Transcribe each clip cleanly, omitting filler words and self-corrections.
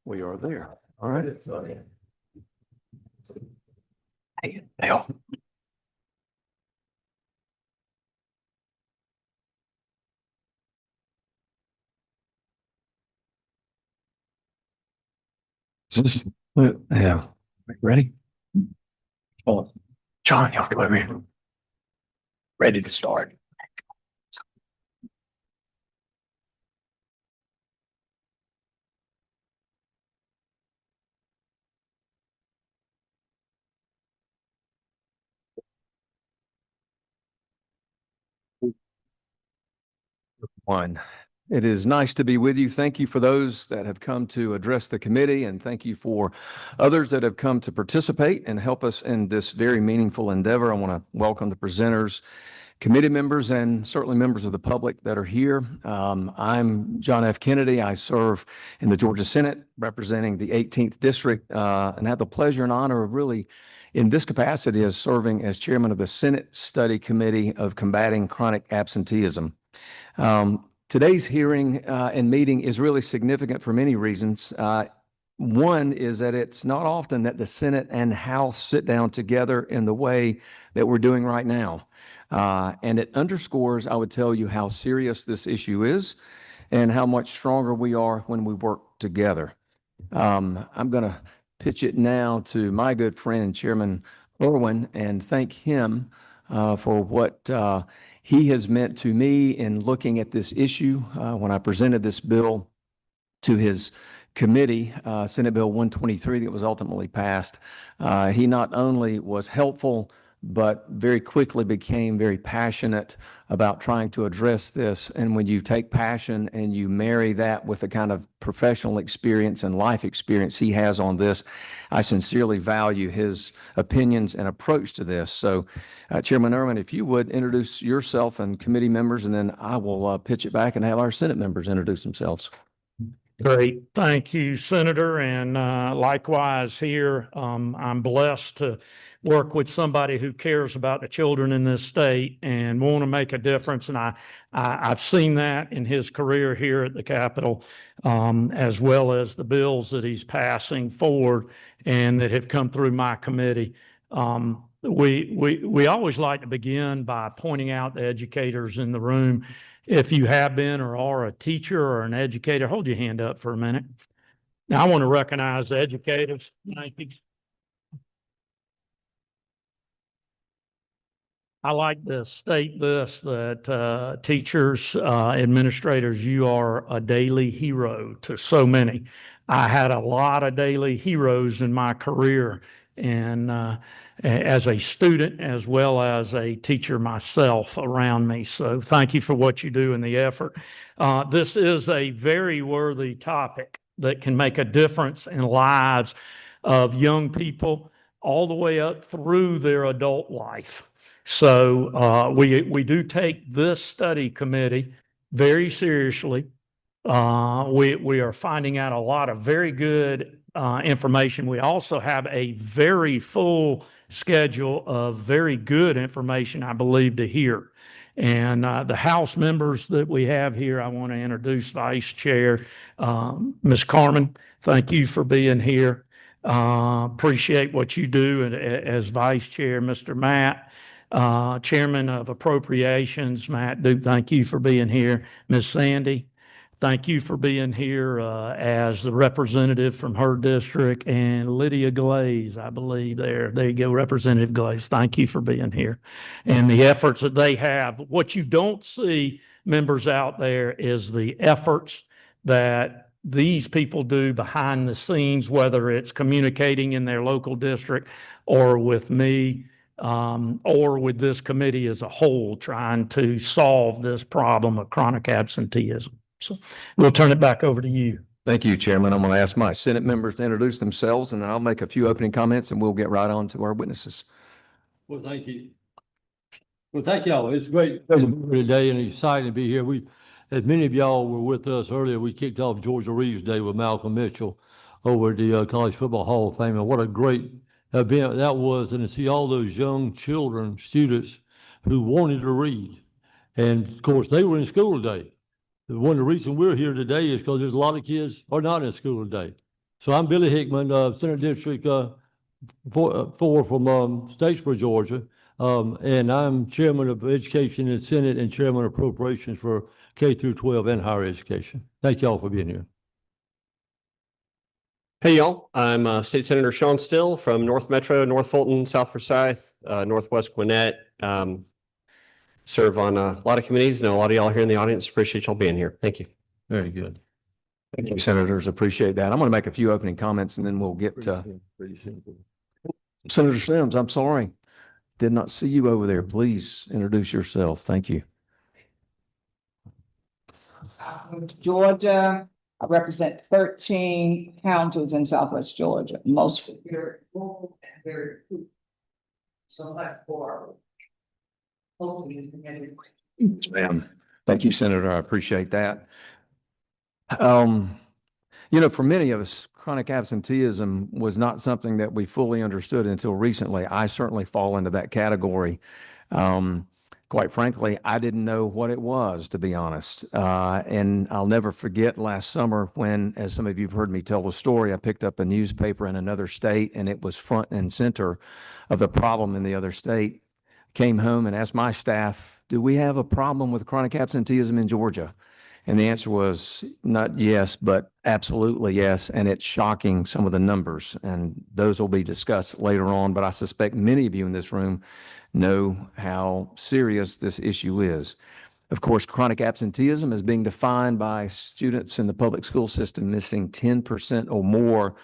We are there. All right. Hey, Dale. Yeah. Ready? Oh, John, y'all come over here. Ready to start. One. It is nice to be with you. Thank you for those that have come to address the committee, and thank you for others that have come to participate and help us in this very meaningful endeavor. I want to welcome the presenters, committee members, and certainly members of the public that are here. I'm John F. Kennedy. I serve in the Georgia Senate representing the 18th District and have the pleasure and honor of really in this capacity as serving as chairman of the Senate Study Committee of Combating Chronic Absenteeism. Today's hearing and meeting is really significant for many reasons. One is that it's not often that the Senate and House sit down together in the way that we're doing right now. And it underscores, I would tell you, how serious this issue is and how much stronger we are when we work together. I'm going to pitch it now to my good friend, Chairman Irwin, and thank him for what he has meant to me in looking at this issue. When I presented this bill to his committee, Senate Bill 123 that was ultimately passed, he not only was helpful, but very quickly became very passionate about trying to address this. And when you take passion and you marry that with the kind of professional experience and life experience he has on this, I sincerely value his opinions and approach to this. So, Chairman Irwin, if you would introduce yourself and committee members, and then I will pitch it back and have our Senate members introduce themselves. Great. Thank you, Senator. And likewise here, I'm blessed to work with somebody who cares about the children in this state and want to make a difference. And I've seen that in his career here at the Capitol, as well as the bills that he's passing forward and that have come through my committee. We always like to begin by pointing out the educators in the room. If you have been or are a teacher or an educator, hold your hand up for a minute. Now, I want to recognize the educators. Thank you. I like to state this, that teachers, administrators, you are a daily hero to so many. I had a lot of daily heroes in my career, and as a student as well as a teacher myself around me. So thank you for what you do and the effort. This is a very worthy topic that can make a difference in lives of young people all the way up through their adult life. So we do take this study committee very seriously. We are finding out a lot of very good information. We also have a very full schedule of very good information, I believe, to hear. And the House members that we have here, I want to introduce Vice Chair Ms. Carmen. Thank you for being here. Appreciate what you do as Vice Chair, Mr. Matt. Chairman of Appropriations, Matt Duke, thank you for being here. Ms. Sandy, thank you for being here as the representative from her district, and Lydia Glaze, I believe there you go, Representative Glaze, thank you for being here. And the efforts that they have. What you don't see, members out there, is the efforts that these people do behind the scenes, whether it's communicating in their local district or with me, or with this committee as a whole, trying to solve this problem of chronic absenteeism. So we'll turn it back over to you. Thank you, Chairman. I'm going to ask my Senate members to introduce themselves, and then I'll make a few opening comments, and we'll get right on to our witnesses. Well, thank you. Well, thank y'all. It's great to be here today and exciting to be here. As many of y'all were with us earlier, we kicked off Georgia Reeves Day with Malcolm Mitchell over at the College Football Hall of Fame, and what a great event that was, and to see all those young children, students who wanted to read. And of course, they were in school today. One of the reasons we're here today is because there's a lot of kids are not in school today. So I'm Billy Hickman, Senate District 4 from Statesboro, Georgia. And I'm Chairman of Education in the Senate and Chairman of Appropriations for K through 12 and higher education. Thank y'all for being here. Hey, y'all. I'm State Senator Sean Still from North Metro, North Fulton, South Forsyth, Northwest Gwinnett. Serve on a lot of committees. Know a lot of y'all here in the audience. Appreciate y'all being here. Thank you. Very good. Thank you, Senators. Appreciate that. I'm going to make a few opening comments and then we'll get to Pretty simple. Senator Sims. I'm sorry. Did not see you over there. Please introduce yourself. Thank you. Georgia. I represent 13 counties in Southwest Georgia, mostly very rural and very poor. So much for hopefully. Ma'am. Thank you, Senator. I appreciate that. You know, for many of us, chronic absenteeism was not something that we fully understood until recently. I certainly fall into that category. Quite frankly, I didn't know what it was, to be honest. And I'll never forget last summer when, as some of you have heard me tell the story, I picked up a newspaper in another state and it was front and center of the problem in the other state. Came home and asked my staff, do we have a problem with chronic absenteeism in Georgia? And the answer was not yes, but absolutely yes. And it's shocking, some of the numbers, and those will be discussed later on. But I suspect many of you in this room know how serious this issue is. Of course, chronic absenteeism is being defined by students in the public school system missing 10% or more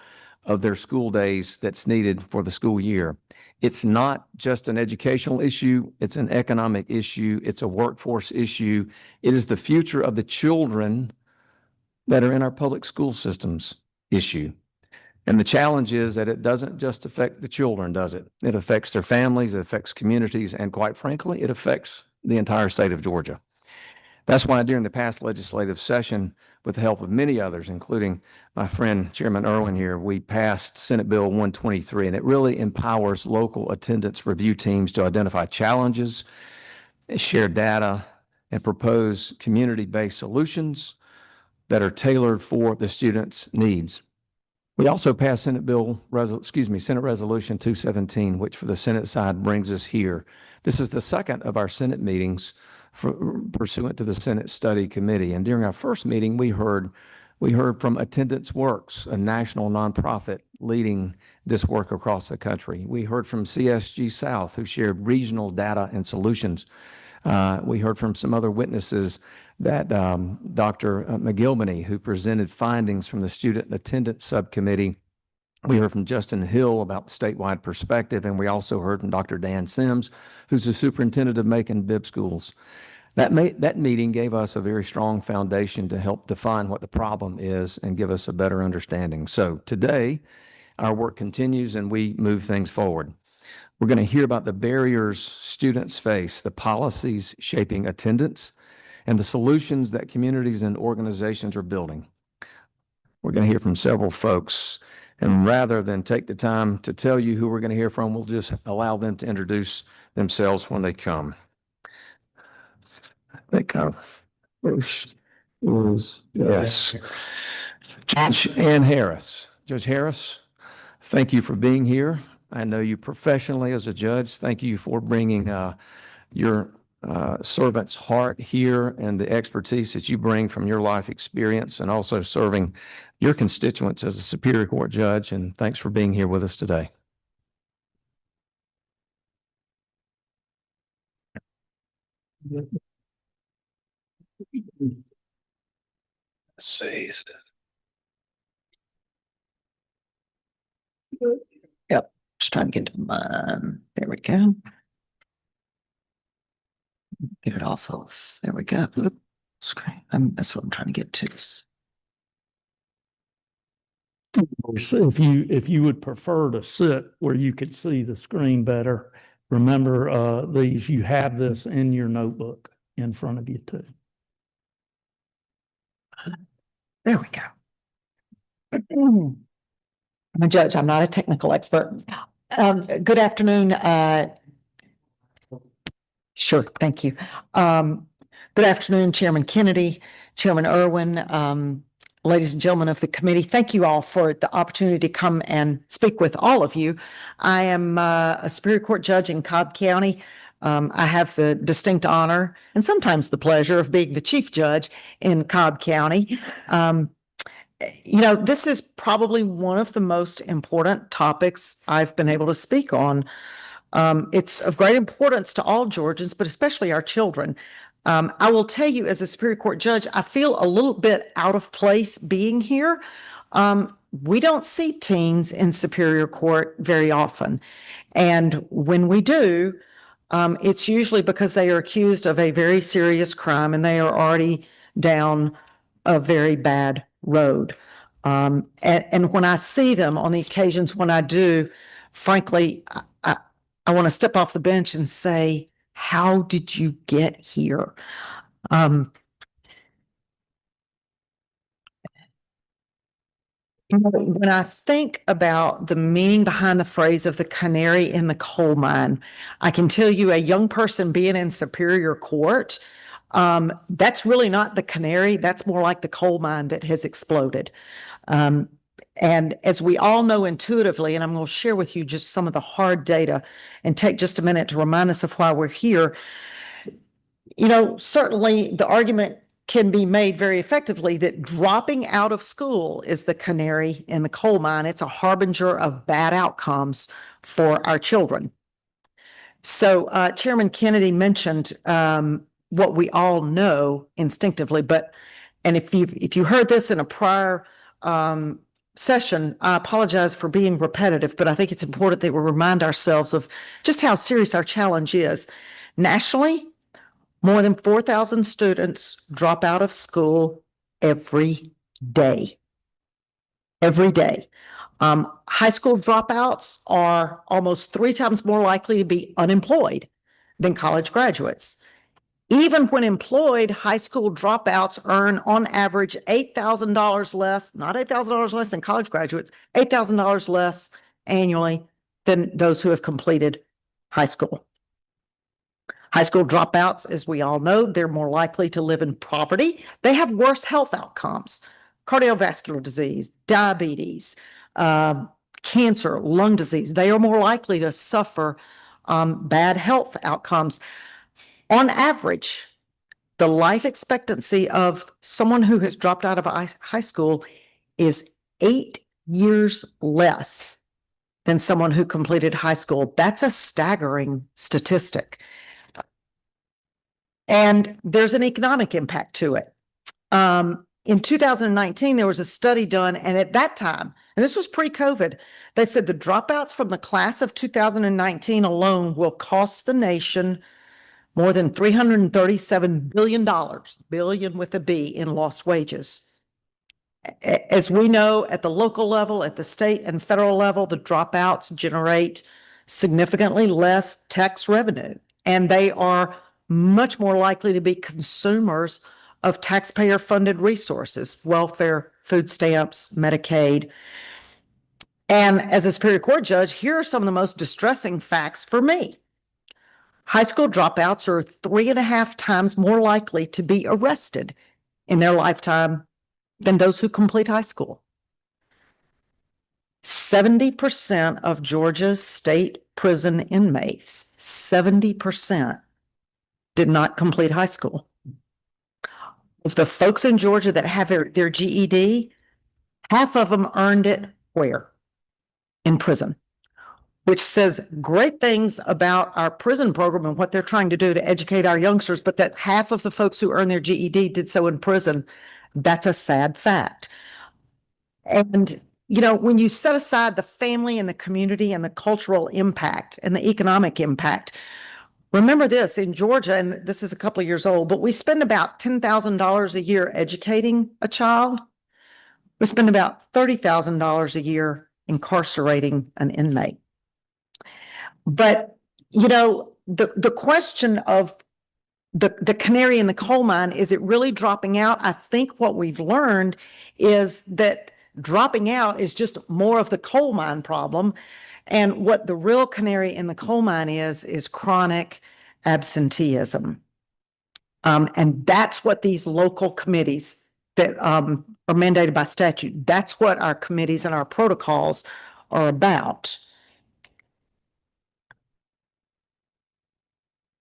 of their school days that's needed for the school year. It's not just an educational issue, it's an economic issue, it's a workforce issue. It is the future of the children that are in our public school systems issue. And the challenge is that it doesn't just affect the children, does it? It affects their families, it affects communities, and quite frankly, it affects the entire state of Georgia. That's why during the past legislative session, with the help of many others, including my friend Chairman Irwin here, we passed Senate Bill 123, and it really empowers local attendance review teams to identify challenges, share data, and propose community-based solutions that are tailored for the students' needs. We also passed Senate Resolution 217, which for the Senate side brings us here. This is the second of our Senate meetings pursuant to the Senate Study Committee. And during our first meeting, we heard from Attendance Works, a national nonprofit leading this work across the country. We heard from CSG South, who shared regional data and solutions. We heard from some other witnesses that Dr. McGilbany, who presented findings from the Student Attendance Subcommittee. We heard from Justin Hill about the statewide perspective, and we also heard from Dr. Dan Sims, who's the superintendent of Macon Bibb Schools. That meeting gave us a very strong foundation to help define what the problem is and give us a better understanding. So today, our work continues and we move things forward. We're going to hear about the barriers students face, the policies shaping attendance, and the solutions that communities and organizations are building. We're going to hear from several folks, and rather than take the time to tell you who we're going to hear from, we'll just allow them to introduce themselves when they come. They come. First is, yes, Judge Ann Harris. Judge Harris, thank you for being here. I know you professionally as a judge. Thank you for bringing your servant's heart here and the expertise that you bring from your life experience, and also serving your constituents as a Superior Court judge. And thanks for being here with us today. Let's see. Yep, just trying to get to mine. There we go. Get it off of, there we go. Screen. That's what I'm trying to get to. So if you would prefer to sit where you could see the screen better, remember you have this in your notebook in front of you too. There we go. I'm a judge. I'm not a technical expert. Good afternoon. Sure. Thank you. Good afternoon, Chairman Kennedy, Chairman Irwin, ladies and gentlemen of the committee, thank you all for the opportunity to come and speak with all of you. I am a Superior Court judge in Cobb County. I have the distinct honor and sometimes the pleasure of being the chief judge in Cobb County. This is probably one of the most important topics I've been able to speak on. It's of great importance to all Georgians, but especially our children. I will tell you, as a Superior Court judge, I feel a little bit out of place being here. We don't see teens in Superior Court very often. And when we do, it's usually because they are accused of a very serious crime and they are already down a very bad road. And when I see them on the occasions when I do, frankly, I want to step off the bench and say, how did you get here? When I think about the meaning behind the phrase of the canary in the coal mine, I can tell you a young person being in Superior Court, that's really not the canary. That's more like the coal mine that has exploded. And as we all know intuitively, and I'm going to share with you just some of the hard data and take just a minute to remind us of why we're here. Certainly the argument can be made very effectively that dropping out of school is the canary in the coal mine. It's a harbinger of bad outcomes for our children. So Chairman Kennedy mentioned what we all know instinctively, and if you heard this in a prior session, I apologize for being repetitive, but I think it's important that we remind ourselves of just how serious our challenge is. Nationally, more than 4,000 students drop out of school every day. Every day. High school dropouts are almost 3 times more likely to be unemployed than college graduates. Even when employed, high school dropouts earn on average $8,000 less, not $8,000 less than college graduates, $8,000 less annually than those who have completed high school. High school dropouts, as we all know, they're more likely to live in poverty. They have worse health outcomes, cardiovascular disease, diabetes, cancer, lung disease. They are more likely to suffer bad health outcomes. On average, the life expectancy of someone who has dropped out of high school is 8 years less than someone who completed high school. That's a staggering statistic. And there's an economic impact to it. In 2019, there was a study done, and at that time, and this was pre-COVID, they said the dropouts from the class of 2019 alone will cost the nation more than $337 billion, billion with a B, in lost wages. As we know, at the local level, at the state and federal level, the dropouts generate significantly less tax revenue, and they are much more likely to be consumers of taxpayer-funded resources, welfare, food stamps, Medicaid. And as a Superior Court judge, here are some of the most distressing facts for me. High school dropouts are 3.5 times more likely to be arrested in their lifetime than those who complete high school. 70% of Georgia's state prison inmates, 70%, did not complete high school. Of the folks in Georgia that have their GED, half of them earned it where? In prison, which says great things about our prison program and what they're trying to do to educate our youngsters, but that half of the folks who earned their GED did so in prison. That's a sad fact. And, when you set aside the family and the community and the cultural impact and the economic impact, remember this, in Georgia, and this is a couple of years old, but we spend about $10,000 a year educating a child. We spend about $30,000 a year incarcerating an inmate. But, the question of the canary in the coal mine, is it really dropping out? I think what we've learned is that dropping out is just more of the coal mine problem. And what the real canary in the coal mine is chronic absenteeism. And that's what these local committees, that are mandated by statute. That's what our committees and our protocols are about.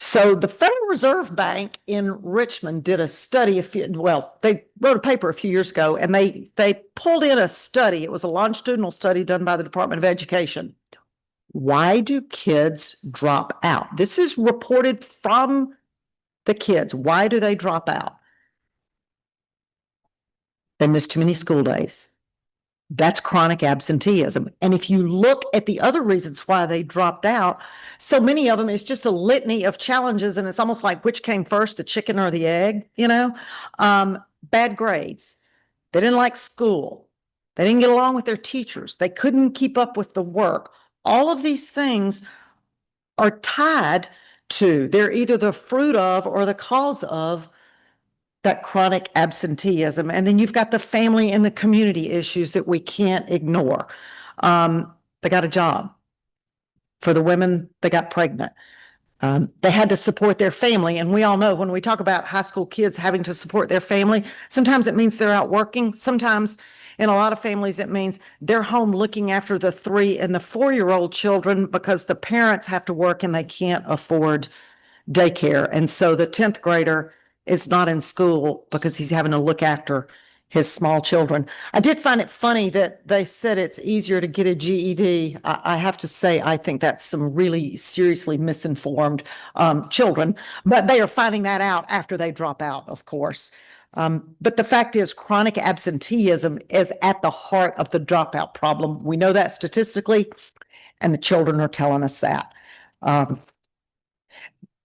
So the Federal Reserve Bank in Richmond did a study they wrote a paper a few years ago, and they pulled in a study. It was a longitudinal study done by the Department of Education. Why do kids drop out? This is reported from the kids. Why do they drop out? They miss too many school days. That's chronic absenteeism. And if you look at the other reasons why they dropped out, so many of them is just a litany of challenges. And it's almost like which came first, the chicken or the egg, bad grades. They didn't like school. They didn't get along with their teachers. They couldn't keep up with the work. All of these things are tied to, they're either the fruit of or the cause of that chronic absenteeism. And then you've got the family and the community issues that we can't ignore. They got a job. For the women, they got pregnant. They had to support their family. And we all know when we talk about high school kids having to support their family, sometimes it means they're out working. Sometimes in a lot of families, it means they're home looking after the 3 and the 4-year-old children because the parents have to work and they can't afford daycare. And so the 10th grader is not in school because he's having to look after his small children. I did find it funny that they said it's easier to get a GED. I have to say, I think that's some really seriously misinformed children, but they are finding that out after they drop out, of course. But the fact is, chronic absenteeism is at the heart of the dropout problem. We know that statistically, and the children are telling us that.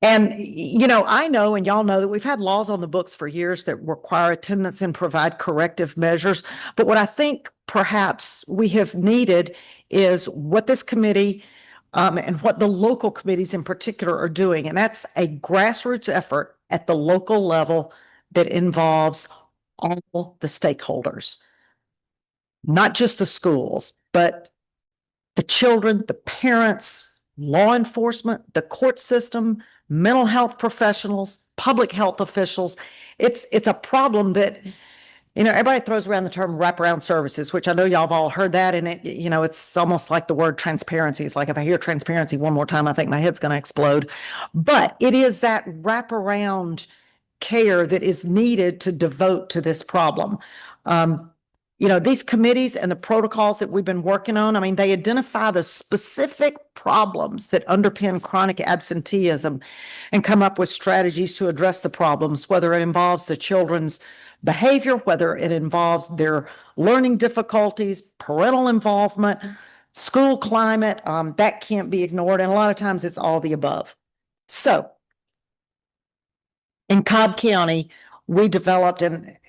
And, I know, and y'all know that we've had laws on the books for years that require attendance and provide corrective measures. But what I think perhaps we have needed is what this committee and what the local committees in particular are doing. And that's a grassroots effort at the local level that involves all the stakeholders, not just the schools, but the children, the parents, law enforcement, the court system, mental health professionals, public health officials. It's a problem that, everybody throws around the term wraparound services, which I know y'all have all heard that. And it's almost like the word transparency. It's like if I hear transparency one more time, I think my head's going to explode. But it is that wraparound care that is needed to devote to this problem. These committees and the protocols that we've been working on, they identify the specific problems that underpin chronic absenteeism and come up with strategies to address the problems, whether it involves the children's behavior, whether it involves their learning difficulties, parental involvement, school climate, that can't be ignored. And a lot of times it's all the above. So in Cobb County, we developed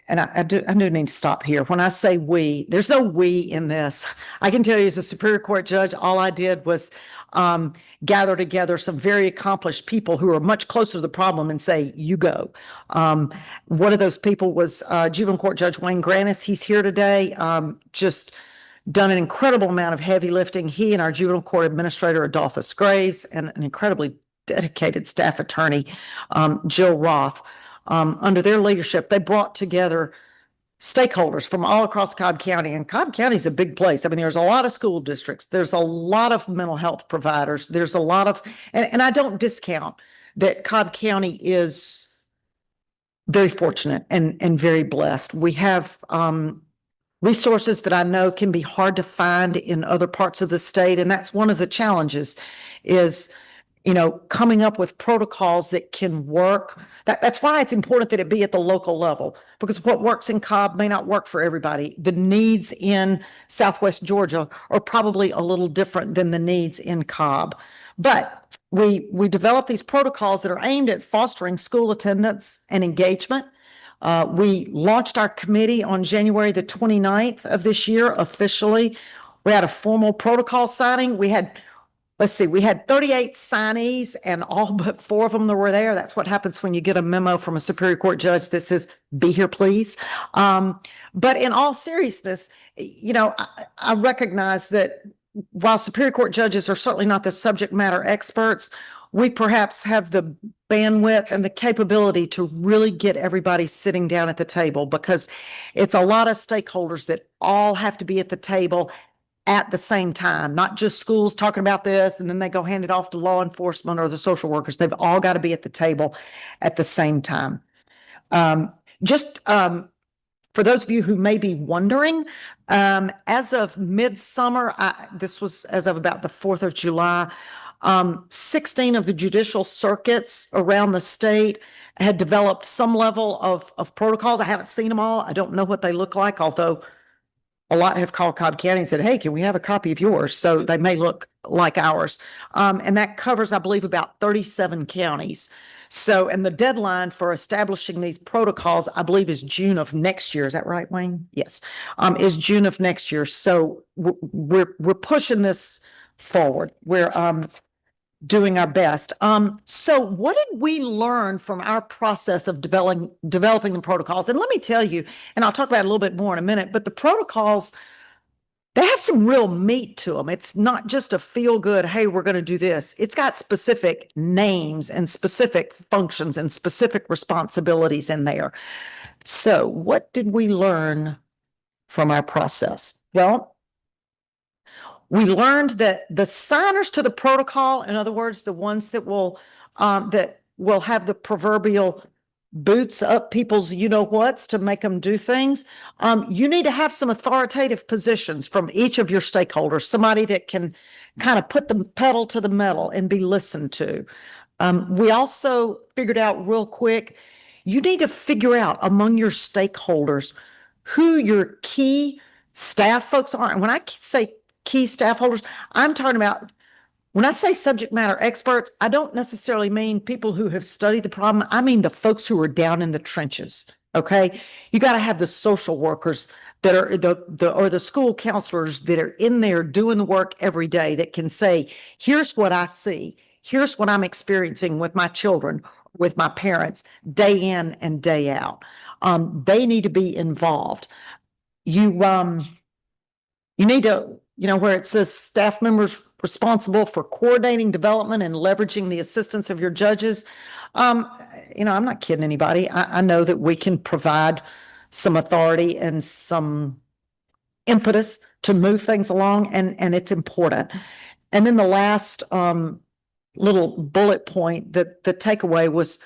and I do need to stop here. When I say we, there's no we in this. I can tell you as a Superior Court judge, all I did was gather together some very accomplished people who are much closer to the problem and say, you go. One of those people was Juvenile Court Judge Wayne Grannis. He's here today, just done an incredible amount of heavy lifting. He and our Juvenile Court Administrator, Adolphus Graves, and an incredibly dedicated staff attorney, Jill Roth. Under their leadership, they brought together stakeholders from all across Cobb County. And Cobb County is a big place. There's a lot of school districts. There's a lot of mental health providers. There's a lot of, and I don't discount that Cobb County is very fortunate and very blessed. We have resources that I know can be hard to find in other parts of the state. And that's one of the challenges is coming up with protocols that can work. That's why it's important that it be at the local level, because what works in Cobb may not work for everybody. The needs in Southwest Georgia are probably a little different than the needs in Cobb. But we develop these protocols that are aimed at fostering school attendance and engagement. We launched our committee on January the 29th of this year officially. We had a formal protocol signing. We had 38 signees and all but 4 of them that were there. That's what happens when you get a memo from a Superior Court judge that says, be here, please. But in all seriousness, I recognize that while Superior Court judges are certainly not the subject matter experts, we perhaps have the bandwidth and the capability to really get everybody sitting down at the table, because it's a lot of stakeholders that all have to be at the table at the same time, not just schools talking about this and then they go hand it off to law enforcement or the social workers. They've all got to be at the table at the same time. For those of you who may be wondering, as of midsummer, this was as of about the 4th of July, 16 of the judicial circuits around the state had developed some level of protocols. I haven't seen them all. I don't know what they look like, although a lot have called Cobb County and said, hey, can we have a copy of yours? So they may look like ours. And that covers, I believe, about 37 counties. So, and the deadline for establishing these protocols, I believe, is June of next year. Is that right, Wayne? Yes, is June of next year. So we're pushing this forward. We're doing our best. So what did we learn from our process of developing the protocols? And let me tell you, and I'll talk about it a little bit more in a minute, but the protocols, they have some real meat to them. It's not just a feel good, hey, we're going to do this. It's got specific names and specific functions and specific responsibilities in there. So what did we learn from our process? Well, we learned that the signers to the protocol, in other words, the ones that will have the proverbial boots up people's you-know-whats to make them do things, you need to have some authoritative positions from each of your stakeholders, somebody that can kind of put the pedal to the metal and be listened to. We also figured out real quick, you need to figure out among your stakeholders who your key staff folks are. And when I say key staff holders, I'm talking about, when I say subject matter experts, I don't necessarily mean people who have studied the problem. I mean the folks who are down in the trenches. Okay. You got to have the social workers that are the school counselors that are in there doing the work every day that can say, here's what I see. Here's what I'm experiencing with my children, with my parents, day in and day out. They need to be involved. You need to, where it says staff members responsible for coordinating development and leveraging the assistance of your judges. I'm not kidding anybody. I know that we can provide some authority and some impetus to move things along, and it's important. And then the last little bullet point, that the takeaway was,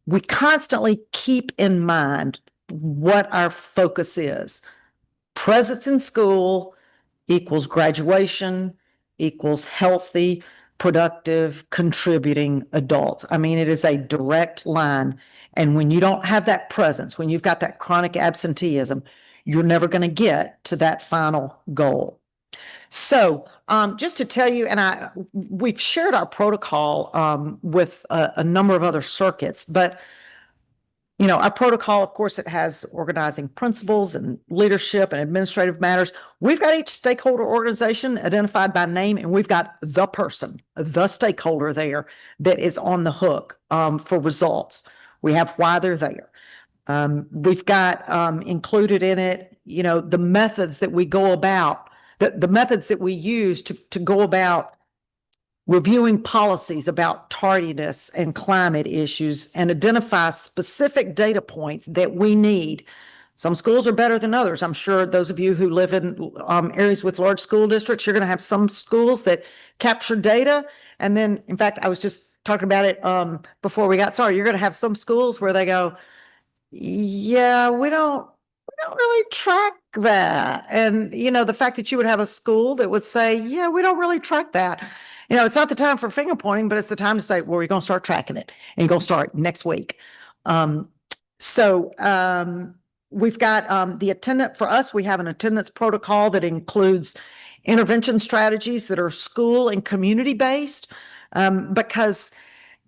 we constantly keep in mind what our focus is. Presence in school equals graduation, equals healthy, productive, contributing adults. I mean, it is a direct line. And when you don't have that presence, when you've got that chronic absenteeism, you're never going to get to that final goal. So just to tell you, and we've shared our protocol with a number of other circuits, but our protocol, of course, it has organizing principles and leadership and administrative matters. We've got each stakeholder organization identified by name, and we've got the person, the stakeholder there that is on the hook for results. We have why they're there. We've got included in it, the methods that we go about, the methods that we use to go about reviewing policies about tardiness and climate issues, and identify specific data points that we need. Some schools are better than others. I'm sure those of you who live in areas with large school districts, you're going to have some schools that capture data. And then, in fact, I was just talking about it before we got started. You're going to have some schools where they go, yeah, we don't really track that. And, the fact that you would have a school that would say, yeah, we don't really track that. It's not the time for finger pointing, but it's the time to say, well, we're going to start tracking it, and you're going to start next week. We've got the attendant. For us, we have an attendance protocol that includes intervention strategies that are school and community based, because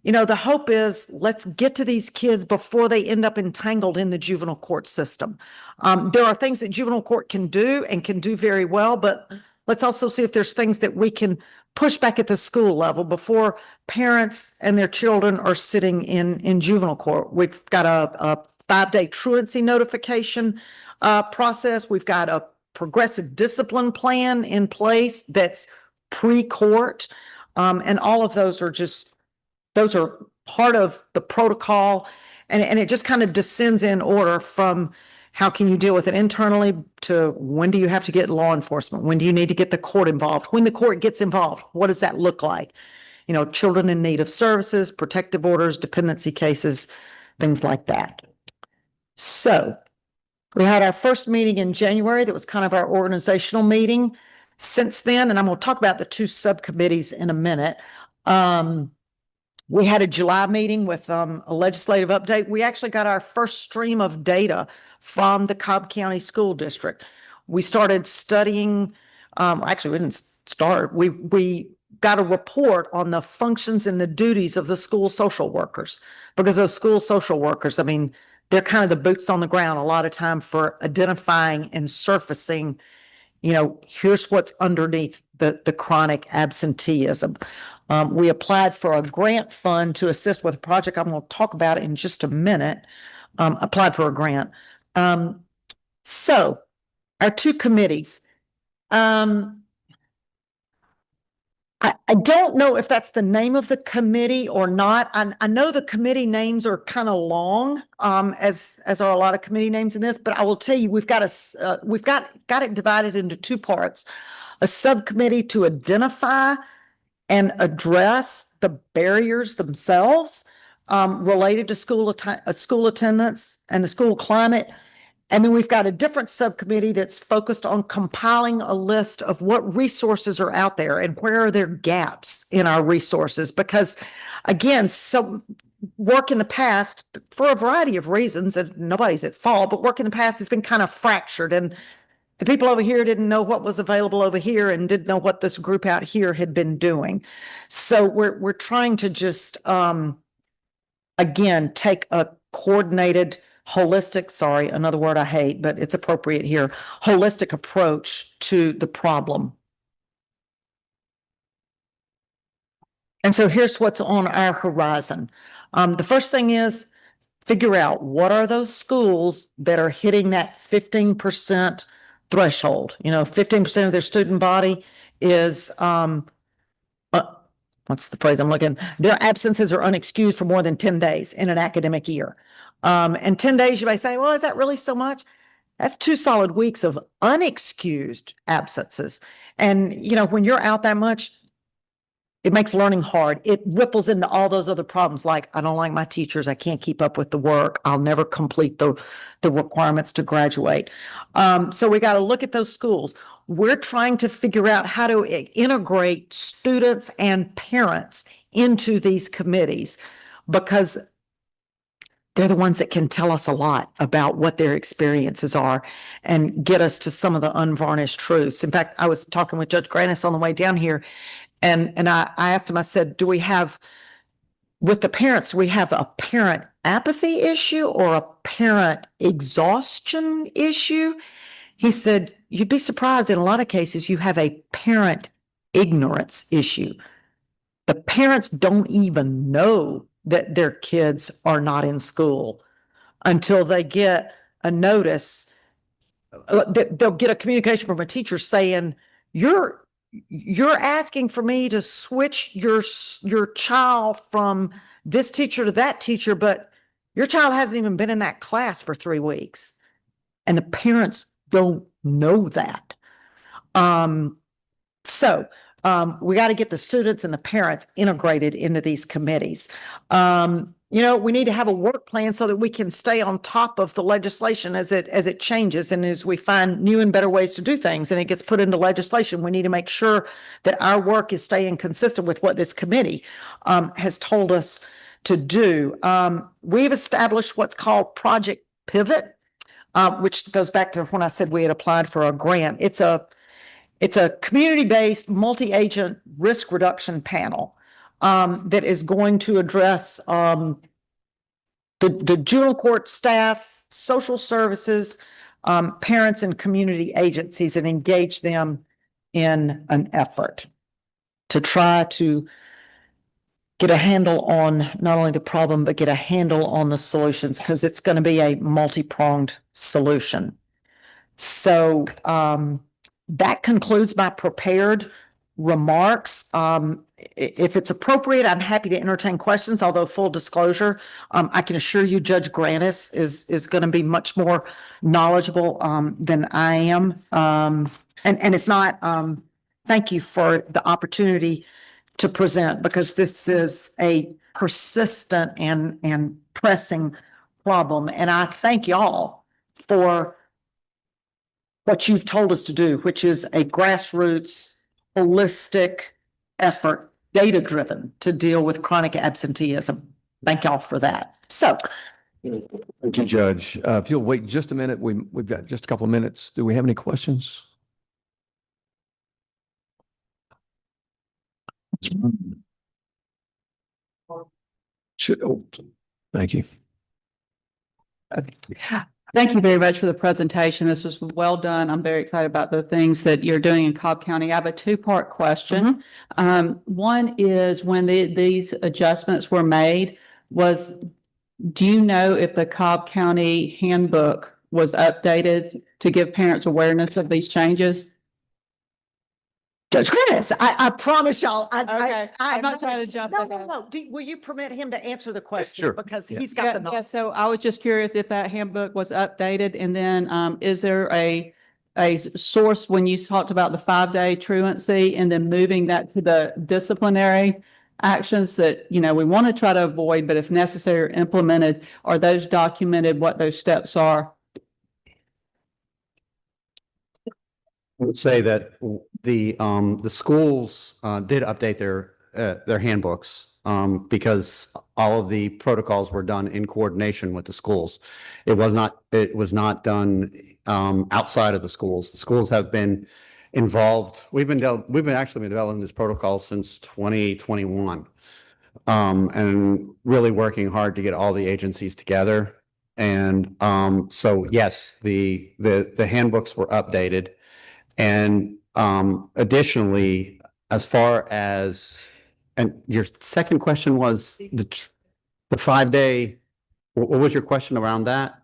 the hope is, let's get to these kids before they end up entangled in the juvenile court system. There are things that juvenile court can do and can do very well, but let's also see if there's things that we can push back at the school level before parents and their children are sitting in juvenile court. We've got a 5-day truancy notification process. We've got a progressive discipline plan in place that's pre-court. And all of those are just those are part of the protocol. And it just kind of descends in order from how can you deal with it internally to when do you have to get law enforcement? When do you need to get the court involved? When the court gets involved, what does that look like? You know, children in need of services, protective orders, dependency cases, things like that. So we had our first meeting in January. That was kind of our organizational meeting. Since then, and I'm going to talk about the two subcommittees in a minute. We had a July meeting with a legislative update. We actually got our first stream of data from the Cobb County School District. We started studying, actually we didn't start, we got a report on the functions and the duties of the school social workers, because those school social workers, I mean, they're kind of the boots on the ground a lot of time for identifying and surfacing, you know, here's what's underneath the chronic absenteeism. We applied for a grant fund to assist with a project I'm going to talk about in just a minute. Applied for a grant. So our two committees. I don't know if that's the name of the committee or not. I know the committee names are kind of long, as are a lot of committee names in this, but I will tell you, we've got it divided into two parts. A subcommittee to identify and address the barriers themselves related to school attendance and the school climate. And then we've got a different subcommittee that's focused on compiling a list of what resources are out there and where are there gaps in our resources. Because again, so work in the past, for a variety of reasons, and nobody's at fault, but work in the past has been kind of fractured, and the people over here didn't know what was available over here and didn't know what this group out here had been doing. So we're trying to just, again, take a coordinated, holistic, sorry, another word I hate, but it's appropriate here, holistic approach to the problem. And so here's what's on our horizon. The first thing is figure out what are those schools that are hitting that 15% threshold. You know, 15% of their student body is, what's the phrase I'm looking? Their absences are unexcused for more than 10 days in an academic year. And 10 days, you may say, well, is that really so much? That's 2 solid weeks of unexcused absences. And, you know, when you're out that much, it makes learning hard. It ripples into all those other problems, like I don't like my teachers. I can't keep up with the work. I'll never complete the requirements to graduate. So we got to look at those schools. We're trying to figure out how to integrate students and parents into these committees, because they're the ones that can tell us a lot about what their experiences are and get us to some of the unvarnished truths. In fact, I was talking with Judge Granis on the way down here, and I asked him, I said, do we have, with the parents, do we have a parent apathy issue or a parent exhaustion issue? He said, you'd be surprised, in a lot of cases, you have a parent ignorance issue. The parents don't even know that their kids are not in school until they get a notice. They'll get a communication from a teacher saying, you're asking for me to switch your child from this teacher to that teacher, but your child hasn't even been in that class for 3 weeks. And the parents don't know that. So we got to get the students and the parents integrated into these committees. You know, we need to have a work plan so that we can stay on top of the legislation as it changes and as we find new and better ways to do things and it gets put into legislation. We need to make sure that our work is staying consistent with what this committee has told us to do. We've established what's called Project Pivot, which goes back to when I said we had applied for a grant. It's a community-based multi-agent risk reduction panel that is going to address the juvenile court staff, social services, parents and community agencies, and engage them in an effort to try to get a handle on not only the problem, but get a handle on the solutions, because it's going to be a multi-pronged solution. So that concludes my prepared remarks. If it's appropriate, I'm happy to entertain questions, although full disclosure, I can assure you Judge Grannis is going to be much more knowledgeable than I am. And if not, thank you for the opportunity to present, because this is a persistent and pressing problem. And I thank y'all for what you've told us to do, which is a grassroots, holistic effort, data-driven, to deal with chronic absenteeism. Thank y'all for that. So, Thank you, Judge. If you'll wait just a minute, we've got just a couple of minutes. Do we have any questions? Thank you. Thank you very much for the presentation. This was well done. I'm very excited about the things that you're doing in Cobb County. I have a two-part question. One is when these adjustments were made, do you know if the Cobb County handbook was updated to give parents awareness of these changes? Judge Grannis, I promise y'all, Okay, I'm not trying to jump No, ahead. no. Will you permit him to answer the question? Sure. Because Yeah. he's got the Yeah, knowledge. so I was just curious if that handbook was updated, and then is there a source when you talked about the 5-day truancy and then moving that to the disciplinary actions that, you know, we want to try to avoid, but if necessary, are implemented, are those documented, what those steps are? I would say that the schools did update their handbooks because all of the protocols were done in coordination with the schools. It was not done outside of the schools. The schools have been involved. We've actually been developing this protocol since 2021 and really working hard to get all the agencies together. And so yes, the handbooks were updated. And additionally, as far as, and your second question was the 5-day, what was your question around that?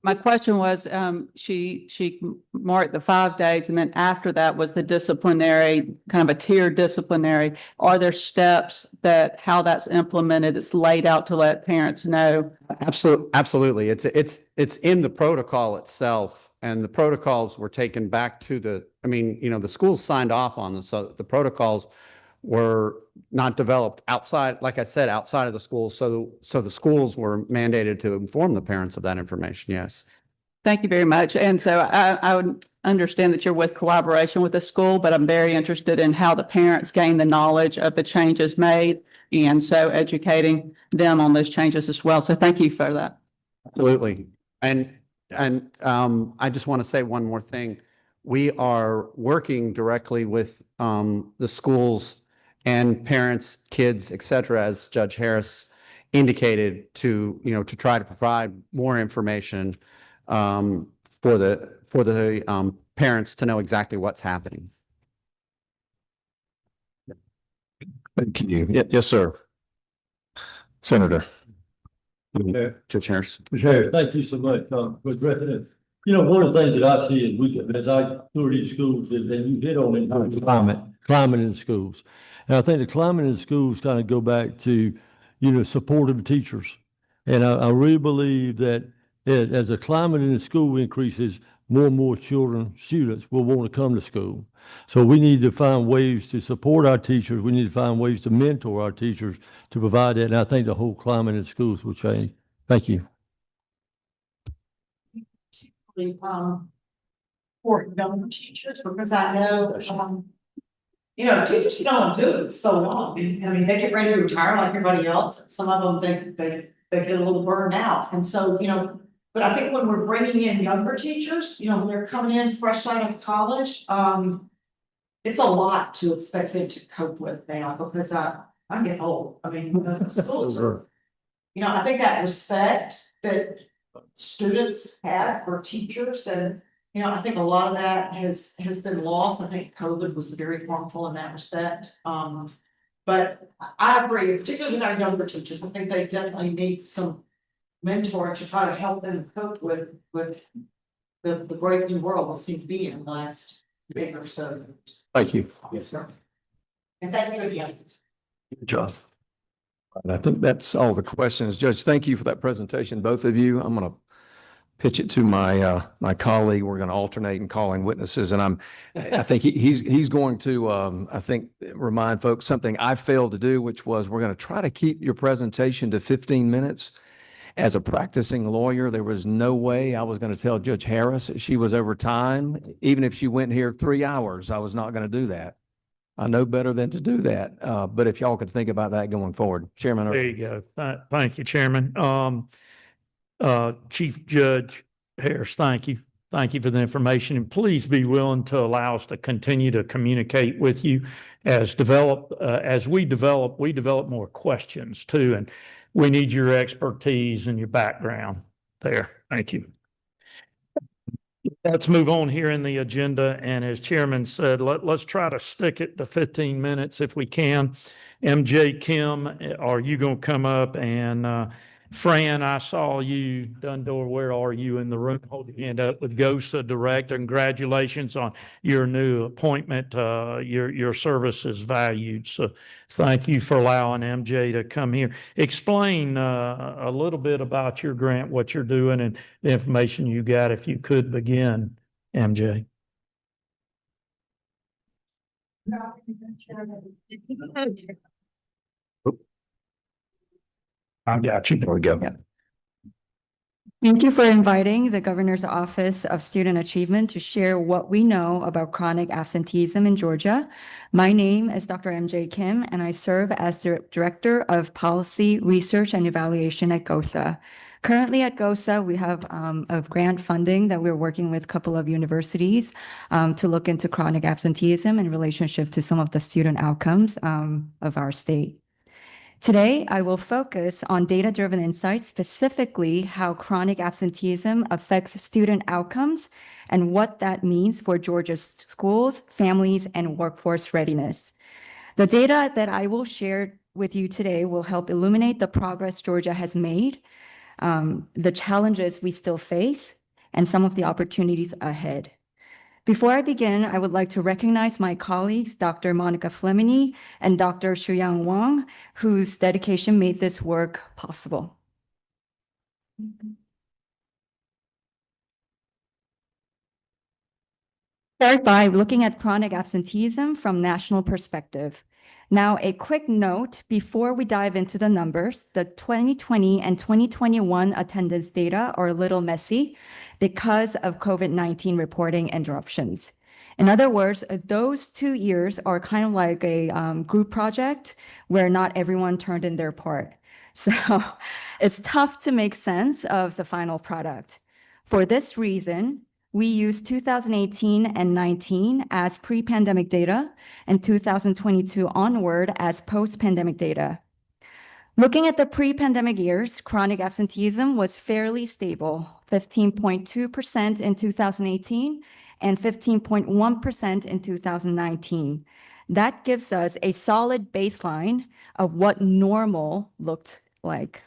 My question was, she marked the 5 days, and then after that was the disciplinary, kind of a tiered disciplinary. Are there steps that how that's implemented, it's laid out to let parents know? Absolutely. It's in the protocol itself, and the protocols were taken back to the schools signed off on them. So the protocols were not developed outside, like I said, outside of the schools. So the schools were mandated to inform the parents of that information. Yes. Thank you very much. And so I would understand that you're with collaboration with the school, but I'm very interested in how the parents gain the knowledge of the changes made. And so educating them on those changes as well. So thank you for that. Absolutely. And I just want to say one more thing. We are working directly with the schools and parents, kids, et cetera, as Judge Harris indicated, to try to provide more information for the parents to know exactly what's happening. Thank you. Yes, sir. Senator. Judge Harris. Sheriff, thank you so much for addressing it. You know, one of the things that I see as I tour these schools is, and you hit on it, climate in schools. And I think the climate in schools kind of go back to, supportive teachers. And I really believe that as the climate in the school increases, more and more students will want to come to school. So we need to find ways to support our teachers. We need to find ways to mentor our teachers to provide that. And I think the whole climate in schools will change. Thank you. For young teachers, because I know, teachers don't do it so long. I mean, they get ready to retire like everybody else. Some of them, they get a little burned out. And so, but I think when we're bringing in younger teachers, when they're coming in fresh out of college, it's a lot to expect them to cope with now, because I get old. I mean, the schools are, I think that respect that students have for teachers, and I think a lot of that has been lost. I think COVID was very harmful in that respect. But I agree, particularly with our younger teachers. I think they definitely need some mentor to try to help them cope with the brave new world we seem to be in the last So, Thank you. yes, sir. And thank you again. Good job. And I think that's all the questions. Judge, thank you for that presentation, both of you. I'm going to pitch it to my colleague. We're going to alternate in calling witnesses, and I think he's going to, I think, remind folks something I failed to do, which was we're going to try to keep your presentation to 15 minutes. As a practicing lawyer, there was no way I was going to tell Judge Harris that she was over time. Even if she went here 3 hours, I was not going to do that. I know better than to do that. But if y'all could think about that going forward. Chairman. There you go. Thank you, Chairman. Chief Judge Harris, thank you. Thank you for the information, and please be willing to allow us to continue to communicate with you as we develop more questions too, and we need your expertise and your background there. Thank you. Let's move on here in the agenda, and as Chairman said, let's try to stick it to 15 minutes if we can. MJ Kim, are you going to come up? And Fran, I saw you. Dundor, where are you in the room? Hold your hand up with GOSA Director. Congratulations on your new appointment. Your service is valued. So thank you for allowing MJ to come here. Explain a little bit about your grant, what you're doing, and the information you got, if you could begin, MJ. I got you. There we go. Thank you for inviting the Governor's Office of Student Achievement to share what we know about chronic absenteeism in Georgia. My name is Dr. MJ Kim, and I serve as the Director of Policy, Research, and Evaluation at GOSA. Currently at GOSA, we have a grant funding that we're working with a couple of universities to look into chronic absenteeism in relationship to some of the student outcomes of our state. Today, I will focus on data-driven insights, specifically how chronic absenteeism affects student outcomes and what that means for Georgia's schools, families, and workforce readiness. The data that I will share with you today will help illuminate the progress Georgia has made, the challenges we still face, and some of the opportunities ahead. Before I begin, I would like to recognize my colleagues, Dr. Monica Flemini and Dr. Shuyang Wang, whose dedication made this work possible. Start by looking at chronic absenteeism from national perspective. Now, a quick note before we dive into the numbers: the 2020 and 2021 attendance data are a little messy because of COVID-19 reporting interruptions. In other words, those 2 years are kind of like a group project where not everyone turned in their part. So it's tough to make sense of the final product. For this reason, we use 2018 and 19 as pre-pandemic data and 2022 onward as post-pandemic data. Looking at the pre-pandemic years, chronic absenteeism was fairly stable, 15.2% in 2018 and 15.1% in 2019. That gives us a solid baseline of what normal looked like.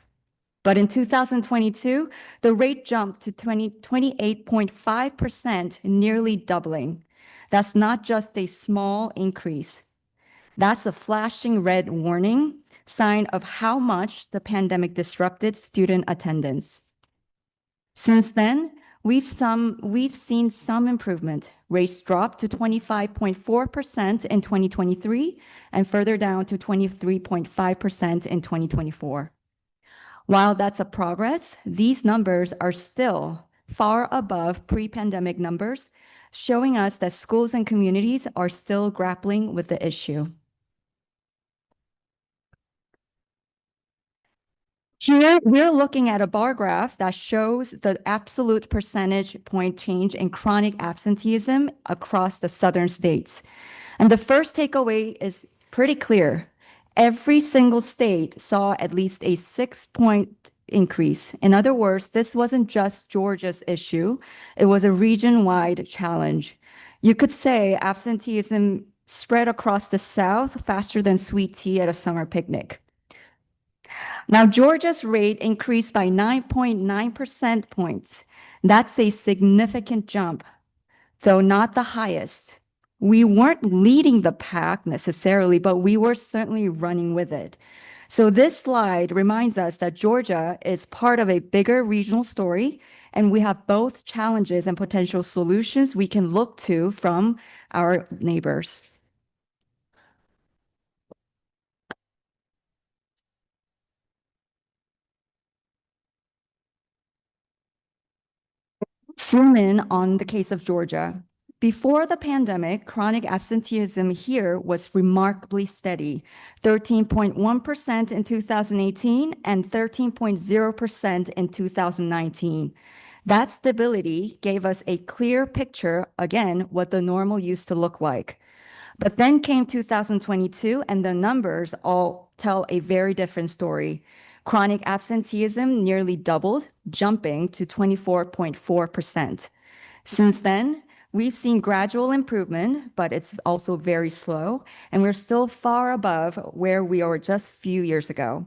But in 2022, the rate jumped to 28.5%, nearly doubling. That's not just a small increase. That's a flashing red warning sign of how much the pandemic disrupted student attendance. Since then, we've seen some improvement. Rates dropped to 25.4% in 2023 and further down to 23.5% in 2024. While that's a progress, these numbers are still far above pre-pandemic numbers, showing us that schools and communities are still grappling with the issue. Here, we're looking at a bar graph that shows the absolute percentage point change in chronic absenteeism across the southern states. And the first takeaway is pretty clear. Every single state saw at least a 6-point increase. In other words, this wasn't just Georgia's issue. It was a region-wide challenge. You could say absenteeism spread across the South faster than sweet tea at a summer picnic. Now, Georgia's rate increased by 9.9% points. That's a significant jump, though not the highest. We weren't leading the pack necessarily, but we were certainly running with it. So this slide reminds us that Georgia is part of a bigger regional story, and we have both challenges and potential solutions we can look to from our neighbors. Zoom in on the case of Georgia. Before the pandemic, chronic absenteeism here was remarkably steady, 13.1% in 2018 and 13.0% in 2019. That stability gave us a clear picture, again, what the normal used to look like. But then came 2022, and the numbers all tell a very different story. Chronic absenteeism nearly doubled, jumping to 24.4%. Since then, we've seen gradual improvement, but it's also very slow, and we're still far above where we were just a few years ago.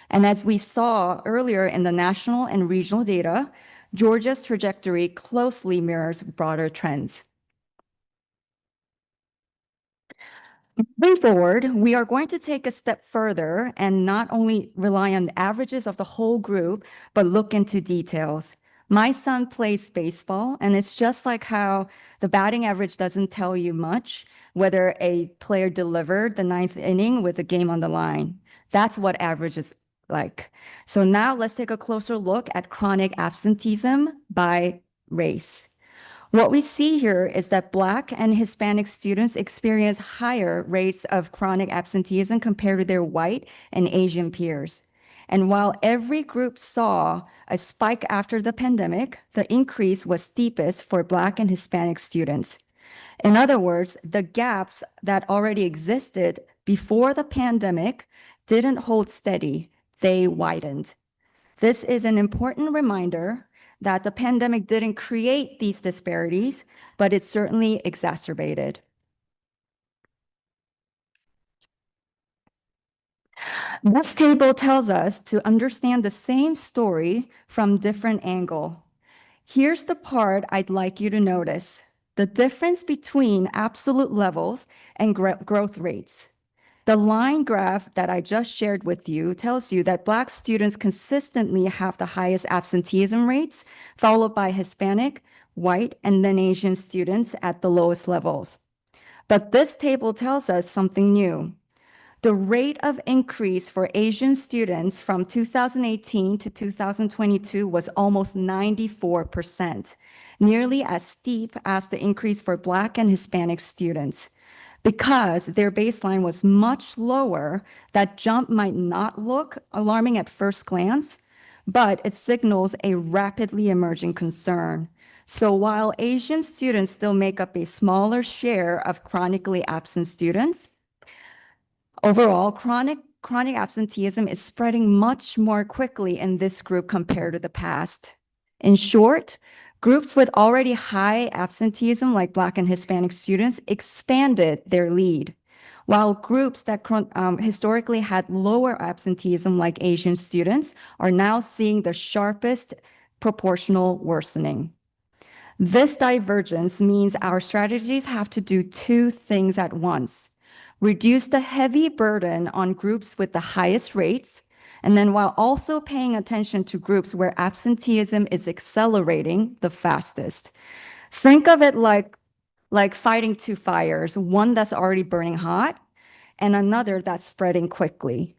And as we saw earlier in the national and regional data, Georgia's trajectory closely mirrors broader trends. Moving forward, we are going to take a step further and not only rely on averages of the whole group, but look into details. My son plays baseball, and it's just like how the batting average doesn't tell you much whether a player delivered the ninth inning with the game on the line. That's what average is like. So now let's take a closer look at chronic absenteeism by race. What we see here is that Black and Hispanic students experience higher rates of chronic absenteeism compared to their white and Asian peers. And while every group saw a spike after the pandemic, the increase was steepest for Black and Hispanic students. In other words, the gaps that already existed before the pandemic didn't hold steady, they widened. This is an important reminder that the pandemic didn't create these disparities, but it certainly exacerbated. This table tells us to understand the same story from different angle. Here's the part I'd like you to notice: the difference between absolute levels and growth rates. The line graph that I just shared with you tells you that Black students consistently have the highest absenteeism rates, followed by Hispanic, white, and then Asian students at the lowest levels. But this table tells us something new. The rate of increase for Asian students from 2018 to 2022 was almost 94%, nearly as steep as the increase for Black and Hispanic students. Because their baseline was much lower, that jump might not look alarming at first glance, but it signals a rapidly emerging concern. So while Asian students still make up a smaller share of chronically absent students, overall, chronic absenteeism is spreading much more quickly in this group compared to the past. In short, groups with already high absenteeism, like Black and Hispanic students, expanded their lead, while groups that historically had lower absenteeism, like Asian students, are now seeing the sharpest proportional worsening. This divergence means our strategies have to do two things at once: reduce the heavy burden on groups with the highest rates, and then while also paying attention to groups where absenteeism is accelerating the fastest. Think of it like fighting two fires, one that's already burning hot and another that's spreading quickly.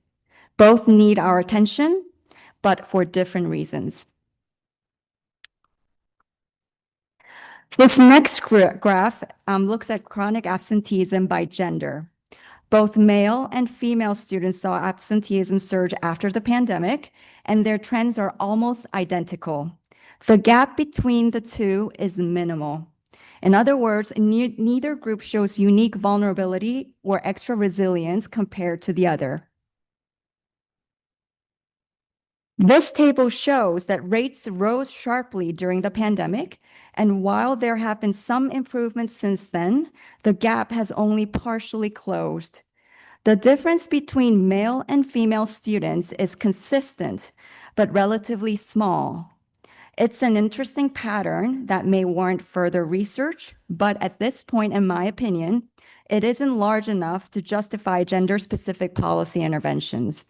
Both need our attention, but for different reasons. This next graph looks at chronic absenteeism by gender. Both male and female students saw absenteeism surge after the pandemic, and their trends are almost identical. The gap between the two is minimal. In other words, neither group shows unique vulnerability or extra resilience compared to the other. This table shows that rates rose sharply during the pandemic, and while there have been some improvements since then, the gap has only partially closed. The difference between male and female students is consistent, but relatively small. It's an interesting pattern that may warrant further research, but at this point, in my opinion, it isn't large enough to justify gender-specific policy interventions.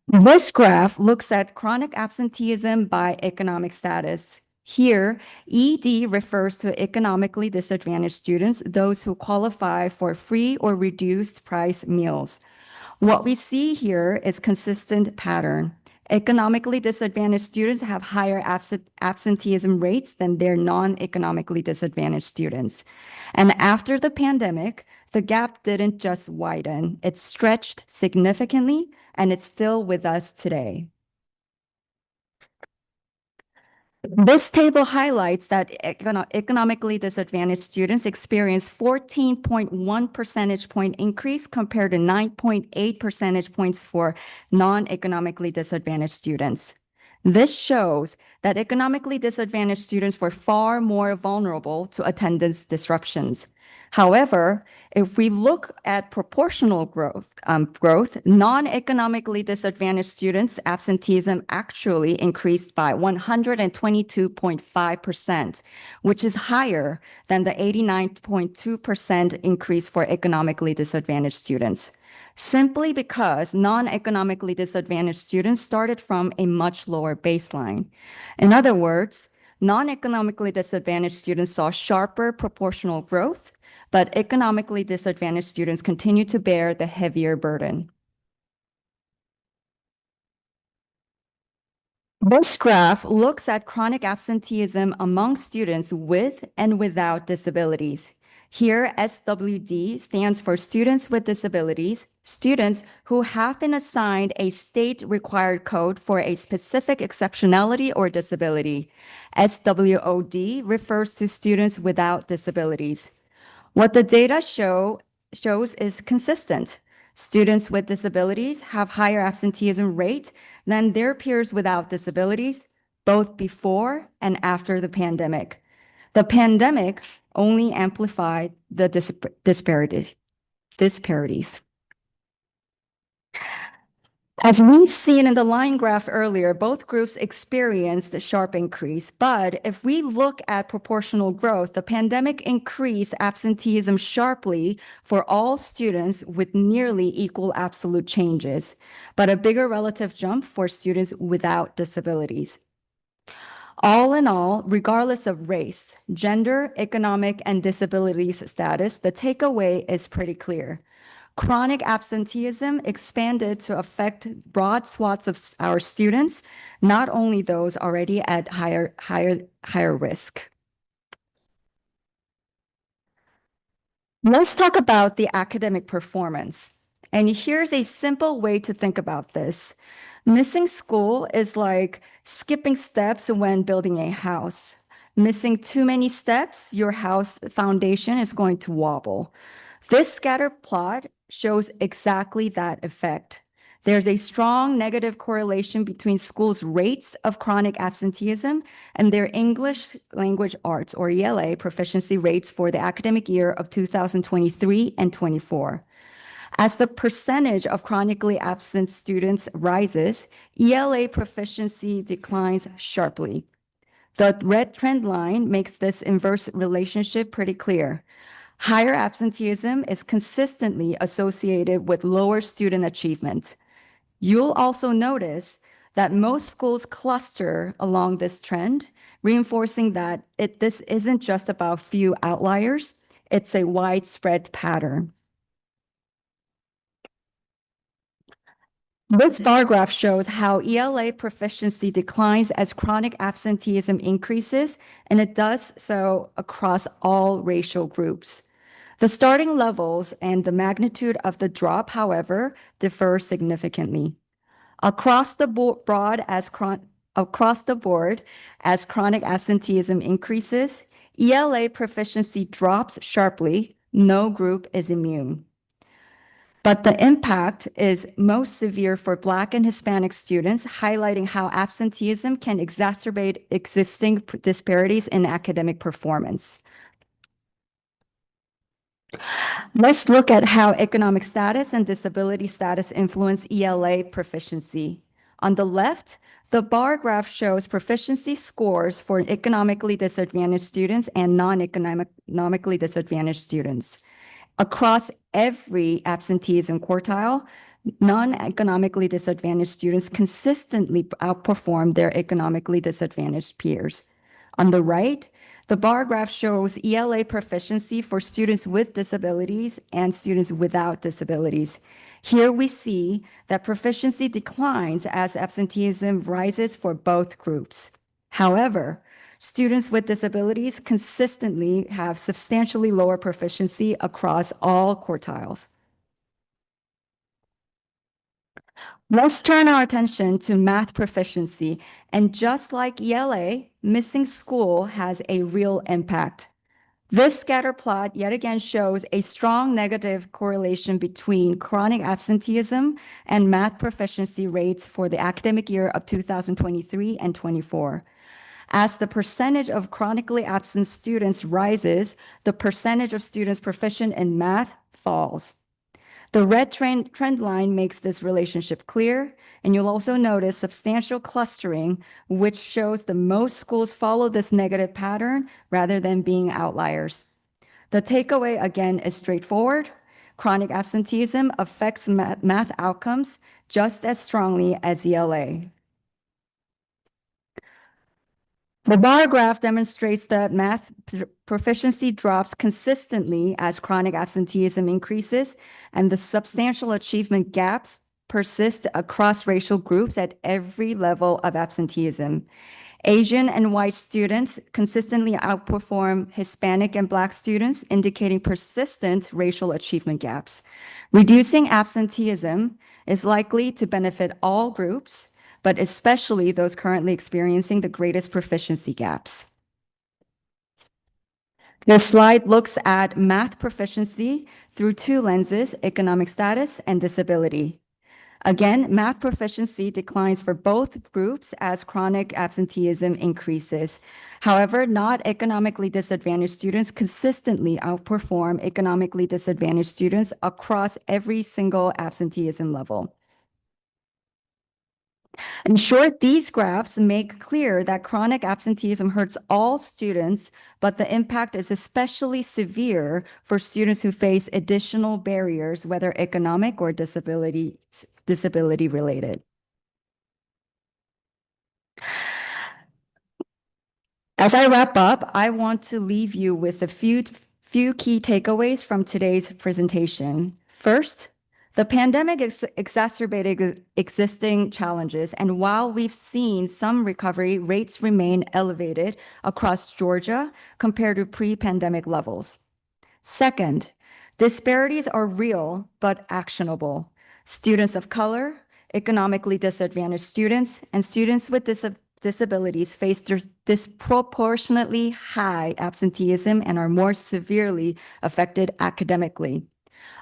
This graph looks at chronic absenteeism by economic status. Here, ED refers to economically disadvantaged students, those who qualify for free or reduced price meals. What we see here is consistent pattern. Economically disadvantaged students have higher absenteeism rates than their non-economically disadvantaged students. And after the pandemic, the gap didn't just widen, it stretched significantly, and it's still with us today. This table highlights that economically disadvantaged students experience 14.1 percentage point increase compared to 9.8 percentage points for non-economically disadvantaged students. This shows that economically disadvantaged students were far more vulnerable to attendance disruptions. However, if we look at proportional growth, non-economically disadvantaged students' absenteeism actually increased by 122.5%, which is higher than the 89.2% increase for economically disadvantaged students, simply because non-economically disadvantaged students started from a much lower baseline. In other words, non-economically disadvantaged students saw sharper proportional growth, but economically disadvantaged students continue to bear the heavier burden. This graph looks at chronic absenteeism among students with and without disabilities. Here, SWD stands for Students with Disabilities, students who have been assigned a state-required code for a specific exceptionality or disability. SWOD refers to students without disabilities. What the data shows is consistent. Students with disabilities have higher absenteeism rate than their peers without disabilities, both before and after the pandemic. The pandemic only amplified the disparities. As we've seen in the line graph earlier, both groups experienced a sharp increase. But if we look at proportional growth, the pandemic increased absenteeism sharply for all students with nearly equal absolute changes, but a bigger relative jump for students without disabilities. All in all, regardless of race, gender, economic, and disabilities status, the takeaway is pretty clear. Chronic absenteeism expanded to affect broad swaths of our students, not only those already at higher risk. Let's talk about the academic performance. And here's a simple way to think about this. Missing school is like skipping steps when building a house. Missing too many steps, your house foundation is going to wobble. This scatter plot shows exactly that effect. There's a strong negative correlation between schools' rates of chronic absenteeism and their English language arts, or ELA, proficiency rates for the academic year of 2023 and 24. As the percentage of chronically absent students rises, ELA proficiency declines sharply. The red trend line makes this inverse relationship pretty clear. Higher absenteeism is consistently associated with lower student achievement. You'll also notice that most schools cluster along this trend, reinforcing that this isn't just about few outliers, it's a widespread pattern. This bar graph shows how ELA proficiency declines as chronic absenteeism increases, and it does so across all racial groups. The starting levels and the magnitude of the drop, however, differ significantly. Across the board, as chronic absenteeism increases, ELA proficiency drops sharply. No group is immune. But the impact is most severe for Black and Hispanic students, highlighting how absenteeism can exacerbate existing disparities in academic performance. Let's look at how economic status and disability status influence ELA proficiency. On the left, the bar graph shows proficiency scores for economically disadvantaged students and non-economically disadvantaged students. Across every absenteeism quartile, non-economically disadvantaged students consistently outperform their economically disadvantaged peers. On the right, the bar graph shows ELA proficiency for students with disabilities and students without disabilities. Here we see that proficiency declines as absenteeism rises for both groups. However, students with disabilities consistently have substantially lower proficiency across all quartiles. Let's turn our attention to math proficiency, and just like ELA, missing school has a real impact. This scatter plot yet again shows a strong negative correlation between chronic absenteeism and math proficiency rates for the academic year of 2023 and 24. As the percentage of chronically absent students rises, the percentage of students proficient in math falls. The red trend line makes this relationship clear, and you'll also notice substantial clustering, which shows the most schools follow this negative pattern rather than being outliers. The takeaway, again, is straightforward. Chronic absenteeism affects math outcomes just as strongly as ELA. The bar graph demonstrates that math proficiency drops consistently as chronic absenteeism increases, and the substantial achievement gaps persist across racial groups at every level of absenteeism. Asian and white students consistently outperform Hispanic and Black students, indicating persistent racial achievement gaps. Reducing absenteeism is likely to benefit all groups, but especially those currently experiencing the greatest proficiency gaps. This slide looks at math proficiency through two lenses: economic status and disability. Again, math proficiency declines for both groups as chronic absenteeism increases. However, not economically disadvantaged students consistently outperform economically disadvantaged students across every single absenteeism level. In short, these graphs make clear that chronic absenteeism hurts all students, but the impact is especially severe for students who face additional barriers, whether economic or disability related. As I wrap up, I want to leave you with a few key takeaways from today's presentation. First, the pandemic exacerbated existing challenges, and while we've seen some recovery, rates remain elevated across Georgia compared to pre-pandemic levels. Second, disparities are real but actionable. Students of color, economically disadvantaged students, and students with disabilities face disproportionately high absenteeism and are more severely affected academically.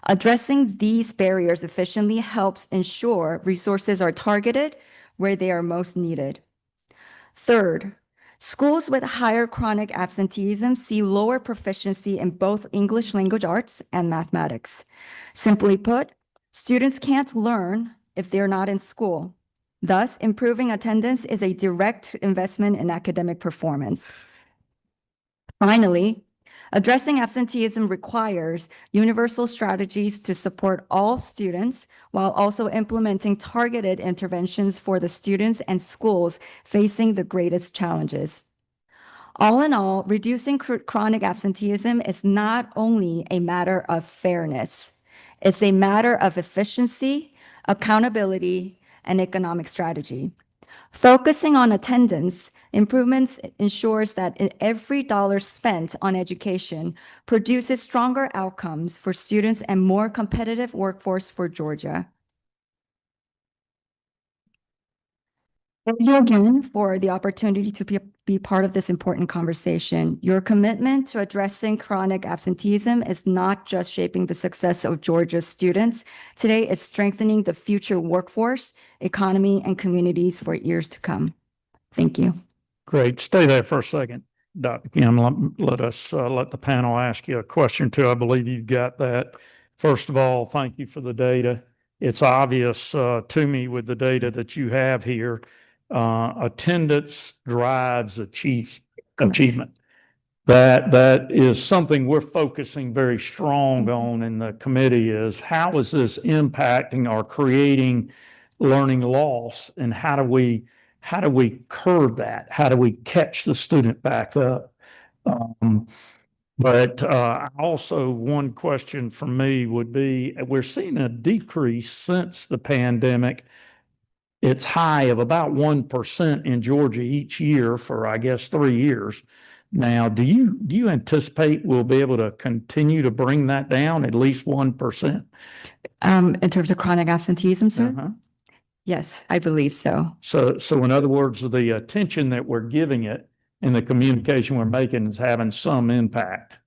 Addressing these barriers efficiently helps ensure resources are targeted where they are most needed. Third, schools with higher chronic absenteeism see lower proficiency in both English language arts and mathematics. Simply put, students can't learn if they're not in school. Thus, improving attendance is a direct investment in academic performance. Finally, addressing absenteeism requires universal strategies to support all students while also implementing targeted interventions for the students and schools facing the greatest challenges. All in all, reducing chronic absenteeism is not only a matter of fairness, it's a matter of efficiency, accountability, and economic strategy. Focusing on attendance improvements ensures that every dollar spent on education produces stronger outcomes for students and more competitive workforce for Georgia. Thank you again for the opportunity to be part of this important conversation. Your commitment to addressing chronic absenteeism is not just shaping the success of Georgia's students. Today, it's strengthening the future workforce, economy, and communities for years to come. Thank you. Great. Stay there for a second, Dr. Kim. Let the panel ask you a question too. I believe you've got that. First of all, thank you for the data. it's obvious to me with the data that you have here. Attendance drives achievement. That is something we're focusing very strong on in the committee is how is this impacting or creating learning loss, and how do we curb that? How do we catch the student back up? But also one question from me would be, we're seeing a decrease since the pandemic. It's high of about 1% in Georgia each year for, I guess, 3 years. Now, do you anticipate we'll be able to continue to bring that down at least 1%? In terms of chronic absenteeism, sir? Uh-huh. Yes, I believe so. So in other words, the attention that we're giving it and the communication we're making is having some impact,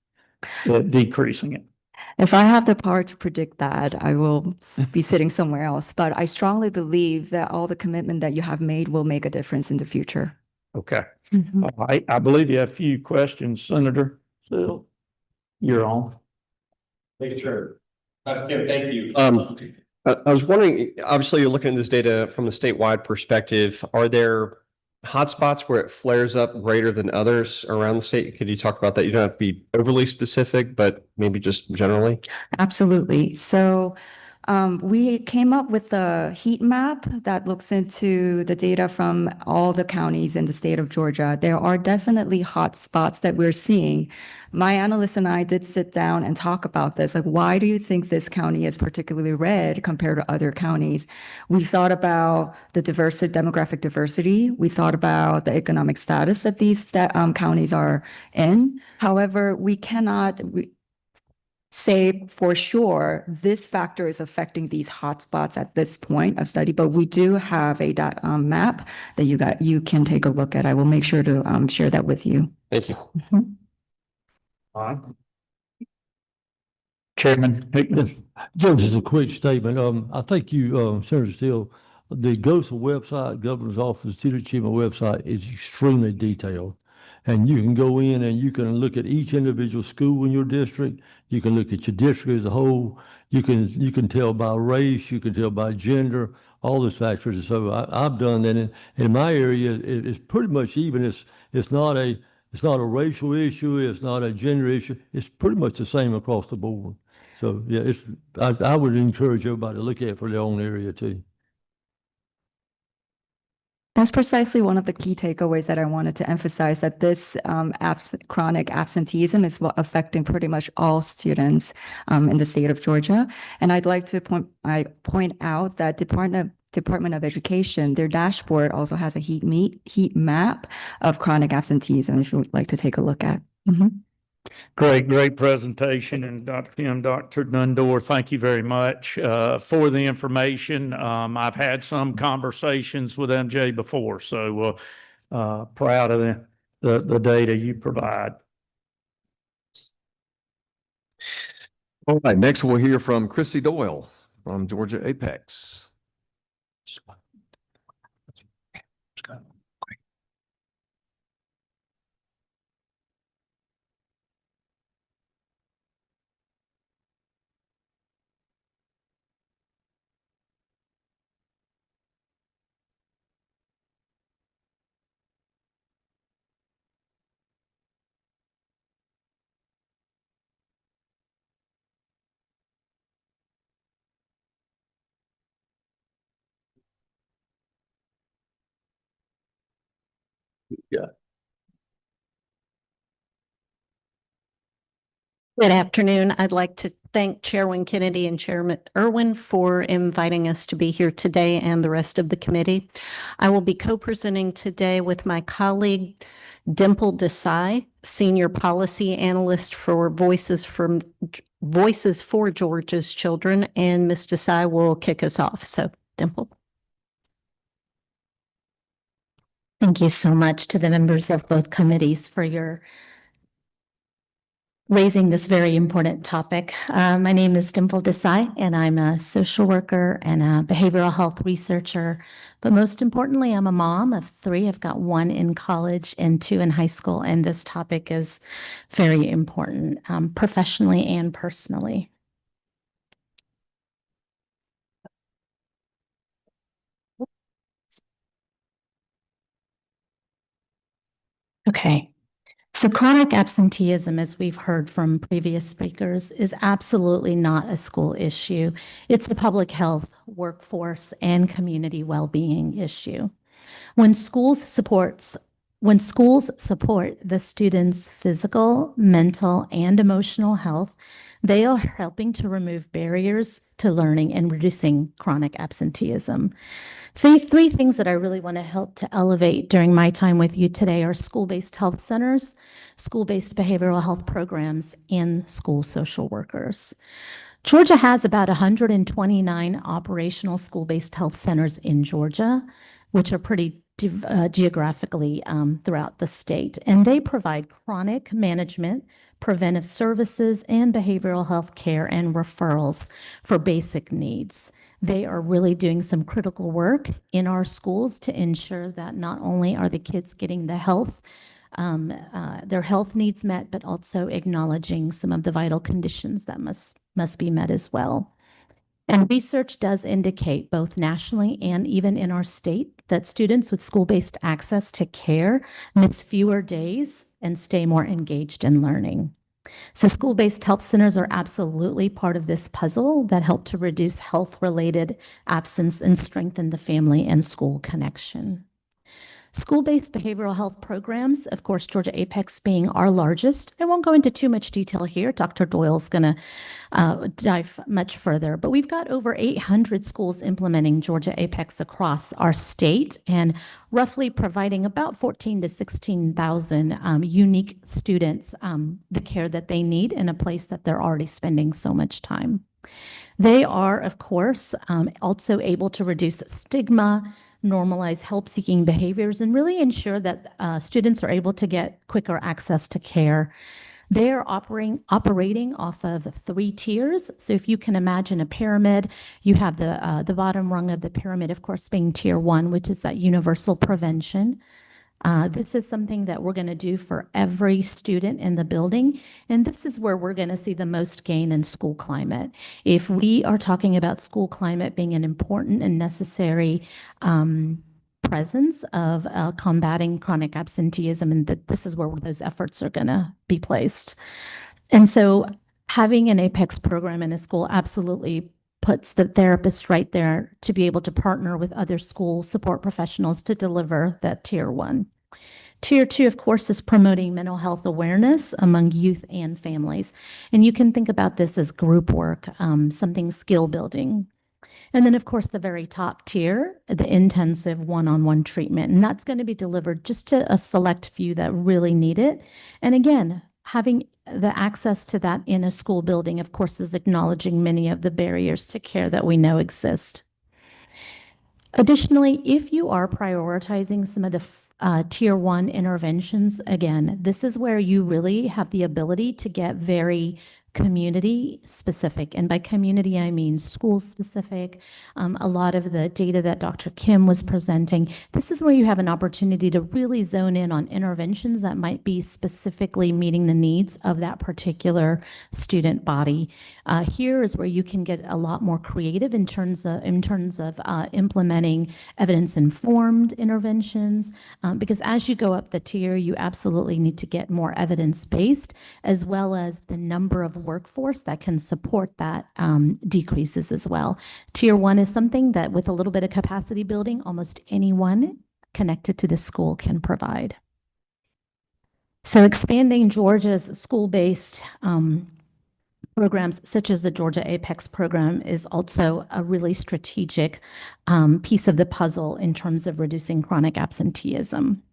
decreasing it. If I have the power to predict that, I will be sitting somewhere else. But I strongly believe that all the commitment that you have made will make a difference in the future. Okay. Mhm. All right. I believe you have a few questions, Senator. Still, you're on. Thank you, Chair. Thank you. I was wondering, obviously, you're looking at this data from a statewide perspective. Are there hotspots where it flares up greater than others around the state? Could you talk about that? You don't have to be overly specific, but maybe just generally. Absolutely. So we came up with a heat map that looks into the data from all the counties in the state of Georgia. There are definitely hot spots that we're seeing. My analyst and I did sit down and talk about this. Like, why do you think this county is particularly red compared to other counties? We thought about the demographic diversity. We thought about the economic status that these counties are in. However, we cannot say for sure this factor is affecting these hotspots at this point of study, but we do have a map that you can take a look at. I will make sure to share that with you. Thank you. All right. Chairman Hickman. Just a quick statement. I think you, Senator Steele, the GOSA website, Governor's Office Student Achievement website is extremely detailed. And you can go in and you can look at each individual school in your district. You can look at your district as a whole. You can tell by race, you can tell by gender, all those factors. So I've done that in my area. It's pretty much even. It's not a racial issue. It's not a gender issue. It's pretty much the same across the board. So yeah, I would encourage everybody to look at it for their own area too. That's precisely one of the key takeaways that I wanted to emphasize, that this chronic absenteeism is affecting pretty much all students in the state of Georgia. And I'd like to point out that Department of Education, their dashboard also has a heat map of chronic absenteeism, if you would like to take a look at. Great presentation. And Dr. Kim, Dr. Nundor, thank you very much for the information. I've had some conversations with MJ before, so proud of the data you provide. All right, next we'll hear from Chrissy Doyle from Georgia Apex. Good afternoon. I'd like to thank Chairman Kennedy and Chairman Irwin for inviting us to be here today and the rest of the committee. I will be co-presenting today with my colleague Dimple Desai, Senior Policy Analyst for Voices for Georgia's Children, and Ms. Desai will kick us off. So, Dimple. Thank you so much to the members of both committees for your raising this very important topic. My name is Dimple Desai, and I'm a social worker and a behavioral health researcher. But most importantly, I'm a mom of 3. I've got 1 in college and 2 in high school, and this topic is very important, professionally and personally. Okay. So chronic absenteeism, as we've heard from previous speakers, is absolutely not a school issue. It's a public health, workforce, and community well-being issue. When schools support the students' physical, mental, and emotional health, they are helping to remove barriers to learning and reducing chronic absenteeism. Three things that I really want to help to elevate during my time with you today are school-based health centers, school-based behavioral health programs, and school social workers. Georgia has about 129 operational school-based health centers in Georgia, which are pretty geographically throughout the state. And they provide chronic management, preventive services, and behavioral health care and referrals for basic needs. They are really doing some critical work in our schools to ensure that not only are the kids getting the their health needs met, but also acknowledging some of the vital conditions that must be met as well. And research does indicate both nationally and even in our state that students with school-based access to care miss fewer days and stay more engaged in learning. So school-based health centers are absolutely part of this puzzle that help to reduce health-related absence and strengthen the family and school connection. School-based behavioral health programs, of course, Georgia Apex being our largest. I won't go into too much detail here. Dr. Doyle's going to dive much further, but we've got over 800 schools implementing Georgia Apex across our state and roughly providing about 14 to 16,000 unique students the care that they need in a place that they're already spending so much time. They are, of course, also able to reduce stigma, normalize help-seeking behaviors, and really ensure that students are able to get quicker access to care. They are operating off of 3 tiers. So if you can imagine a pyramid, you have the bottom rung of the pyramid, of course, being tier 1, which is that universal prevention. This is something that we're going to do for every student in the building, and this is where we're going to see the most gain in school climate. If we are talking about school climate being an important and necessary presence of combating chronic absenteeism, and that this is where those efforts are going to be placed. And so having an APEX program in a school absolutely puts the therapist right there to be able to partner with other school support professionals to deliver that tier 1. Tier 2, of course, is promoting mental health awareness among youth and families. And you can think about this as group work, something skill building. And then, of course, the very top tier, the intensive one-on-one treatment. And that's going to be delivered just to a select few that really need it. And again, having the access to that in a school building, of course, is acknowledging many of the barriers to care that we know exist. Additionally, if you are prioritizing some of the tier 1 interventions, again, this is where you really have the ability to get very community specific. And by community, I mean school specific. A lot of the data that Dr. Kim was presenting, this is where you have an opportunity to really zone in on interventions that might be specifically meeting the needs of that particular student body. Here is where you can get a lot more creative in terms of implementing evidence-informed interventions, because as you go up the tier, you absolutely need to get more evidence-based, as well as the number of workforce that can support that decreases as well. Tier 1 is something that with a little bit of capacity building, almost anyone connected to the school can provide. So expanding Georgia's school-based programs such as the Georgia Apex program is also a really strategic piece of the puzzle in terms of reducing chronic absenteeism.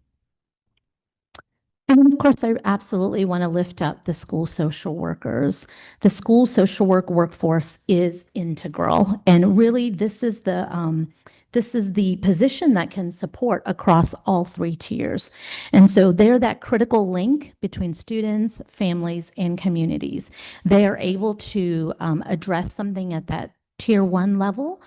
And of course, I absolutely want to lift up the school social workers. The school social work workforce is integral, and really this is the position that can support across all 3 tiers. And so they're that critical link between students, families, and communities. They are able to address something at that tier 1 level,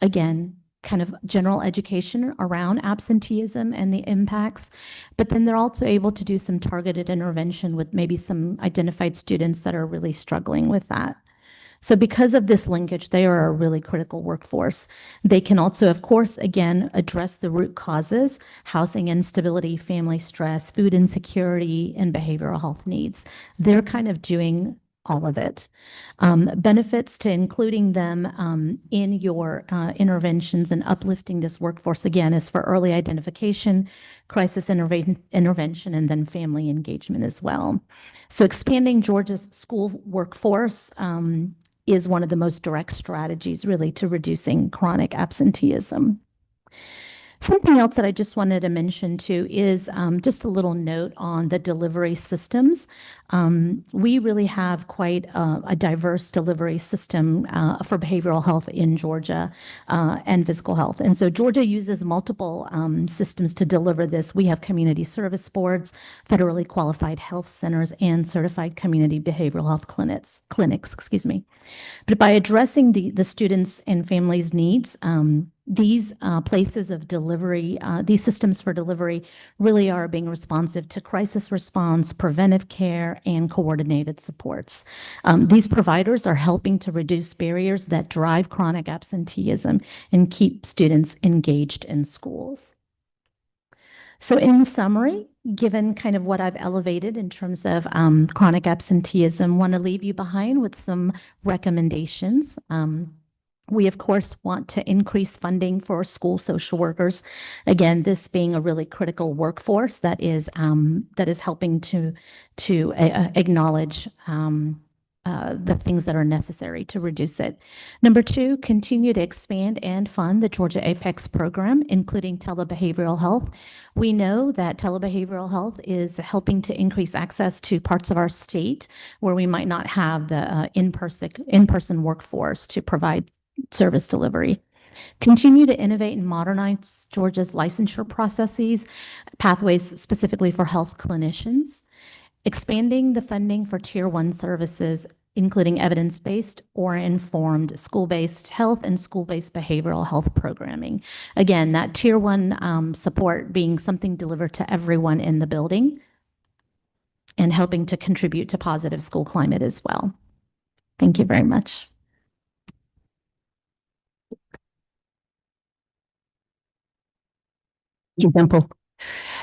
again, kind of general education around absenteeism and the impacts, but then they're also able to do some targeted intervention with maybe some identified students that are really struggling with that. So because of this linkage, they are a really critical workforce. They can also, of course, again, address the root causes, housing instability, family stress, food insecurity, and behavioral health needs. They're kind of doing all of it. Benefits to including them in your interventions and uplifting this workforce, again, is for early identification, crisis intervention, and then family engagement as well. So expanding Georgia's school workforce is one of the most direct strategies really to reducing chronic absenteeism. Something else that I just wanted to mention too is just a little note on the delivery systems. We really have quite a diverse delivery system for behavioral health in Georgia and physical health. And so Georgia uses multiple systems to deliver this. We have community service boards, federally qualified health centers, and certified community behavioral health clinics, But by addressing the students' and families' needs, these places of delivery, these systems for delivery really are being responsive to crisis response, preventive care, and coordinated supports. These providers are helping to reduce barriers that drive chronic absenteeism and keep students engaged in schools. So in summary, given kind of what I've elevated in terms of chronic absenteeism, want to leave you behind with some recommendations. We, of course, want to increase funding for school social workers. Again, this being a really critical workforce that is helping to acknowledge the things that are necessary to reduce it. Number two, continue to expand and fund the Georgia Apex program, including telebehavioral health. We know that telebehavioral health is helping to increase access to parts of our state where we might not have the in-person workforce to provide service delivery. Continue to innovate and modernize Georgia's licensure processes, pathways specifically for health clinicians, expanding the funding for Tier 1 services, including evidence-based or informed school-based health and school-based behavioral health programming. Again, that Tier 1 support being something delivered to everyone in the building and helping to contribute to positive school climate as well. Thank you very much. Dimple.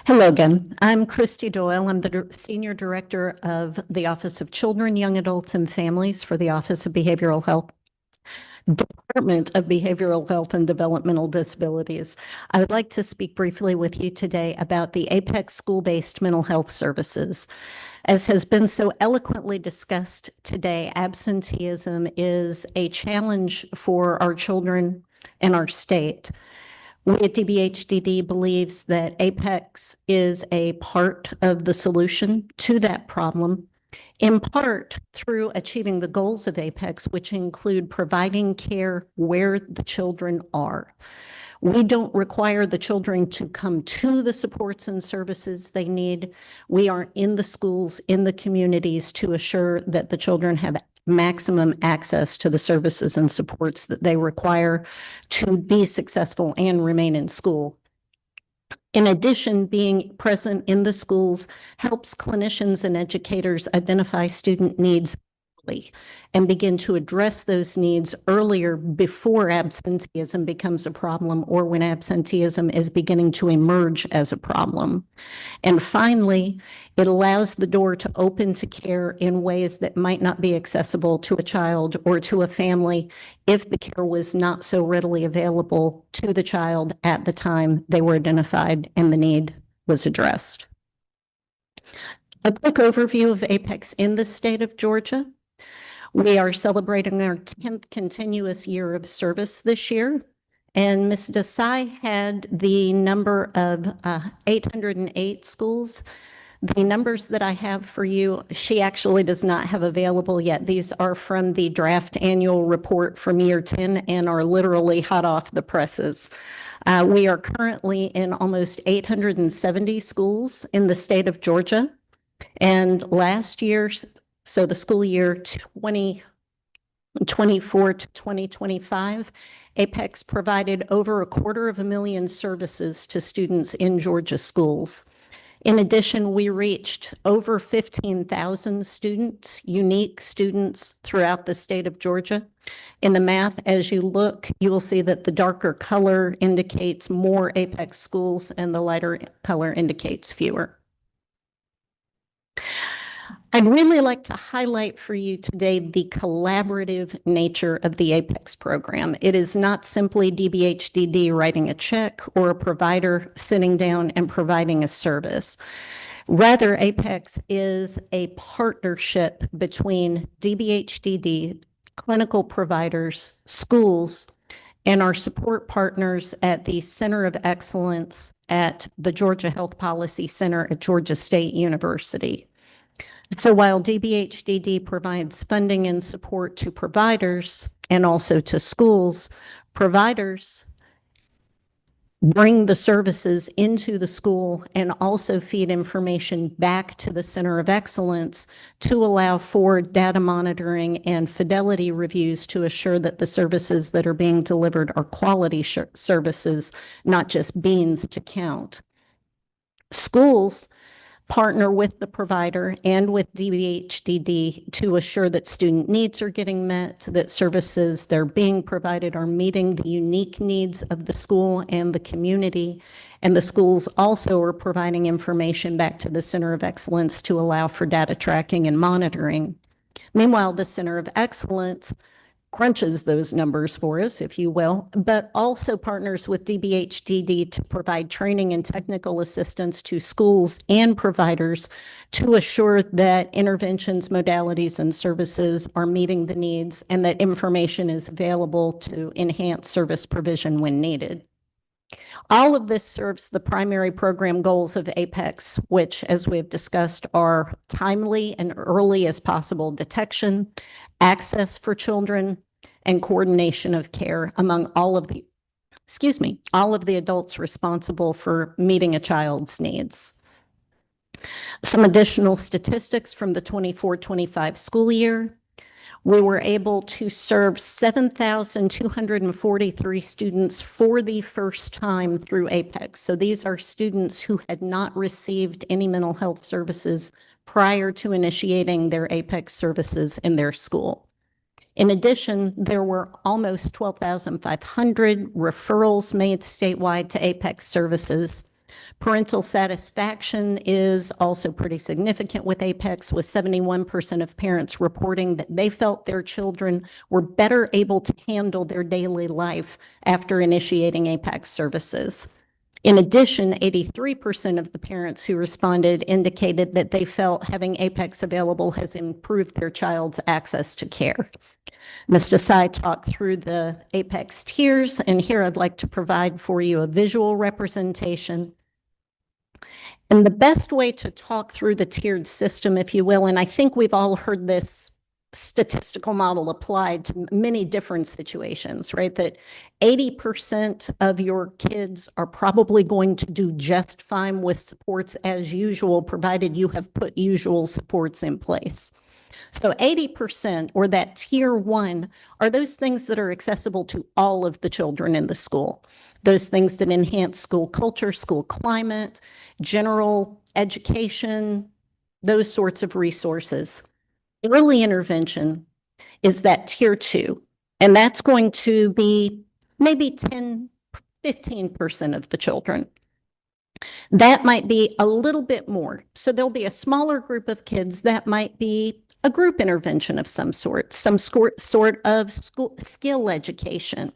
Hello again. I'm Christy Doyle. I'm the Senior Director of the Office of Children, Young Adults, and Families for the Office of Behavioral Health, Department of Behavioral Health and Developmental Disabilities. I would like to speak briefly with you today about the Apex School-Based Mental Health Services. As has been so eloquently discussed today, absenteeism is a challenge for our children and our state. We at DBHDD believes that Apex is a part of the solution to that problem, in part through achieving the goals of Apex, which include providing care where the children are. We don't require the children to come to the supports and services they need. We are in the schools, in the communities to assure that the children have maximum access to the services and supports that they require to be successful and remain in school. In addition, being present in the schools helps clinicians and educators identify student needs early and begin to address those needs earlier before absenteeism becomes a problem or when absenteeism is beginning to emerge as a problem. And finally, it allows the door to open to care in ways that might not be accessible to a child or to a family if the care was not so readily available to the child at the time they were identified and the need was addressed. A quick overview of Apex in the state of Georgia. We are celebrating our 10th continuous year of service this year. And Ms. Desai had the number of 808 schools. The numbers that I have for you, she actually does not have available yet. These are from the draft annual report from year 10 and are literally hot off the presses. We are currently in almost 870 schools in the state of Georgia. And last year, so the school year 2024 to 2025, Apex provided over 250,000 services to students in Georgia schools. In addition, we reached over 15,000 students, unique students throughout the state of Georgia. In the math, as you look, you will see that the darker color indicates more Apex schools and the lighter color indicates fewer. I'd really like to highlight for you today the collaborative nature of the Apex program. It is not simply DBHDD writing a check or a provider sitting down and providing a service. Rather, Apex is a partnership between DBHDD, clinical providers, schools, and our support partners at the Center of Excellence at the Georgia Health Policy Center at Georgia State University. So while DBHDD provides funding and support to providers and also to schools, providers bring the services into the school and also feed information back to the Center of Excellence to allow for data monitoring and fidelity reviews to assure that the services that are being delivered are quality services, not just beans to count. Schools partner with the provider and with DBHDD to assure that student needs are getting met, that services that are being provided are meeting the unique needs of the school and the community. And the schools also are providing information back to the Center of Excellence to allow for data tracking and monitoring. Meanwhile, the Center of Excellence crunches those numbers for us, if you will, but also partners with DBHDD to provide training and technical assistance to schools and providers to assure that interventions, modalities, and services are meeting the needs and that information is available to enhance service provision when needed. All of this serves the primary program goals of Apex, which, as we've discussed, are timely and early as possible detection, access for children, and coordination of care among all of the adults responsible for meeting a child's needs. Some additional statistics from the 24-25 school year. We were able to serve 7,243 students for the first time through Apex. So these are students who had not received any mental health services prior to initiating their Apex services in their school. In addition, there were almost 12,500 referrals made statewide to Apex services. Parental satisfaction is also pretty significant with Apex, with 71% of parents reporting that they felt their children were better able to handle their daily life after initiating Apex services. In addition, 83% of the parents who responded indicated that they felt having Apex available has improved their child's access to care. Ms. Desai talked through the Apex tiers, and here I'd like to provide for you a visual representation. And the best way to talk through the tiered system, if you will, and I think we've all heard this statistical model applied to many different situations, right? That 80% of your kids are probably going to do just fine with supports as usual, provided you have put usual supports in place. So 80%, or that tier 1, are those things that are accessible to all of the children in the school. Those things that enhance school culture, school climate, general education, those sorts of resources. Early intervention is that tier 2, and that's going to be maybe 10, 15% of the children. That might be a little bit more. So there'll be a smaller group of kids that might be a group intervention of some sort of school skill education,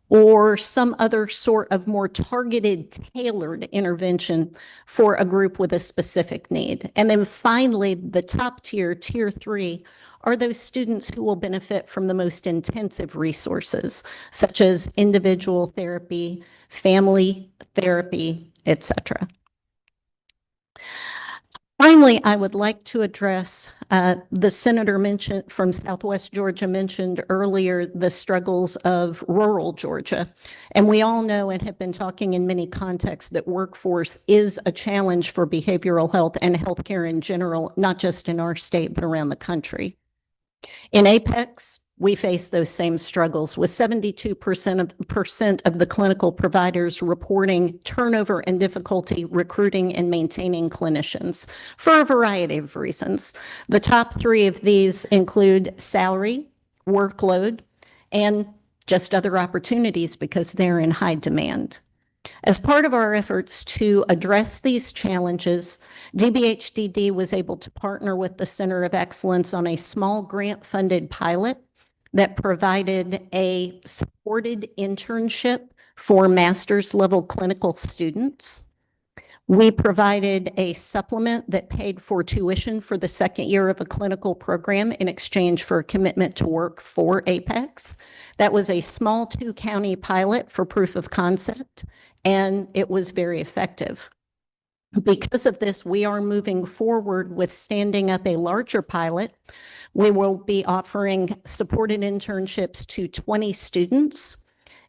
or some other sort of more targeted, tailored intervention for a group with a specific need. And then finally, the top tier, tier 3, are those students who will benefit from the most intensive resources, such as individual therapy, family therapy, etc. Finally, I would like to address the senator from Southwest Georgia mentioned earlier the struggles of rural Georgia. And we all know and have been talking in many contexts that workforce is a challenge for behavioral health and healthcare in general, not just in our state, but around the country. In Apex, we face those same struggles, with 72% of the clinical providers reporting turnover and difficulty recruiting and maintaining clinicians for a variety of reasons. The top three of these include salary, workload, and just other opportunities because they're in high demand. As part of our efforts to address these challenges, DBHDD was able to partner with the Center of Excellence on a small grant-funded pilot that provided a supported internship for master's level clinical students. We provided a supplement that paid for tuition for the second year of a clinical program in exchange for a commitment to work for Apex. That was a small 2-county pilot for proof of concept, and it was very effective. Because of this, we are moving forward with standing up a larger pilot. We will be offering supported internships to 20 students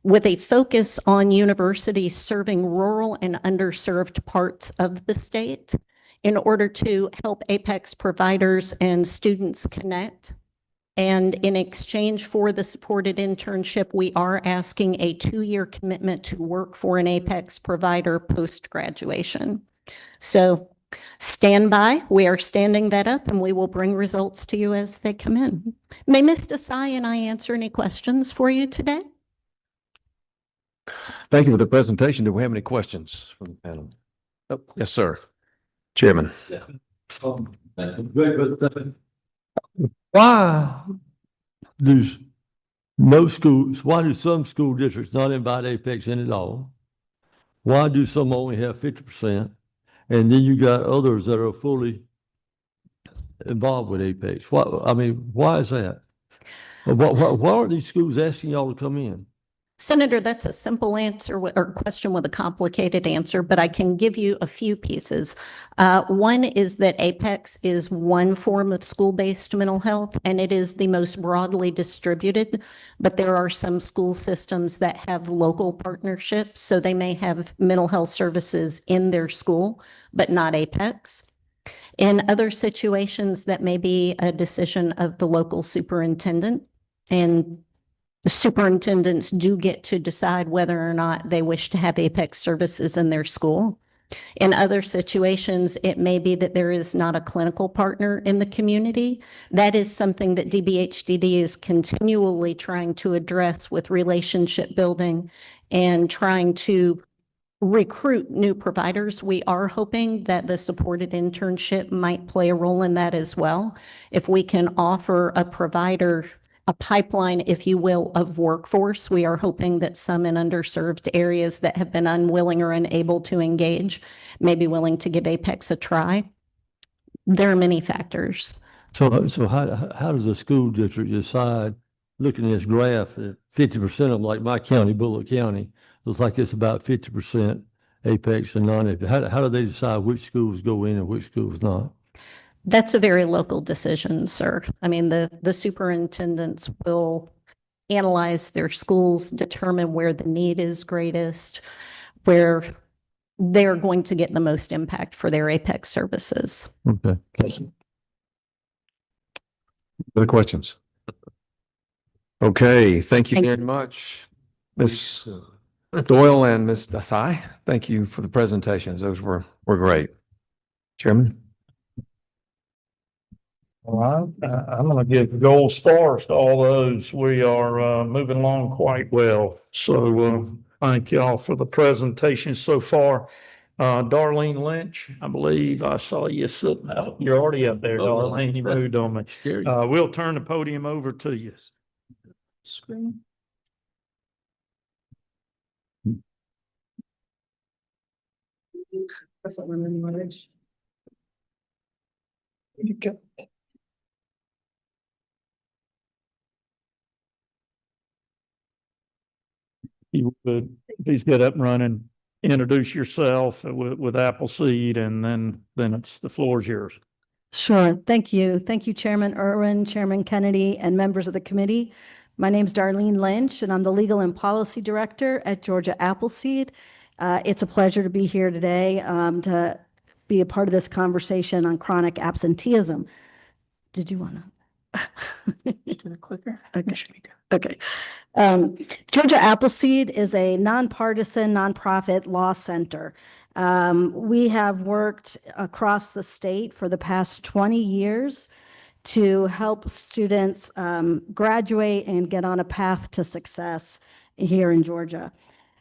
with a focus on universities serving rural and underserved parts of the state in order to help Apex providers and students connect. And in exchange for the supported internship, we are asking a 2-year commitment to work for an Apex provider post-graduation. So stand by. We are standing that up, and we will bring results to you as they come in. May Ms. Desai and I answer any questions for you today? Thank you for the presentation. Do we have any questions from the panel? Oh, yes, sir. Chairman. Why do some school districts not invite Apex in at all? Why do some only have 50%? And then you got others that are fully involved with Apex. Why is that? Why aren't these schools asking y'all to come in? Senator, that's a simple answer or question with a complicated answer, but I can give you a few pieces. One is that Apex is one form of school-based mental health, and it is the most broadly distributed, but there are some school systems that have local partnerships, so they may have mental health services in their school, but not Apex. In other situations, that may be a decision of the local superintendent, and the superintendents do get to decide whether or not they wish to have Apex services in their school. In other situations, it may be that there is not a clinical partner in the community. That is something that DBHDD is continually trying to address with relationship building and trying to recruit new providers. We are hoping that the supported internship might play a role in that as well. If we can offer a provider a pipeline, if you will, of workforce. We are hoping that some in underserved areas that have been unwilling or unable to engage may be willing to give Apex a try. There are many factors. So how does a school district decide, looking at this graph, that 50% of them, like my county, Bullock County, looks like it's about 50% Apex and non-Apex. How do they decide which schools go in and which schools not? That's a very local decision, sir. I mean, the superintendents will analyze their schools, determine where the need is greatest, where they're going to get the most impact for their Apex services. Okay, thank you. Other questions? Okay, thank you Thank very much. Ms. Doyle and Ms. Desai, thank you for the presentations. Those were great. Chairman? All right, I'm going to give gold stars to all those. We are moving along quite well. So thank y'all for the presentation so far. Darlene Lynch, I believe I saw you sitting out. You're already up there, Darlene. You moved on me. We'll turn the podium over to you. Screen. That's what we're moving on. You go. You would please get up and running, introduce yourself with Appleseed, and then it's the floor is yours. Sure. Thank you. Thank you, Chairman Irwin, Chairman Kennedy, and members of the committee. My name is Darlene Lynch, and I'm the Legal and Policy Director at Georgia Appleseed. It's a pleasure to be here today to be a part of this conversation on chronic absenteeism. Did you want to? Okay. Georgia Appleseed is a nonpartisan, nonprofit law center. We have worked across the state for the past 20 years to help students graduate and get on a path to success here in Georgia.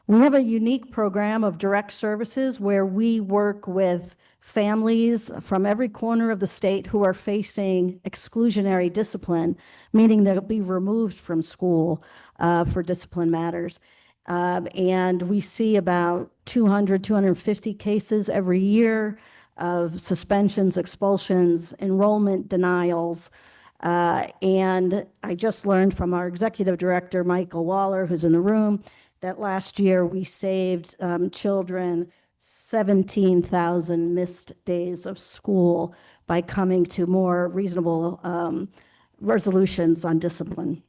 We have a unique program of direct services where we work with families from every corner of the state who are facing exclusionary discipline, meaning they'll be removed from school for discipline matters. And we see about 200, 250 cases every year of suspensions, expulsions, enrollment denials. And I just learned from our executive director, Michael Waller, who's in the room, that last year we saved children 17,000 missed days of school by coming to more reasonable resolutions on discipline.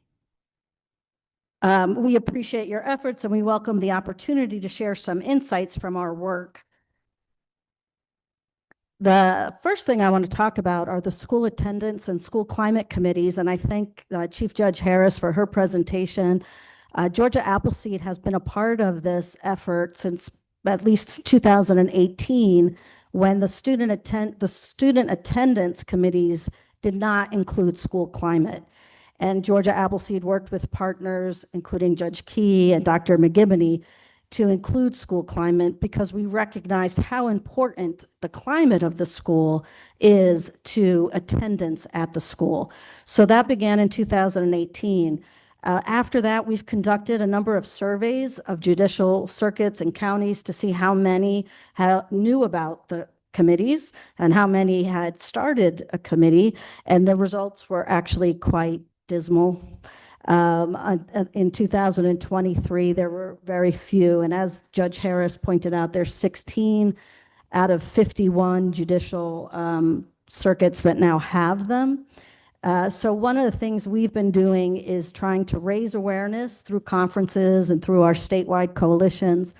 We appreciate your efforts and we welcome the opportunity to share some insights from our work. The first thing I want to talk about are the school attendance and school climate committees, and I thank Chief Judge Harris for her presentation. Georgia Appleseed has been a part of this effort since at least 2018, when the student attendance committees did not include school climate. And Georgia Appleseed worked with partners, including Judge Key and Dr. McGibney, to include school climate because we recognized how important the climate of the school is to attendance at the school. So that began in 2018. After that, we've conducted a number of surveys of judicial circuits and counties to see how many knew about the committees and how many had started a committee, and the results were actually quite dismal. In 2023, there were very few, and as Judge Harris pointed out, there's 16 out of 51 judicial circuits that now have them. So one of the things we've been doing is trying to raise awareness through conferences and through our statewide coalitions,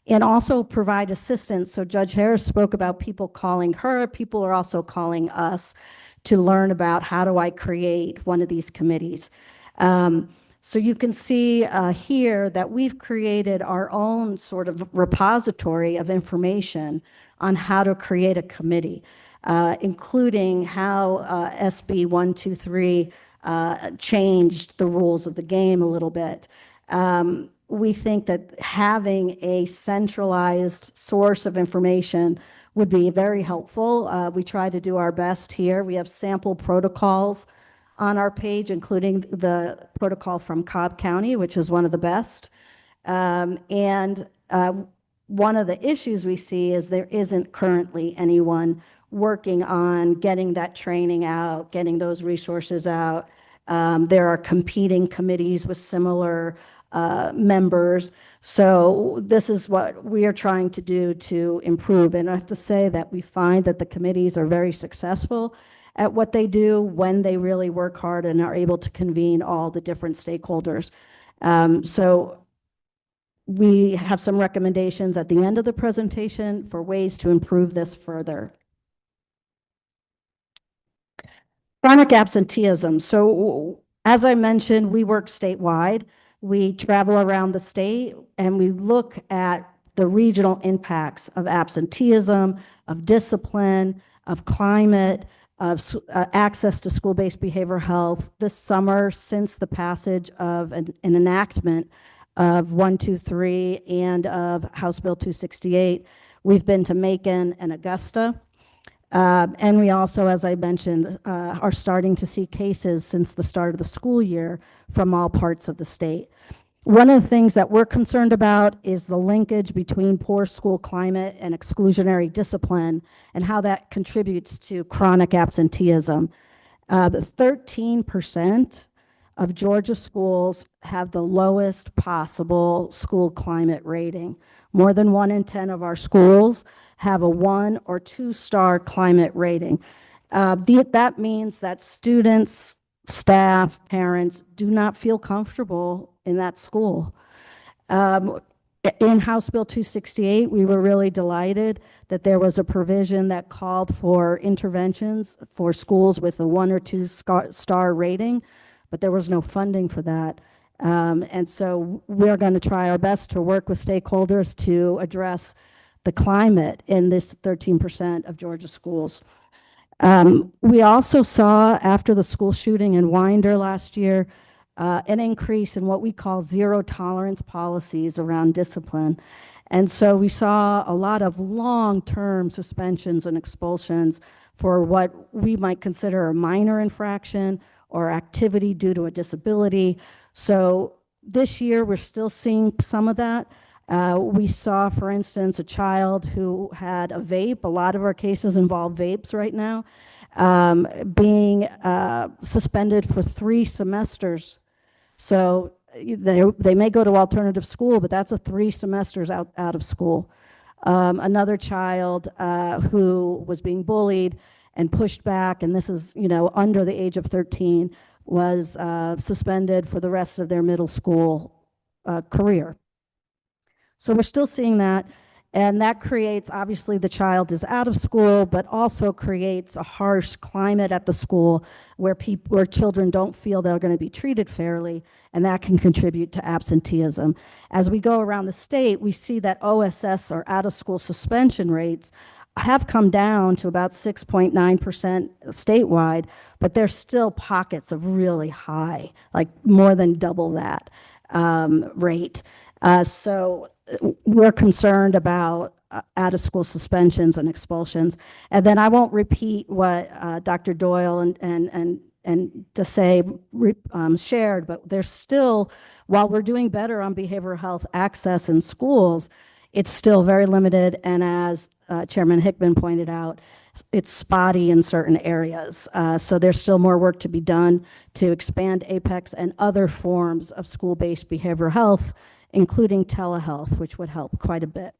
and also provide assistance. So Judge Harris spoke about people calling her. People are also calling us to learn about how do I create one of these committees. So you can see here that we've created our own sort of repository of information on how to create a committee, including how SB 123 changed the rules of the game a little bit. We think that having a centralized source of information would be very helpful. We try to do our best here. We have sample protocols on our page, including the protocol from Cobb County, which is one of the best. One of the issues we see is there isn't currently anyone working on getting that training out, getting those resources out. There are competing committees with similar members. So this is what we are trying to do to improve. And I have to say that we find that the committees are very successful at what they do when they really work hard and are able to convene all the different stakeholders. So we have some recommendations at the end of the presentation for ways to improve this further. Chronic absenteeism. So as I mentioned, we work statewide. We travel around the state and we look at the regional impacts of absenteeism, of discipline, of climate, of access to school-based behavioral health. This summer, since the passage of an enactment of 123 and of House Bill 268, we've been to Macon and Augusta. And we also, as I mentioned, are starting to see cases since the start of the school year from all parts of the state. One of the things that we're concerned about is the linkage between poor school climate and exclusionary discipline and how that contributes to chronic absenteeism. 13% of Georgia schools have the lowest possible school climate rating. More than 1 in 10 of our schools have a 1 or 2-star climate rating. That means that students, staff, parents do not feel comfortable in that school. In House Bill 268, we were really delighted that there was a provision that called for interventions for schools with a 1 or 2 star rating, but there was no funding for that. And so we're going to try our best to work with stakeholders to address the climate in this 13% of Georgia schools. We also saw, after the school shooting in Winder last year, an increase in what we call zero tolerance policies around discipline. And so we saw a lot of long-term suspensions and expulsions for what we might consider a minor infraction or activity due to a disability. So this year, we're still seeing some of that. We saw, for instance, a child who had a vape. A lot of our cases involve vapes right now, being suspended for 3 semesters. So they may go to alternative school, but that's a 3 semesters out of school. Another child who was being bullied and pushed back, and this is, under the age of 13, was suspended for the rest of their middle school career. So we're still seeing that, and that creates, obviously, the child is out of school, but also creates a harsh climate at the school where children don't feel they're going to be treated fairly, and that can contribute to absenteeism. As we go around the state, we see that OSS, or out-of-school suspension rates, have come down to about 6.9% statewide, but there's still pockets of really high, like more than double that rate. So we're concerned about out-of-school suspensions and expulsions. And then I won't repeat what Dr. Doyle and Desai shared, but there's still, while we're doing better on behavioral health access in schools, it's still very limited. And as Chairman Hickman pointed out, it's spotty in certain areas. So there's still more work to be done to expand APEX and other forms of school-based behavioral health, including telehealth, which would help quite a bit.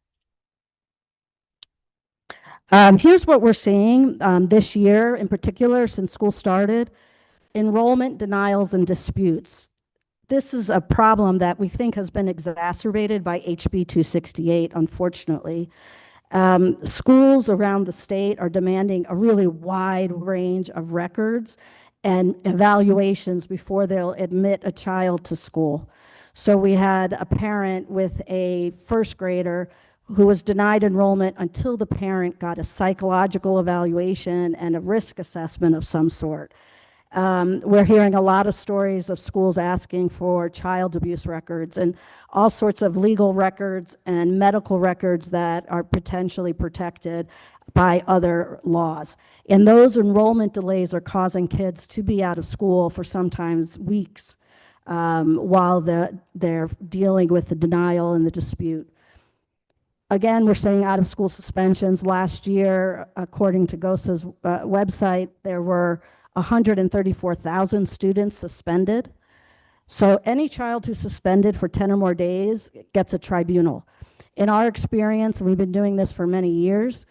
Here's what we're seeing this year in particular, since school started: enrollment denials and disputes. This is a problem that we think has been exacerbated by HB 268, unfortunately. Schools around the state are demanding a really wide range of records and evaluations before they'll admit a child to school. So we had a parent with a first grader who was denied enrollment until the parent got a psychological evaluation and a risk assessment of some sort. We're hearing a lot of stories of schools asking for child abuse records and all sorts of legal records and medical records that are potentially protected by other laws. And those enrollment delays are causing kids to be out of school for sometimes weeks while they're dealing with the denial and the dispute. Again, we're seeing out-of-school suspensions. Last year, according to GOSA's website, there were 134,000 students suspended. So any child who's suspended for 10 or more days gets a tribunal. In our experience, and we've been doing this for many years,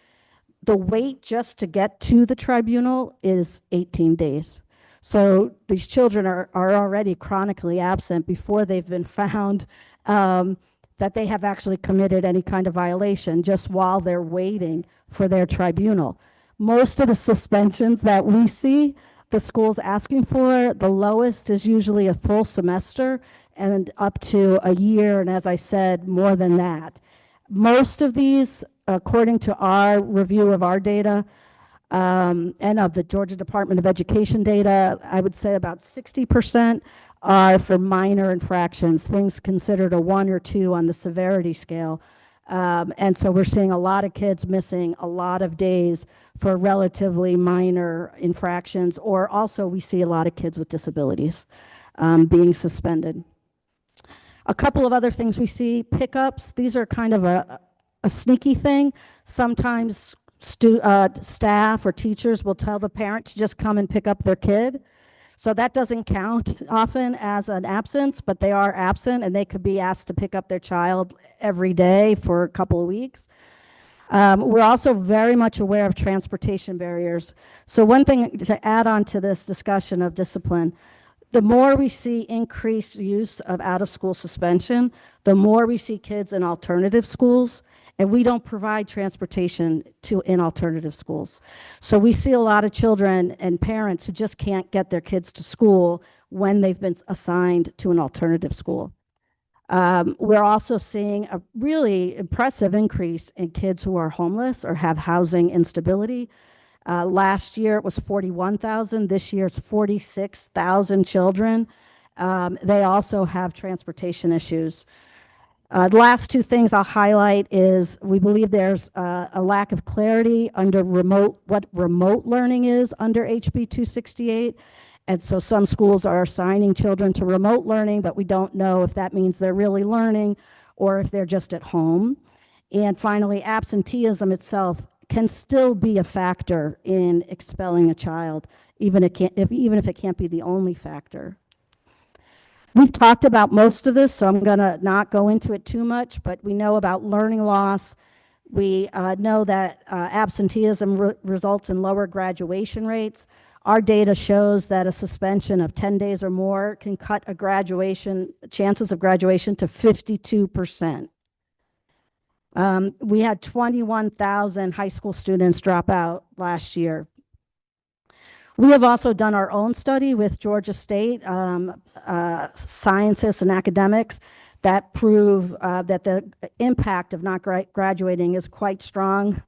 the wait just to get to the tribunal is 18 days. So these children are already chronically absent before they've been found that they have actually committed any kind of violation, just while they're waiting for their tribunal. Most of the suspensions that we see the schools asking for, the lowest is usually a full semester and up to a year, and as I said, more than that. Most of these, according to our review of our data and of the Georgia Department of Education data, I would say about 60% are for minor infractions, things considered a 1 or 2 on the severity scale. And so we're seeing a lot of kids missing a lot of days for relatively minor infractions, or also we see a lot of kids with disabilities being suspended. A couple of other things we see: pickups. These are kind of a sneaky thing. Sometimes staff or teachers will tell the parent to just come and pick up their kid. So that doesn't count often as an absence, but they are absent and they could be asked to pick up their child every day for a couple of weeks. We're also very much aware of transportation barriers. So one thing to add on to this discussion of discipline, The more we see increased use of out-of-school suspension, the more we see kids in alternative schools, and we don't provide transportation in alternative schools. So we see a lot of children and parents who just can't get their kids to school when they've been assigned to an alternative school. We're also seeing a really impressive increase in kids who are homeless or have housing instability. Last year it was 41,000. This year it's 46,000 children. They also have transportation issues. The last two things I'll highlight is we believe there's a lack of clarity under what remote learning is under HB 268. And so some schools are assigning children to remote learning, but we don't know if that means they're really learning or if they're just at home. And finally, absenteeism itself can still be a factor in expelling a child, even if it can't be the only factor. We've talked about most of this, so I'm going to not go into it too much, but we know about learning loss. We know that absenteeism results in lower graduation rates. Our data shows that a suspension of 10 days or more can cut chances of graduation to 52%. We had 21,000 high school students drop out last year. We have also done our own study with Georgia State scientists and academics that prove that the impact of not graduating is quite strong,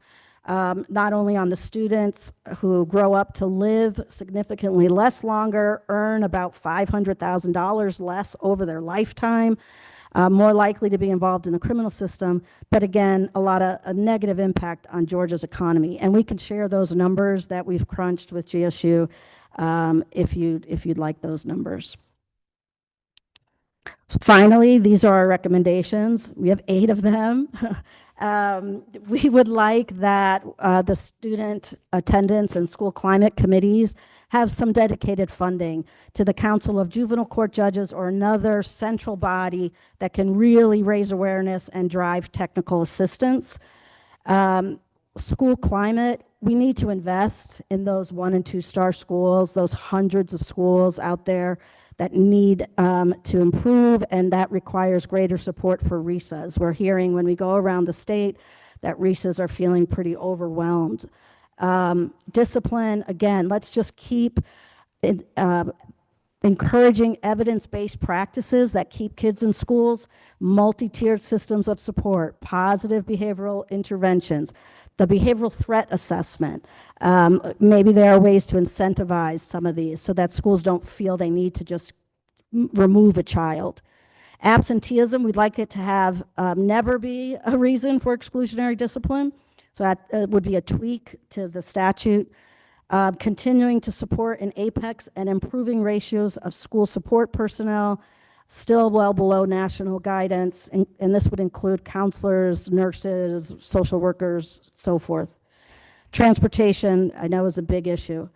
not only on the students who grow up to live significantly less longer, earn about $500,000 less over their lifetime, more likely to be involved in the criminal system, but again, a lot of a negative impact on Georgia's economy. And we can share those numbers that we've crunched with GSU if you'd like those numbers. So finally, these are our recommendations. We have 8 of them. We would like that the student attendance and school climate committees have some dedicated funding to the Council of Juvenile Court Judges or another central body that can really raise awareness and drive technical assistance. School climate, we need to invest in those 1- and 2-star schools, those hundreds of schools out there that need to improve, and that requires greater support for RESAs. We're hearing when we go around the state that RESAs are feeling pretty overwhelmed. Discipline, again, let's just keep encouraging evidence-based practices that keep kids in schools, multi-tiered systems of support, positive behavioral interventions, the behavioral threat assessment. Maybe there are ways to incentivize some of these so that schools don't feel they need to just remove a child. Absenteeism, we'd like it to have never be a reason for exclusionary discipline. So that would be a tweak to the statute. Continuing to support in APEX and improving ratios of school support personnel, still well below national guidance, and this would include counselors, nurses, social workers, so forth. Transportation, I know, is a big issue.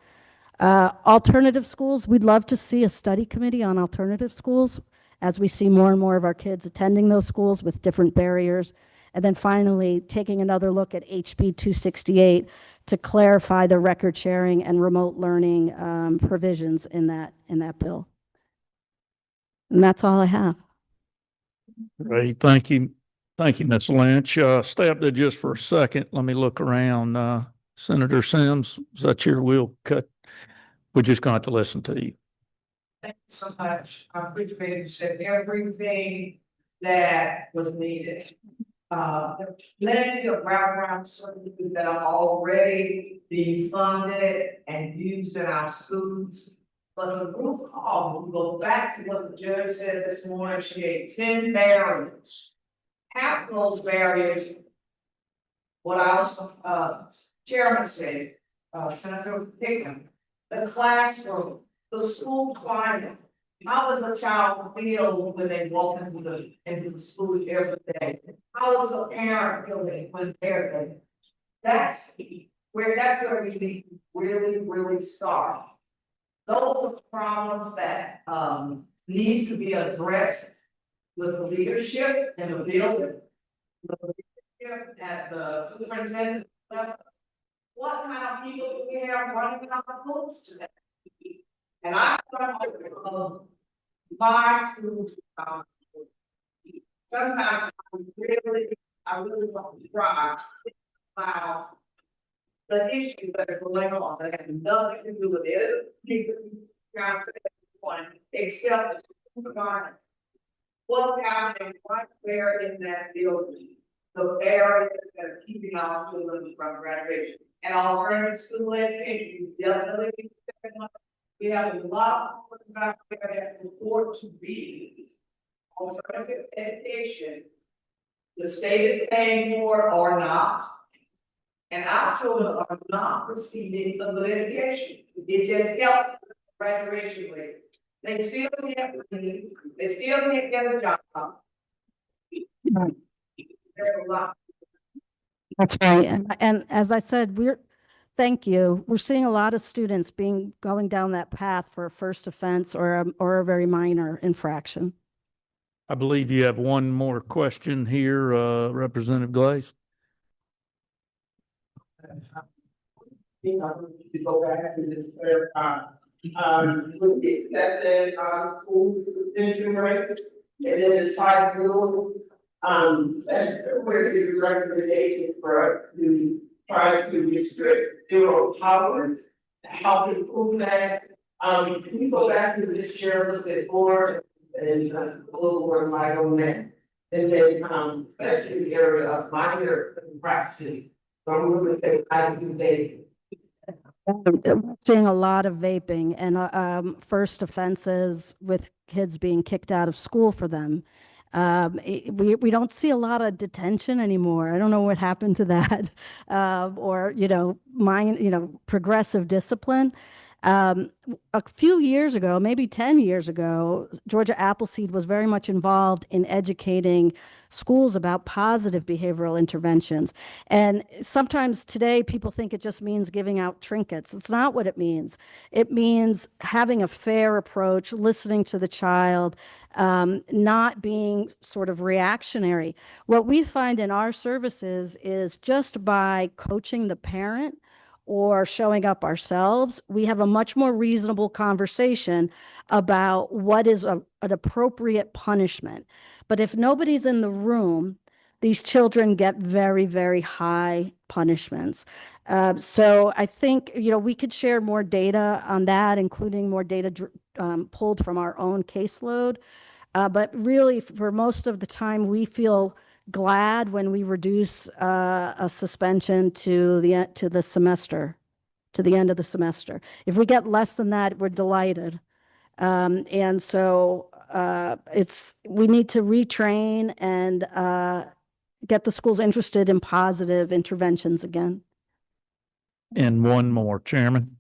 Alternative schools, we'd love to see a study committee on alternative schools as we see more and more of our kids attending those schools with different barriers. And then finally, taking another look at HB 268 to clarify the record sharing and remote learning provisions in that bill. And that's all I have. Great, thank you. Thank you, Ms. Lynch. Stay up there just for a second. Let me look around. Senator Sims, is that your will cut? We're just going to have to listen to you. Thank you so much. I appreciate you said everything that was needed. There's plenty of wraparound services that are already being funded and used in our schools. But the root cause, we go back to what the judge said this morning, she gave 10 barriers. Half of those barriers, what our chairman said, Senator Hickman, the classroom, the school climate. How does a child feel when they walk into the school every day? How does the parent feel when they're there? That's where we need to really start. Those are problems that need to be addressed with the leadership and the building. The leadership at the superintendent level. What kind of people do we have running our schools today? And my schools, sometimes I really want to try about the issues that are going on that have nothing to do with it. One, except the what's happening right there in that building, the barriers that are keeping our children from graduation. And alternative school education, definitely. We have a lot of about that report to be. Alternative education, the state is paying for it or not. And our children are not receiving a good education. It just helps graduation rate. They still can't read, they still can't get a job. There's a lot. That's right. And as I said, thank you. We're seeing a lot of students going down that path for a first offense or a very minor infraction. I believe you have one more question here, Representative Glaze. To go back to this clarify, with the accepted, school suspension rate, and then the side rules, where is the recommendation for us to try to restrict zero tolerance, how to improve that? Can we go back to this year a little bit more and a little more light on that? And then, especially in the area of minor infraction, so I'm going to say, I do they. Seeing a lot of vaping and first offenses with kids being kicked out of school for them. We don't see a lot of detention anymore. I don't know what happened to that, or progressive discipline. A few years ago, maybe 10 years ago, Georgia Appleseed was very much involved in educating schools about positive behavioral interventions. And sometimes today people think it just means giving out trinkets. It's not what it means. It means having a fair approach, listening to the child, not being sort of reactionary. What we find in our services is just by coaching the parent or showing up ourselves, we have a much more reasonable conversation about what is an appropriate punishment. But if nobody's in the room, these children get very, very high punishments. So I think, we could share more data on that, including more data pulled from our own caseload. But really, for most of the time, we feel glad when we reduce a suspension to the semester, to the end of the semester. If we get less than that, we're delighted. And so we need to retrain and get the schools interested in positive interventions again. And one more, Chairman.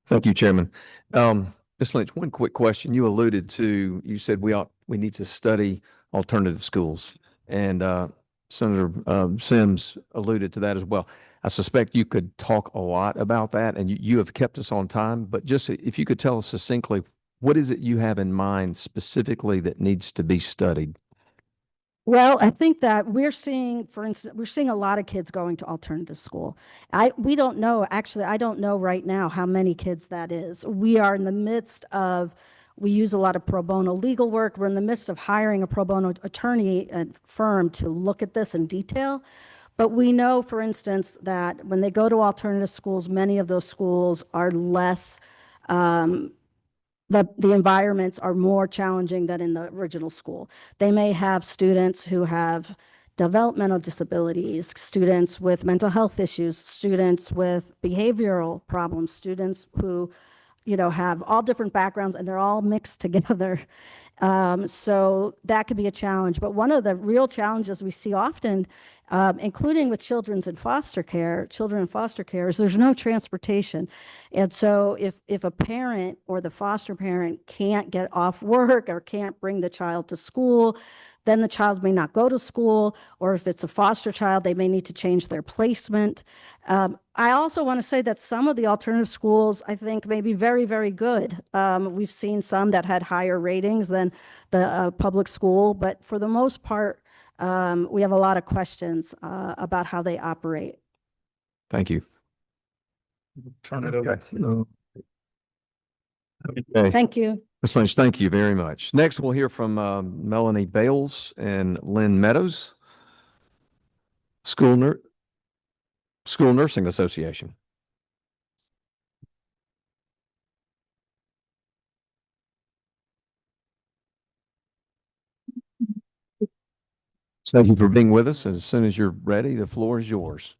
Thank you, Chairman. Ms. Lynch, one quick question. You said we need to study alternative schools. And Senator Sims alluded to that as well. I suspect you could talk a lot about that, and you have kept us on time, but just if you could tell us succinctly, what is it you have in mind specifically that needs to be studied? Well, I think that for instance, we're seeing a lot of kids going to alternative school. We don't know, actually, I don't know right now how many kids that is. We are in the midst of, we use a lot of pro bono legal work. We're in the midst of hiring a pro bono attorney and firm to look at this in detail. But we know, for instance, that when they go to alternative schools, many of those schools are less, the environments are more challenging than in the original school. They may have students who have developmental disabilities, students with mental health issues, students with behavioral problems, students who, have all different backgrounds and they're all mixed together. So that could be a challenge. But one of the real challenges we see often, including with children in foster care, is there's no transportation. And so if a parent or the foster parent can't get off work or can't bring the child to school, then the child may not go to school, or if it's a foster child, they may need to change their placement. I also want to say that some of the alternative schools, I think, may be very, very good. We've seen some that had higher ratings than the public school, but for the most part, we have a lot of questions about how they operate. Thank you. Turn it over. Okay. Thank you. Ms. Lynch, thank you very much. Next, we'll hear from Melanie Bales and Lynn Meadows, School Nursing Association. Thank you for being with us. As soon as you're ready, the floor is yours.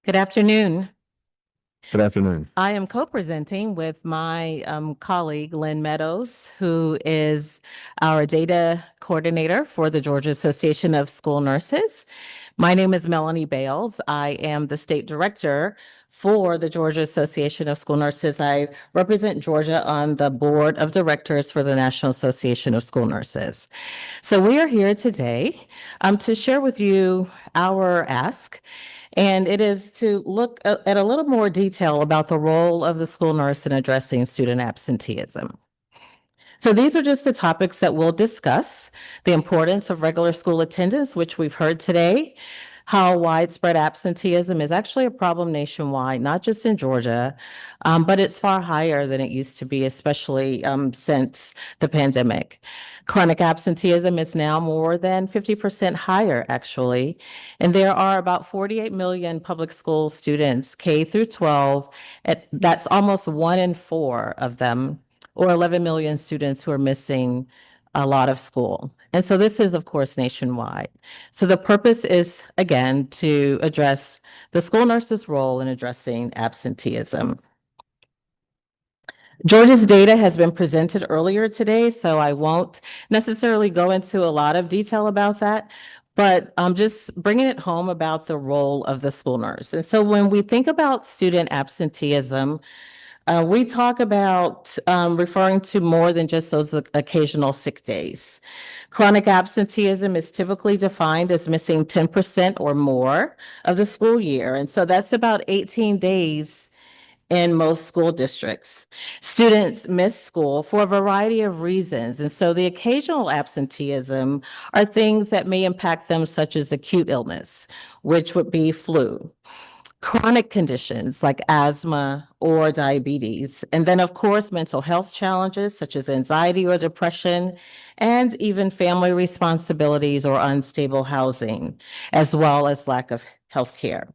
Good afternoon. Good afternoon. I am co-presenting with my colleague Lynn Meadows, who is our data coordinator for the Georgia Association of School Nurses. My name is Melanie Bales. I am the state director for the Georgia Association of School Nurses. I represent Georgia on the board of directors for the National Association of School Nurses. So we are here today to share with you our ask. And it is to look at a little more detail about the role of the school nurse in addressing student absenteeism. So these are just the topics that we'll discuss: the importance of regular school attendance, which we've heard today, how widespread absenteeism is actually a problem nationwide, not just in Georgia, but it's far higher than it used to be, especially since the pandemic. Chronic absenteeism is now more than 50% higher, actually. And there are about 48 million public school students, K through 12. That's almost 1 in 4 of them, or 11 million students who are missing a lot of school. And so this is, of course, nationwide. So the purpose is, again, to address the school nurse's role in addressing absenteeism. Georgia's data has been presented earlier today, so I won't necessarily go into a lot of detail about that, but I'm just bringing it home about the role of the school nurse. And so when we think about student absenteeism, we talk about referring to more than just those occasional sick days. Chronic absenteeism is typically defined as missing 10% or more of the school year. And so that's about 18 days in most school districts. Students miss school for a variety of reasons. And so the occasional absenteeism are things that may impact them, such as acute illness, which would be flu, chronic conditions like asthma or diabetes, and then, of course, mental health challenges such as anxiety or depression, and even family responsibilities or unstable housing, as well as lack of health care.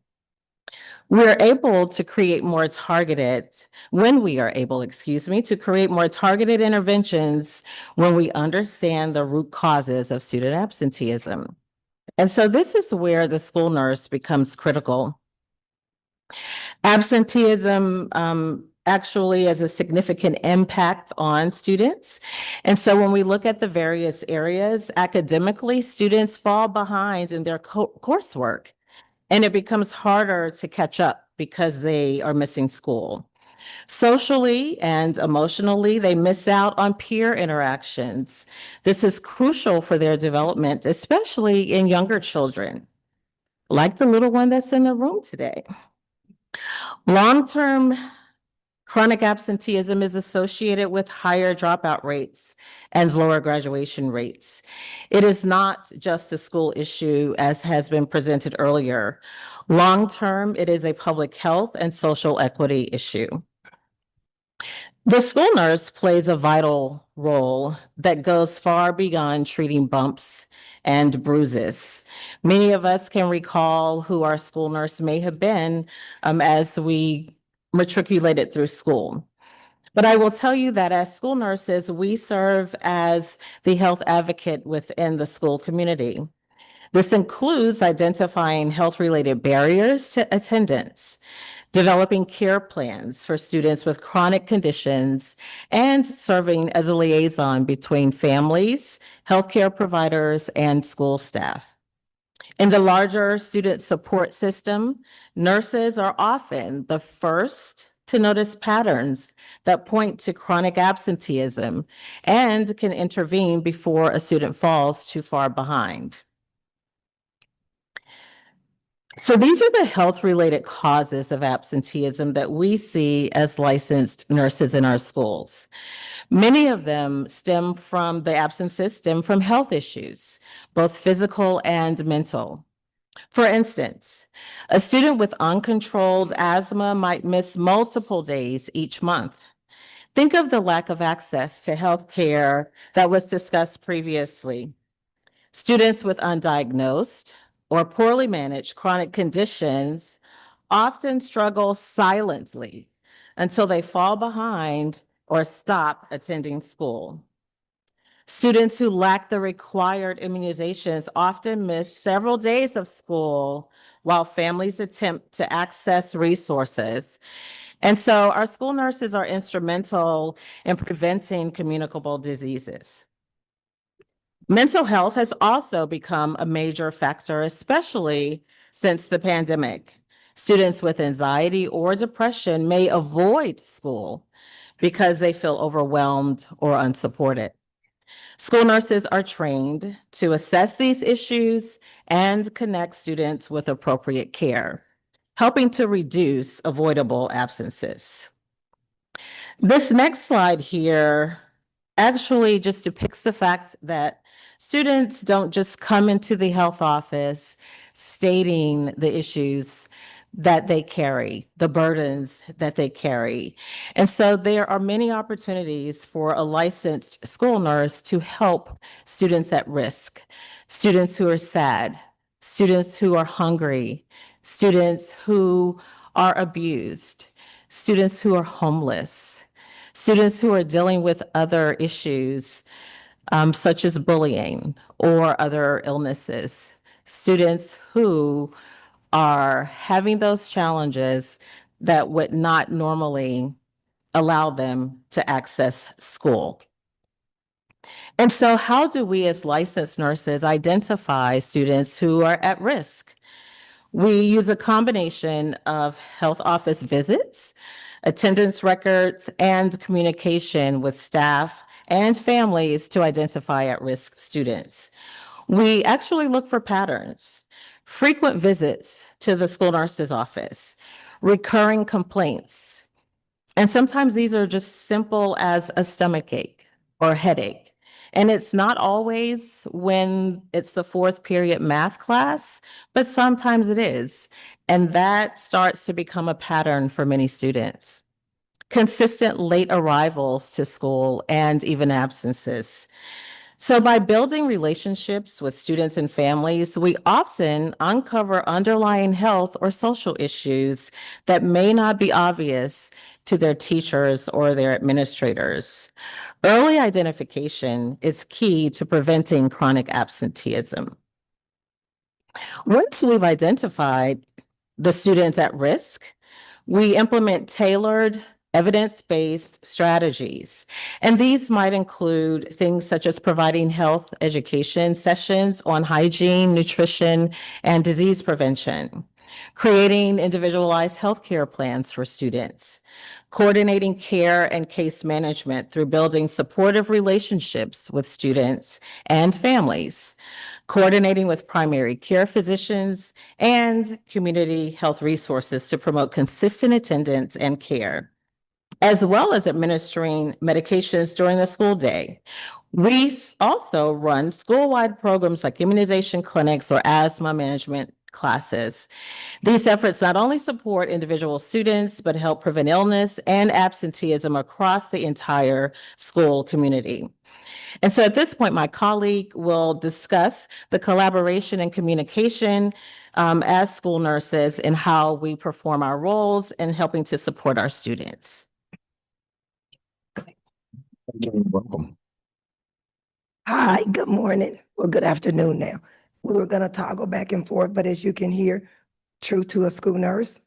We are able to create more targeted, when we are able, to create more targeted interventions when we understand the root causes of student absenteeism. And so this is where the school nurse becomes critical. Absenteeism actually has a significant impact on students. And so when we look at the various areas, academically, students fall behind in their coursework, and it becomes harder to catch up because they are missing school. Socially and emotionally, they miss out on peer interactions. This is crucial for their development, especially in younger children, like the little one that's in the room today. Long-term chronic absenteeism is associated with higher dropout rates and lower graduation rates. It is not just a school issue, as has been presented earlier. Long-term, it is a public health and social equity issue. The school nurse plays a vital role that goes far beyond treating bumps and bruises. Many of us can recall who our school nurse may have been as we matriculated through school. But I will tell you that as school nurses, we serve as the health advocate within the school community. This includes identifying health-related barriers to attendance, developing care plans for students with chronic conditions, and serving as a liaison between families, healthcare providers, and school staff. In the larger student support system, nurses are often the first to notice patterns that point to chronic absenteeism and can intervene before a student falls too far behind. So these are the health-related causes of absenteeism that we see as licensed nurses in our schools. Many of them stem from health issues, both physical and mental. For instance, a student with uncontrolled asthma might miss multiple days each month. Think of the lack of access to health care that was discussed previously. Students with undiagnosed or poorly managed chronic conditions often struggle silently until they fall behind or stop attending school. Students who lack the required immunizations often miss several days of school while families attempt to access resources. And so our school nurses are instrumental in preventing communicable diseases. Mental health has also become a major factor, especially since the pandemic. Students with anxiety or depression may avoid school because they feel overwhelmed or unsupported. School nurses are trained to assess these issues and connect students with appropriate care, helping to reduce avoidable absences. This next slide here actually just depicts the fact that students don't just come into the health office stating the issues that they carry, the burdens that they carry. And so there are many opportunities for a licensed school nurse to help students at risk, students who are sad, students who are hungry, students who are abused, students who are homeless, students who are dealing with other issues such as bullying or other illnesses, students who are having those challenges that would not normally allow them to access school. And so how do we as licensed nurses identify students who are at risk? We use a combination of health office visits, attendance records, and communication with staff and families to identify at-risk students. We actually look for patterns, frequent visits to the school nurse's office, recurring complaints, and sometimes these are just simple as a stomach ache or headache. And it's not always when it's the fourth period math class, but sometimes it is. And that starts to become a pattern for many students. Consistent late arrivals to school and even absences. So by building relationships with students and families, we often uncover underlying health or social issues that may not be obvious to their teachers or their administrators. Early identification is key to preventing chronic absenteeism. Once we've identified the students at risk, we implement tailored evidence-based strategies. And these might include things such as providing health education sessions on hygiene, nutrition, and disease prevention, creating individualized healthcare plans for students, coordinating care and case management through building supportive relationships with students and families, coordinating with primary care physicians and community health resources to promote consistent attendance and care, as well as administering medications during the school day. We also run school-wide programs like immunization clinics or asthma management classes. These efforts not only support individual students, but help prevent illness and absenteeism across the entire school community. And so at this point, my colleague will discuss the collaboration and communication as school nurses and how we perform our roles in helping to support our students. Welcome. Hi, good morning, or good afternoon now. We were gonna toggle back and forth, but as you can hear, true to a school nurse,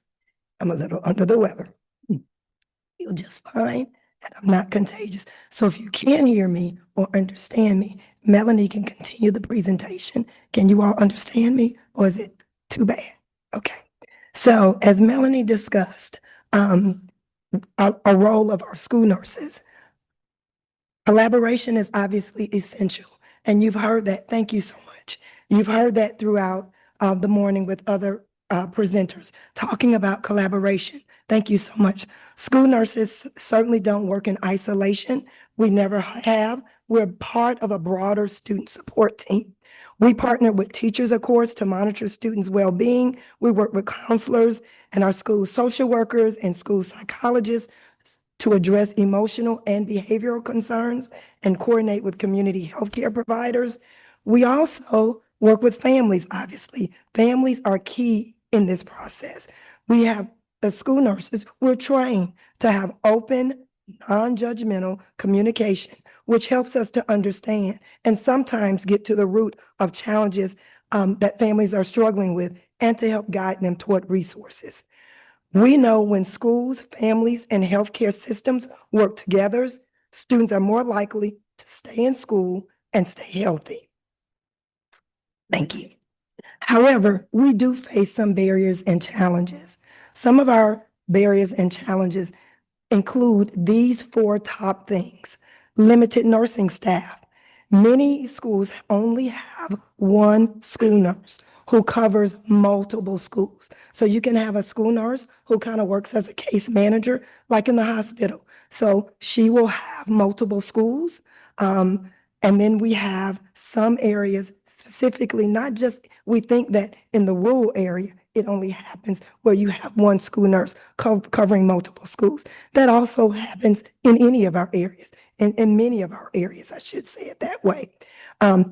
I'm a little under the weather. Feel just fine, and I'm not contagious. So if you can't hear me or understand me, Melanie can continue the presentation. Can you all understand me, or is it too bad? Okay. So as Melanie discussed, a role of our school nurses, collaboration is obviously essential, and you've heard that. Thank you so much. You've heard that throughout the morning with other presenters talking about collaboration. Thank you so much. School nurses certainly don't work in isolation. We never have. We're part of a broader student support team. We partner with teachers, of course, to monitor students' well-being. We work with counselors and our school social workers and school psychologists to address emotional and behavioral concerns and coordinate with community healthcare providers. We also work with families, obviously. Families are key in this process. We have the school nurses, we're trained to have open, non-judgmental communication, which helps us to understand and sometimes get to the root of challenges that families are struggling with and to help guide them toward resources. We know when schools, families, and healthcare systems work together, students are more likely to stay in school and stay healthy. Thank you. However, we do face some barriers and challenges. Some of our barriers and challenges include these 4 top things. Limited nursing staff. Many schools only have one school nurse who covers multiple schools. So you can have a school nurse who kind of works as a case manager, like in the hospital. So she will have multiple schools. And then we have some areas specifically, not just, we think that in the rural area, it only happens where you have one school nurse covering multiple schools. That also happens in any of our areas, in many of our areas, I should say it that way.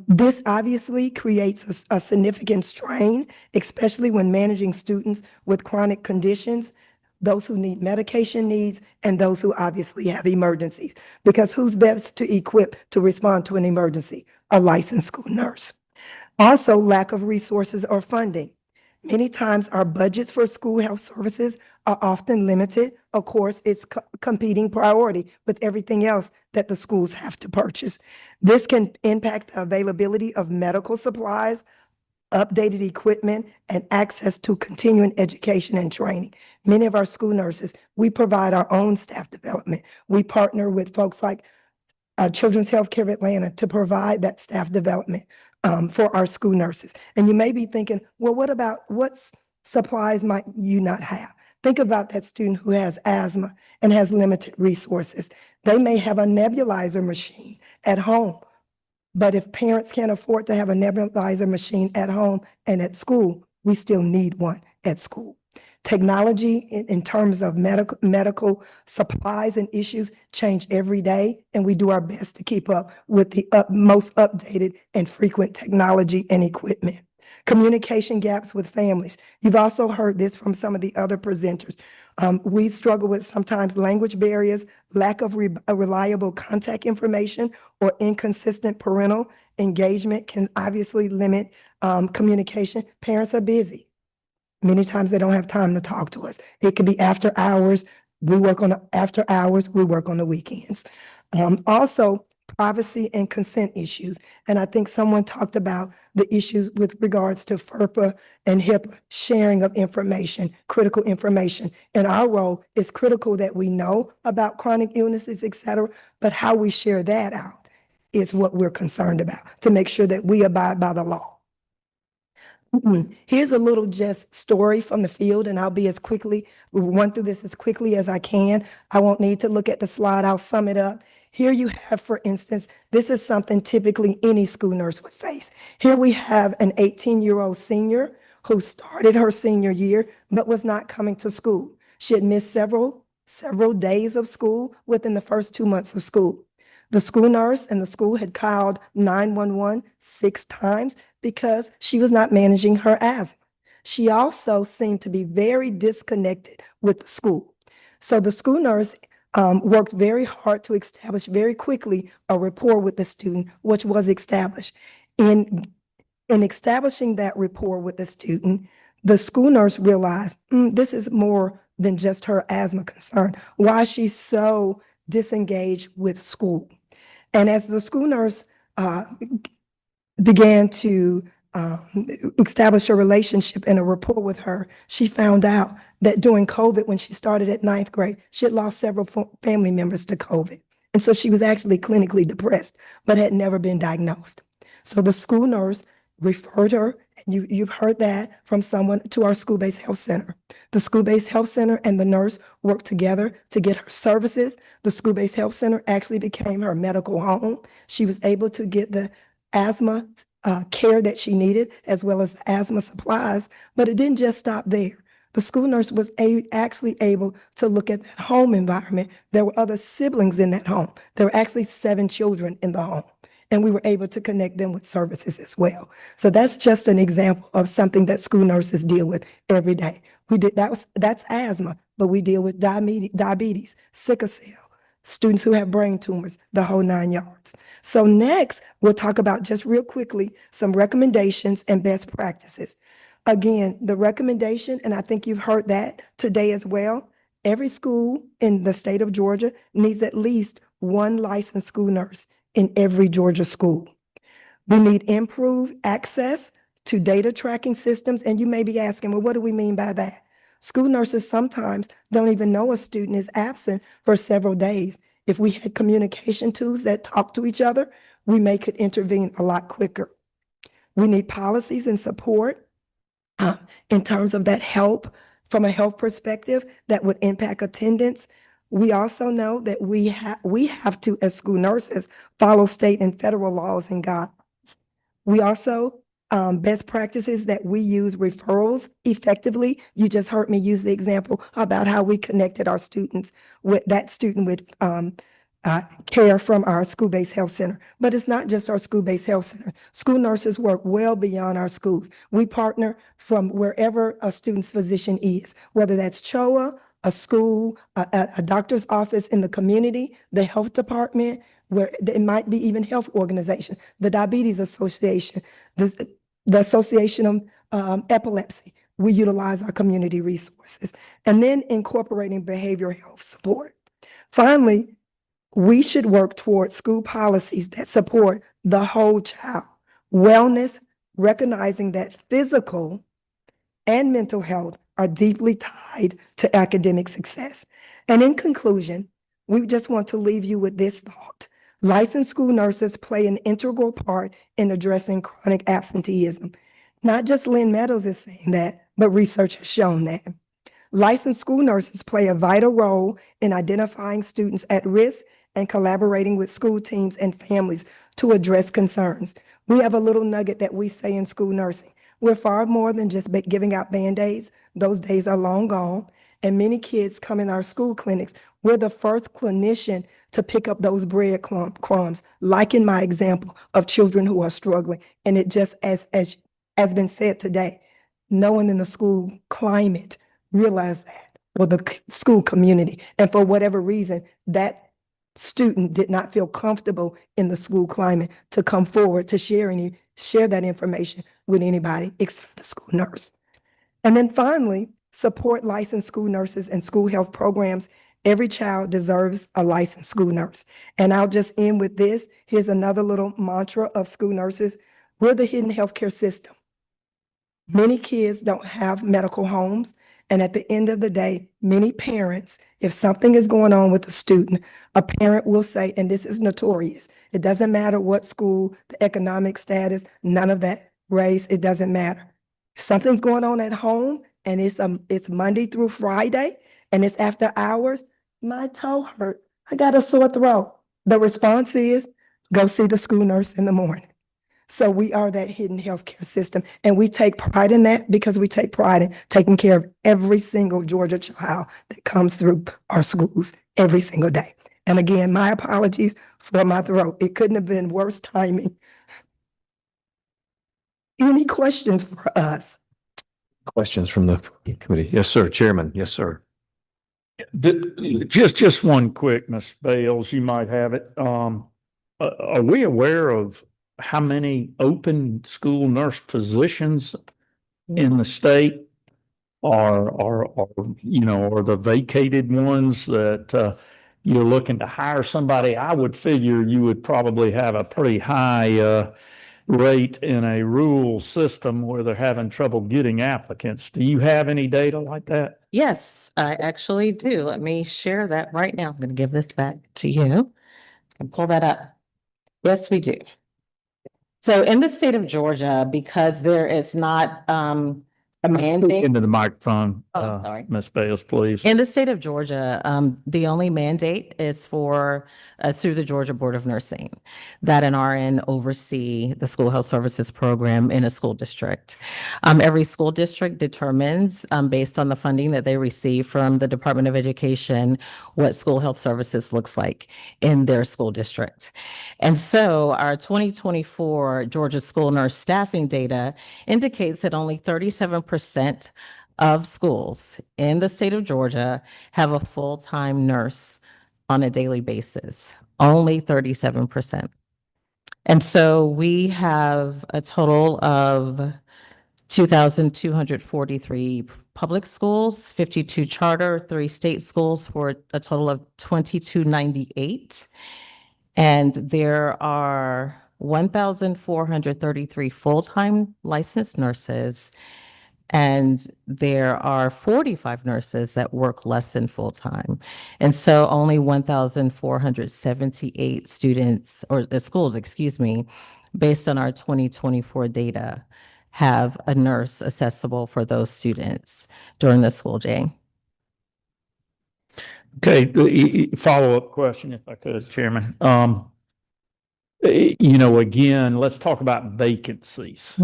This obviously creates a significant strain, especially when managing students with chronic conditions, those who need medication needs, and those who obviously have emergencies. Because who's best to equip to respond to an emergency? A licensed school nurse. Also, lack of resources or funding. Many times our budgets for school health services are often limited. Of course, it's competing priority with everything else that the schools have to purchase. This can impact the availability of medical supplies, updated equipment, and access to continuing education and training. Many of our school nurses, we provide our own staff development. We partner with folks like Children's Healthcare of Atlanta to provide that staff development for our school nurses. And you may be thinking, well, what supplies might you not have? Think about that student who has asthma and has limited resources. They may have a nebulizer machine at home, but if parents can't afford to have a nebulizer machine at home and at school, we still need one at school. Technology in terms of medical supplies and issues change every day, and we do our best to keep up with the most updated and frequent technology and equipment. Communication gaps with families. You've also heard this from some of the other presenters. We struggle with sometimes language barriers, lack of reliable contact information, or inconsistent parental engagement can obviously limit communication. Parents are busy. Many times they don't have time to talk to us. It could be after hours. We work on after hours. We work on the weekends. Also, privacy and consent issues. And I think someone talked about the issues with regards to FERPA and HIPAA, sharing of information, critical information. And our role is critical that we know about chronic illnesses, et cetera, but how we share that out is what we're concerned about, to make sure that we abide by the law. Here's a little just story from the field, and I'll run through this as quickly as I can. I won't need to look at the slide. I'll sum it up. Here you have, for instance, this is something typically any school nurse would face. Here we have an 18-year-old senior who started her senior year, but was not coming to school. She had missed several days of school within the first 2 months of school. The school nurse and the school had called 911 6 times because she was not managing her asthma. She also seemed to be very disconnected with the school. So the school nurse worked very hard to establish very quickly a rapport with the student, which was established. In establishing that rapport with the student, the school nurse realized this is more than just her asthma concern. Why she's so disengaged with school. And as the school nurse began to establish a relationship and a rapport with her, she found out that during COVID, when she started at 9th grade, she had lost several family members to COVID. And so she was actually clinically depressed, but had never been diagnosed. So the school nurse referred her You've heard that from someone to our school-based health center. The school-based health center and the nurse worked together to get her services. The school-based health center actually became her medical home. She was able to get the asthma care that she needed, as well as the asthma supplies, but it didn't just stop there. The school nurse was actually able to look at that home environment. There were other siblings in that home. There were actually 7 children in the home, and we were able to connect them with services as well. So that's just an example of something that school nurses deal with every day. That's asthma, but we deal with diabetes, sickle cell, students who have brain tumors, the whole 9 yards. So next, we'll talk about, just real quickly, some recommendations and best practices. Again, the recommendation, and I think you've heard that today as well, every school in the state of Georgia needs at least 1 licensed school nurse in every Georgia school. We need improved access to data tracking systems, and you may be asking, well, what do we mean by that? School nurses sometimes don't even know a student is absent for several days. If we had communication tools that talk to each other, we could intervene a lot quicker. We need policies and support in terms of that help from a health perspective that would impact attendance. We also know that we have to, as school nurses, follow state and federal laws and guidelines. We also, best practices that we use referrals effectively. You just heard me use the example about how we connected our students with that student with care from our school-based health center. But it's not just our school-based health center. School nurses work well beyond our schools. We partner from wherever a student's physician is, whether that's CHOA, a school, a doctor's office in the community, the health department, where it might be even health organization, the Diabetes Association, the Association of Epilepsy. We utilize our community resources. And then incorporating behavioral health support. Finally, we should work toward school policies that support the whole child. Wellness, recognizing that physical and mental health are deeply tied to academic success. And in conclusion, we just want to leave you with this thought. Licensed school nurses play an integral part in addressing chronic absenteeism. Not just Lynn Meadows is saying that, but research has shown that. Licensed school nurses play a vital role in identifying students at risk and collaborating with school teams and families to address concerns. We have a little nugget that we say in school nursing. We're far more than just giving out Band-Aids. Those days are long gone. And many kids come in our school clinics. We're the first clinician to pick up those breadcrumbs, like in my example of children who are struggling. And it just, as has been said today, no one in the school climate realized that, or the school community. And for whatever reason, that student did not feel comfortable in the school climate to come forward to share that information with anybody except the school nurse. And then finally, support licensed school nurses and school health programs. Every child deserves a licensed school nurse. And I'll just end with this. Here's another little mantra of school nurses. We're the hidden healthcare system. Many kids don't have medical homes. And at the end of the day, many parents, if something is going on with a student, a parent will say, and this is notorious, it doesn't matter what school, the economic status, none of that, race, it doesn't matter. If something's going on at home and it's Monday through Friday and it's after hours, my toe hurt, I got a sore throat. The response is, go see the school nurse in the morning. So we are that hidden healthcare system, and we take pride in that because we take pride in taking care of every single Georgia child that comes through our schools every single day. And again, my apologies for my throat. It couldn't have been worse timing. Any questions for us? Questions from the committee? Yes, sir. Chairman. Yes, sir. Just one quick, Ms. Bales, you might have it. Are we aware of how many open school nurse positions in the state are the vacated ones that you're looking to hire somebody? I would figure you would probably have a pretty high rate in a rural system where they're having trouble getting applicants. Do you have any data like that? Yes, I actually do. Let me share that right now. I'm going to give this back to you and pull that up. Yes, we do. So in the state of Georgia, because there is not a mandate. Into the microphone, Oh, sorry. Ms. Bales, please. In the state of Georgia, the only mandate is for, through the Georgia Board of Nursing, that an RN oversee the school health services program in a school district. Every school district determines, based on the funding that they receive from the Department of Education, what school health services looks like in their school district. And so our 2024 Georgia school nurse staffing data indicates that only 37% of schools in the state of Georgia have a full-time nurse on a daily basis, only 37%. And so we have a total of 2,243 public schools, 52 charter, 3 state schools for a total of 2,298. And there are 1,433 full-time licensed nurses, and there are 45 nurses that work less than full-time. And so only 1,478 students, or schools, excuse me, based on our 2024 data, have a nurse accessible for those students during the school day. Okay, follow-up question if I could, Chairman. You know, again, let's talk about vacancies.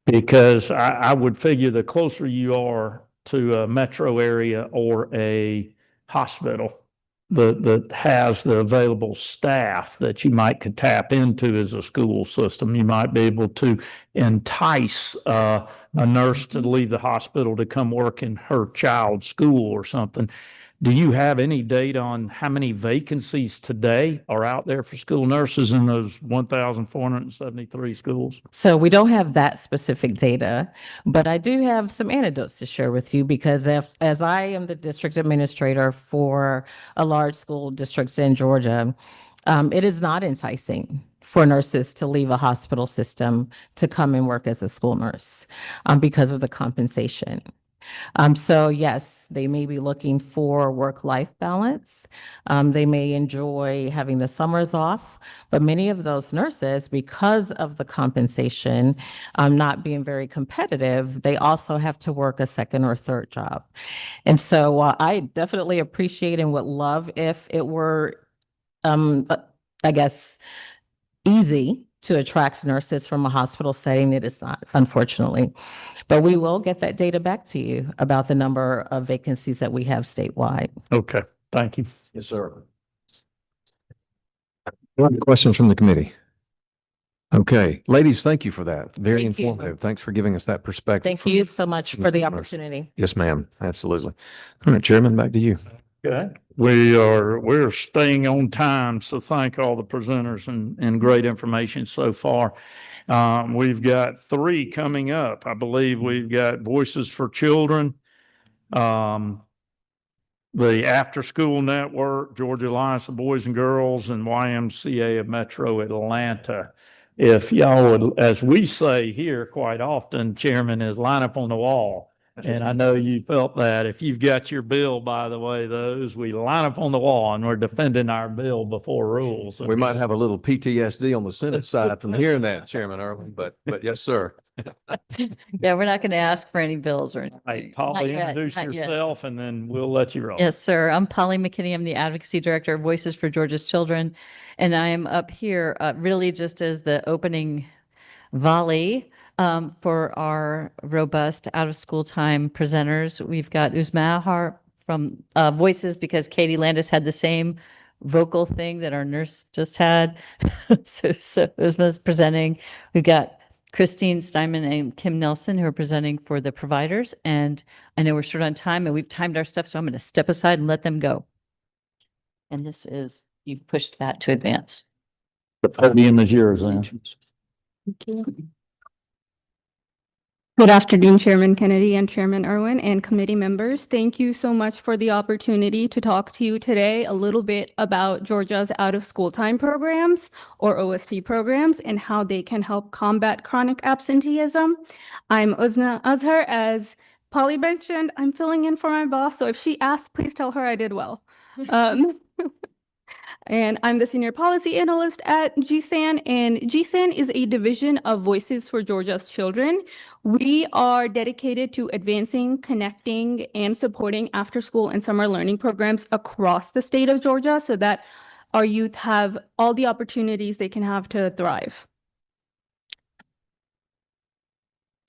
Because I would figure the closer you are to a metro area or a hospital that has the available staff that you could tap into as a school system, you might be able to entice a nurse to leave the hospital to come work in her child's school or something. Do you have any data on how many vacancies today are out there for school nurses in those 1,473 schools? So we don't have that specific data, but I do have some anecdotes to share with you because as I am the district administrator for a large school district in Georgia, it is not enticing for nurses to leave a hospital system to come and work as a school nurse because of the compensation. So yes, they may be looking for work-life balance. They may enjoy having the summers off, but many of those nurses, because of the compensation not being very competitive, they also have to work a second or third job. And so I definitely appreciate and would love if it were, I guess, easy to attract nurses from a hospital setting. It is not, unfortunately. But we will get that data back to you about the number of vacancies that we have statewide. Okay, thank you. Yes, sir. Any questions from the committee? Okay, ladies, thank you for that. Very Thank you. informative. Thanks for giving us that perspective. Thank you so much for the Nurse. opportunity. Yes, ma'am. Absolutely. All right, Chairman, back to you. Okay. We're staying on time, so thank all the presenters and great information so far. We've got 3 coming up. I believe we've got Voices for Children, the After School Network, Georgia Alliance of Boys and Girls, and YMCA of Metro Atlanta. If y'all would, as we say here quite often, Chairman, is line up on the wall. And I know you felt that. If you've got your bill, by the way, we line up on the wall and we're defending our bill before rules. We might have a little PTSD on the Senate side from hearing that, Chairman Irwin, but yes, sir. Yeah, we're not going to ask for any bills or anything. Hey, Polly, Not yet, introduce not yet. yourself and then we'll let you roll. Yes, sir. I'm Polly McKinney. I'm the Advocacy Director of Voices for Georgia's Children. And I am up here really just as the opening volley for our robust out-of-school time presenters. We've got Uzma Ahar from Voices because Katie Landis had the same vocal thing that our nurse just had. so Uzma's presenting. We've got Christine Steinman and Kim Nelson who are presenting for the providers. And I know we're short on time and we've timed our stuff, so I'm going to step aside and let them go. And this is, you pushed that to advance. The podium is yours then. Thank you. Good afternoon, Chairman Kennedy and Chairman Irwin and committee members. Thank you so much for the opportunity to talk to you today a little bit about Georgia's out-of-school time programs or OST programs and how they can help combat chronic absenteeism. I'm Uzma Azhar. As Polly mentioned, I'm filling in for my boss, so if she asks, please tell her I did well. and I'm the Senior Policy Analyst at GSAN, and GSAN is a division of Voices for Georgia's Children. We are dedicated to advancing, connecting, and supporting after-school and summer learning programs across the state of Georgia so that our youth have all the opportunities they can have to thrive.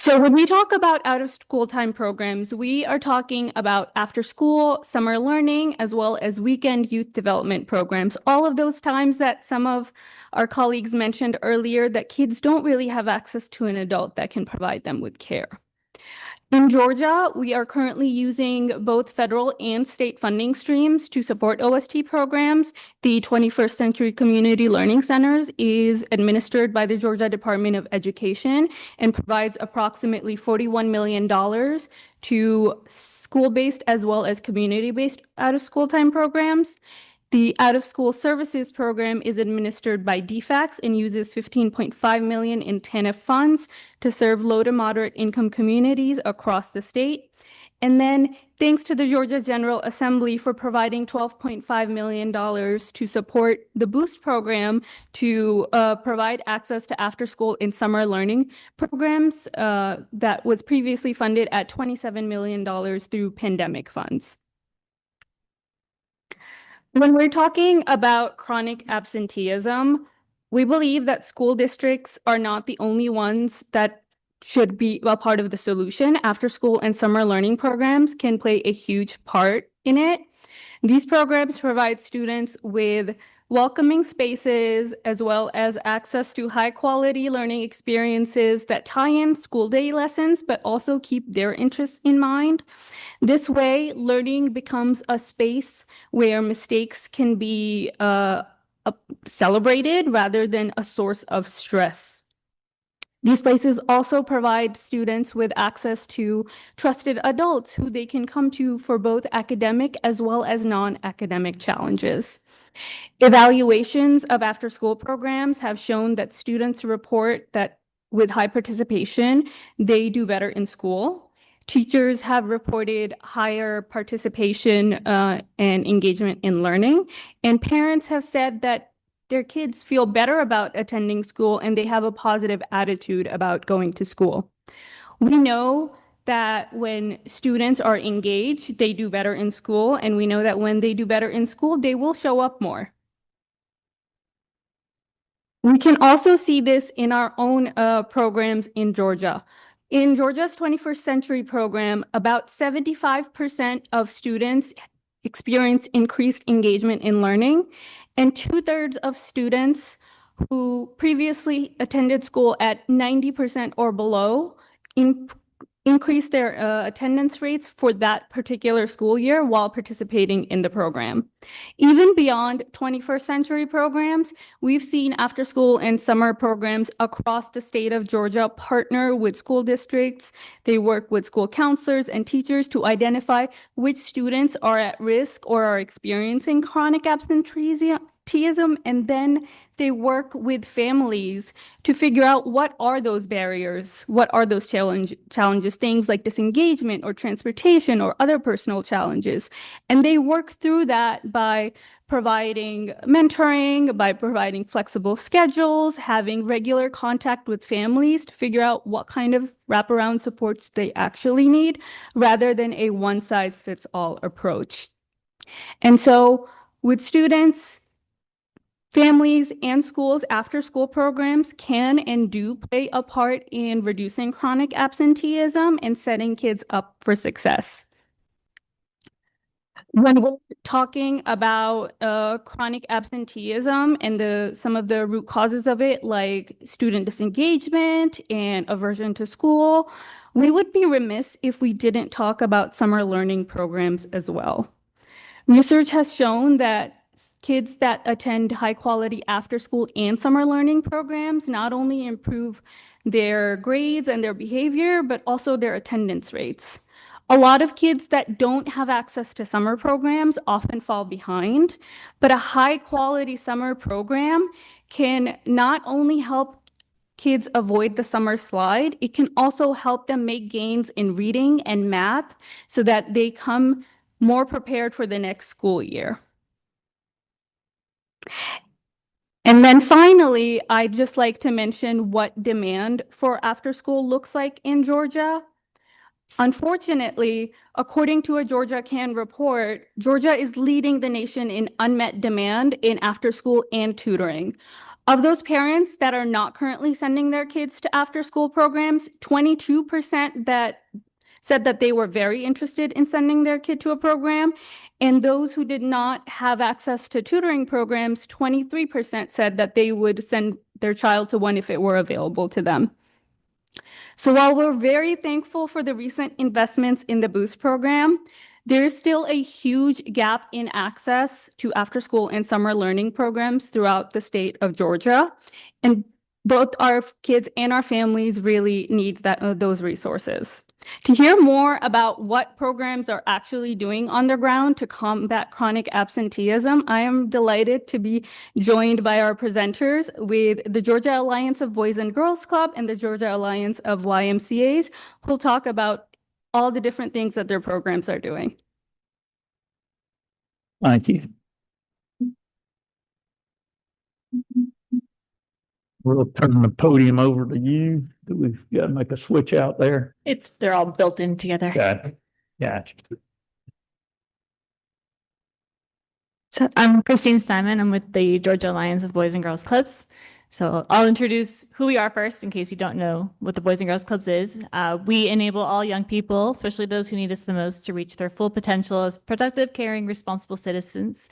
So when we talk about out-of-school time programs, we are talking about after-school, summer learning, as well as weekend youth development programs. All of those times that some of our colleagues mentioned earlier that kids don't really have access to an adult that can provide them with care. In Georgia, we are currently using both federal and state funding streams to support OST programs. The 21st Century Community Learning Centers is administered by the Georgia Department of Education and provides approximately $41 million to school-based as well as community-based out-of-school time programs. The out-of-school services program is administered by DFACS and uses $15.5 million in TANF funds to serve low to moderate income communities across the state. And then thanks to the Georgia General Assembly for providing $12.5 million to support the Boost program to provide access to after-school and summer learning programs that was previously funded at $27 million through pandemic funds. When we're talking about chronic absenteeism, we believe that school districts are not the only ones that should be a part of the solution. After school and summer learning programs can play a huge part in it. These programs provide students with welcoming spaces as well as access to high quality learning experiences that tie in school day lessons, but also keep their interests in mind. This way, learning becomes a space where mistakes can be celebrated rather than a source of stress. These places also provide students with access to trusted adults who they can come to for both academic as well as non-academic challenges. Evaluations of after-school programs have shown that students report that with high participation, they do better in school. Teachers have reported higher participation and engagement in learning, and parents have said that their kids feel better about attending school and they have a positive attitude about going to school. We know that when students are engaged, they do better in school, and we know that when they do better in school, they will show up more. We can also see this in our own programs in Georgia. In Georgia's 21st Century program, about 75% of students experience increased engagement in learning, and 2/3 of students who previously attended school at 90% or below increase their attendance rates for that particular school year while participating in the program. Even beyond 21st Century programs, we've seen after school and summer programs across the state of Georgia partner with school districts. They work with school counselors and teachers to identify which students are at risk or are experiencing chronic absenteeism, and then they work with families to figure out what are those barriers, what are those challenges, things like disengagement or transportation or other personal challenges. And they work through that by providing mentoring, by providing flexible schedules, having regular contact with families to figure out what kind of wraparound supports they actually need, rather than a one-size-fits-all approach. And so with students, families and schools, after-school programs can and do play a part in reducing chronic absenteeism and setting kids up for success. When we're talking about chronic absenteeism and some of the root causes of it, like student disengagement and aversion to school, we would be remiss if we didn't talk about summer learning programs as well. Research has shown that kids that attend high-quality after-school and summer learning programs not only improve their grades and their behavior, but also their attendance rates. A lot of kids that don't have access to summer programs often fall behind, but a high-quality summer program can not only help kids avoid the summer slide, it can also help them make gains in reading and math so that they come more prepared for the next school year. And then finally, I'd just like to mention what demand for after school looks like in Georgia. Unfortunately, according to a Georgia Can report, Georgia is leading the nation in unmet demand in after school and tutoring. Of those parents that are not currently sending their kids to after school programs, 22% that said that they were very interested in sending their kid to a program. And those who did not have access to tutoring programs, 23% said that they would send their child to one if it were available to them. So while we're very thankful for the recent investments in the Boost program, there's still a huge gap in access to after-school and summer learning programs throughout the state of Georgia. And both our kids and our families really need those resources. To hear more about what programs are actually doing on the ground to combat chronic absenteeism, I am delighted to be joined by our presenters with the Georgia Alliance of Boys and Girls Club and the Georgia Alliance of YMCAs, who'll talk about all the different things that their programs are doing. Thank you. We'll turn the podium over to you. We've got to make a switch out there. They're all built in together. Gotcha. So I'm Christine Steinman. I'm with the Georgia Alliance of Boys and Girls Clubs. So I'll introduce who we are first in case you don't know what the Boys and Girls Clubs is. We enable all young people, especially those who need us the most, to reach their full potential as productive, caring, responsible citizens.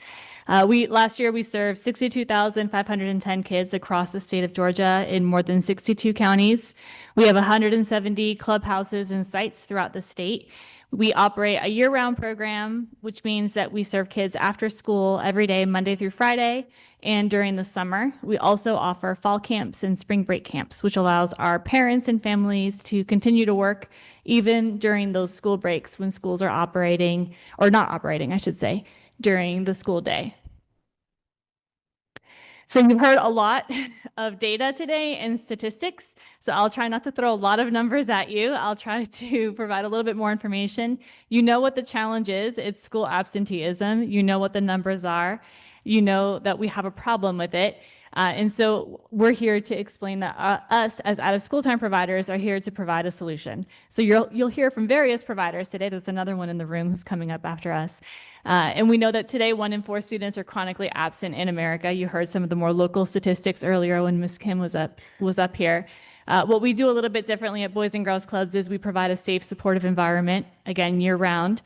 Last year we served 62,510 kids across the state of Georgia in more than 62 counties. We have 170 clubhouses and sites throughout the state. We operate a year-round program, which means that we serve kids after school every day, Monday through Friday, and during the summer. We also offer fall camps and spring break camps, which allows our parents and families to continue to work even during those school breaks when schools are operating, or not operating, I should say, during the school day. So you've heard a lot of data today and statistics. So I'll try not to throw a lot of numbers at you. I'll try to provide a little bit more information. You know what the challenge is. It's school absenteeism. You know what the numbers are. You know that we have a problem with it. And so we're here to explain that us as out of school time providers are here to provide a solution. So you'll hear from various providers today. There's another one in the room who's coming up after us. And we know that today 1 in 4 students are chronically absent in America. You heard some of the more local statistics earlier when Ms. Kim was up here. What we do a little bit differently at Boys and Girls Clubs is we provide a safe, supportive environment, again, year round.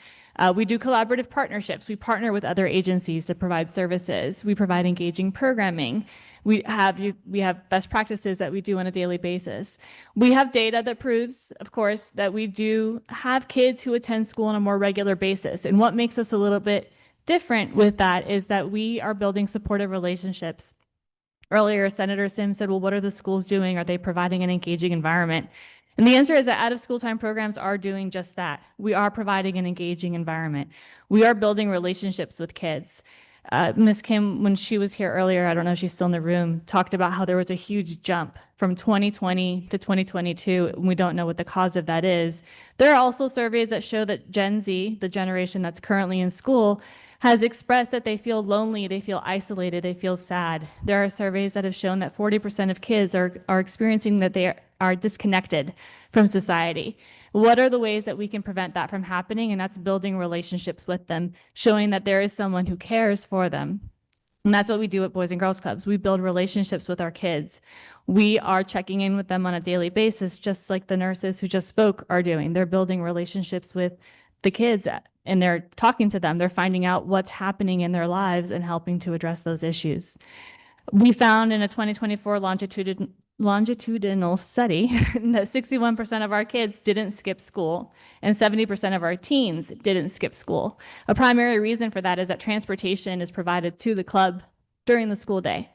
We do collaborative partnerships. We partner with other agencies to provide services. We provide engaging programming. We have best practices that we do on a daily basis. We have data that proves, of course, that we do have kids who attend school on a more regular basis. And what makes us a little bit different with that is that we are building supportive relationships. Earlier, Senator Sims said, well, what are the schools doing? Are they providing an engaging environment? And the answer is that out of school time programs are doing just that. We are providing an engaging environment. We are building relationships with kids. Ms. Kim, when she was here earlier, I don't know if she's still in the room, talked about how there was a huge jump from 2020 to 2022. And we don't know what the cause of that is. There are also surveys that show that Gen Z, the generation that's currently in school, has expressed that they feel lonely, they feel isolated, they feel sad. There are surveys that have shown that 40% of kids are experiencing that they are disconnected from society. What are the ways that we can prevent that from happening? And that's building relationships with them, showing that there is someone who cares for them. And that's what we do at Boys and Girls Clubs. We build relationships with our kids. We are checking in with them on a daily basis, just like the nurses who just spoke are doing. They're building relationships with the kids and they're talking to them. They're finding out what's happening in their lives and helping to address those issues. We found in a 2024 longitudinal study that 61% of our kids didn't skip school and 70% of our teens didn't skip school. A primary reason for that is that transportation is provided to the club during the school day.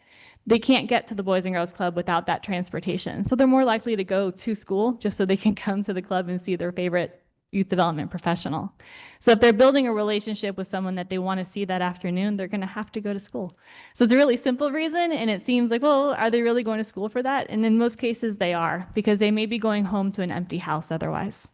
They can't get to the Boys and Girls Club without that transportation. So they're more likely to go to school just so they can come to the club and see their favorite youth development professional. So if they're building a relationship with someone that they want to see that afternoon, they're going to have to go to school. So it's a really simple reason, and it seems like, well, are they really going to school for that? And in most cases they are, because they may be going home to an empty house otherwise.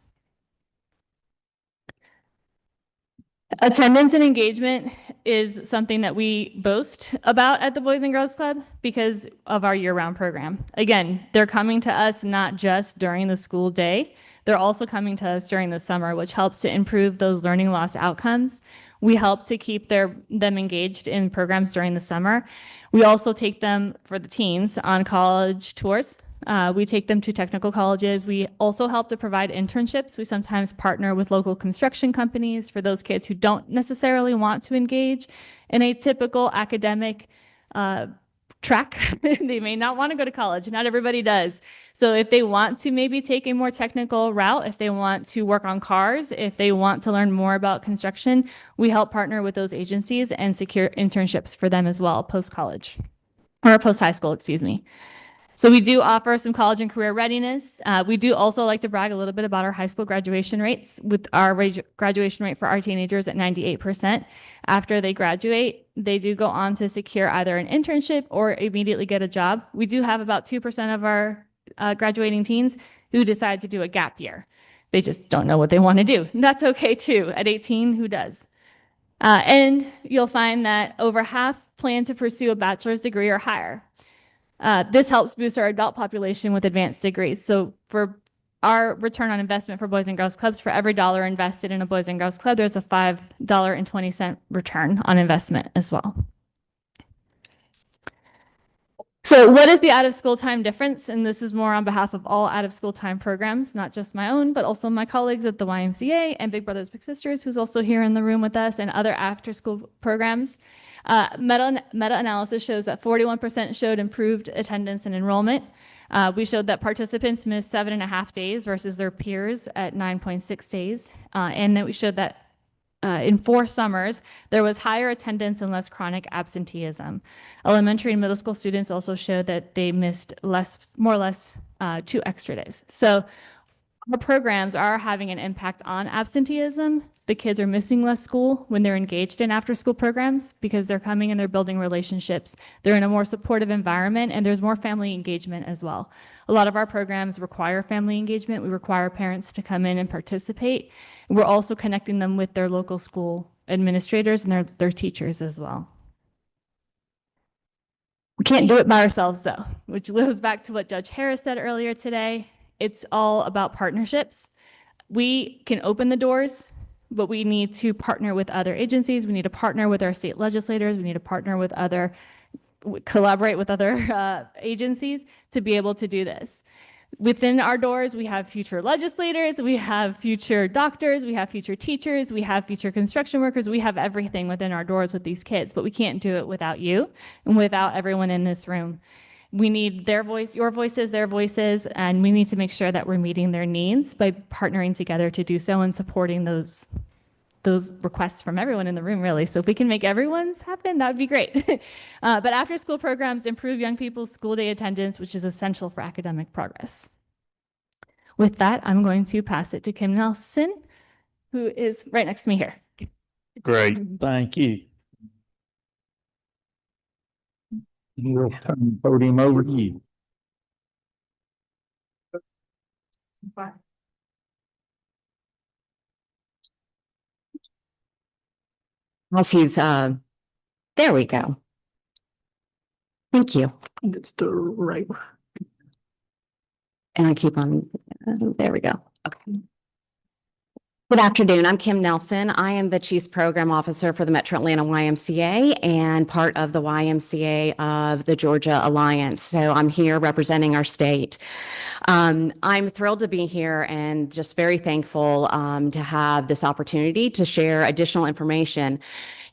Attendance and engagement is something that we boast about at the Boys and Girls Club because of our year-round program. Again, they're coming to us not just during the school day, they're also coming to us during the summer, which helps to improve those learning loss outcomes. We help to keep them engaged in programs during the summer. We also take them, for the teens, on college tours. We take them to technical colleges. We also help to provide internships. We sometimes partner with local construction companies for those kids who don't necessarily want to engage in a typical academic track. They may not want to go to college. Not everybody does. So if they want to maybe take a more technical route, if they want to work on cars, if they want to learn more about construction, we help partner with those agencies and secure internships for them as well, post-college or post-high school, excuse me. So we do offer some college and career readiness. We do also like to brag a little bit about our high school graduation rates, with our graduation rate for our teenagers at 98%. After they graduate, they do go on to secure either an internship or immediately get a job. We do have about 2% of our graduating teens who decide to do a gap year. They just don't know what they want to do. And that's okay too. At 18, who does? And you'll find that over half plan to pursue a bachelor's degree or higher. This helps boost our adult population with advanced degrees. So for our return on investment for Boys and Girls Clubs, for every dollar invested in a Boys and Girls Club, there's a $5.20 return on investment as well. So what is the out-of-school time difference? And this is more on behalf of all out-of-school time programs, not just my own, but also my colleagues at the YMCA and Big Brothers Big Sisters, who's also here in the room with us, and other after-school programs. Meta-analysis shows that 41% showed improved attendance and enrollment. We showed that participants missed 7.5 days versus their peers at 9.6 days. And then we showed that in 4 summers, there was higher attendance and less chronic absenteeism. Elementary and middle school students also showed that they missed more or less 2 extra days. So our programs are having an impact on absenteeism. The kids are missing less school when they're engaged in after-school programs because they're coming and they're building relationships. They're in a more supportive environment, and there's more family engagement as well. A lot of our programs require family engagement. We require parents to come in and participate. We're also connecting them with their local school administrators and their teachers as well. We can't do it by ourselves, though, which goes back to what Judge Harris said earlier today. It's all about partnerships. We can open the doors, but we need to partner with other agencies. We need to partner with our state legislators. We need to partner with collaborate with other agencies to be able to do this. Within our doors, we have future legislators, we have future doctors, we have future teachers, we have future construction workers. We have everything within our doors with these kids, but we can't do it without you and without everyone in this room. We need their voice, your voices, their voices, and we need to make sure that we're meeting their needs by partnering together to do so and supporting those requests from everyone in the room, really. So if we can make everyone's happen, that would be great. But after school programs improve young people's school day attendance, which is essential for academic progress. With that, I'm going to pass it to Kim Nelson, who is right next to me here. Great, thank you. We'll turn the podium over to you. As he's, there we go. Thank you. It's the right one. And I keep on, there we go. Okay. Good afternoon. I'm Kim Nelson. I am the Chief Program Officer for the Metro Atlanta YMCA and part of the YMCA of the Georgia Alliance. So I'm here representing our state. I'm thrilled to be here and just very thankful to have this opportunity to share additional information.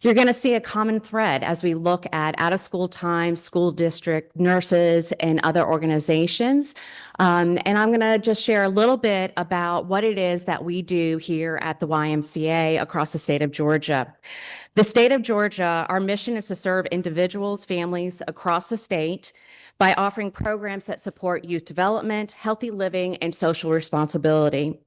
You're going to see a common thread as we look at out-of-school time, school district, nurses, and other organizations. And I'm going to just share a little bit about what it is that we do here at the YMCA across the state of Georgia. The state of Georgia, our mission is to serve individuals, families across the state by offering programs that support youth development, healthy living, and social responsibility.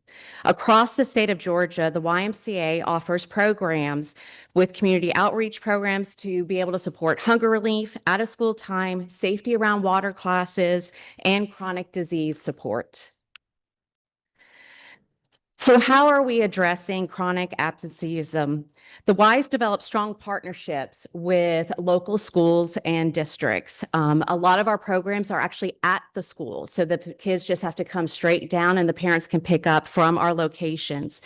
Across the state of Georgia, the YMCA offers programs with community outreach programs to be able to support hunger relief, out-of-school time, safety around water classes, and chronic disease support. So how are we addressing chronic absenteeism? The Y's develop strong partnerships with local schools and districts. A lot of our programs are actually at the school, so the kids just have to come straight down and the parents can pick up from our locations.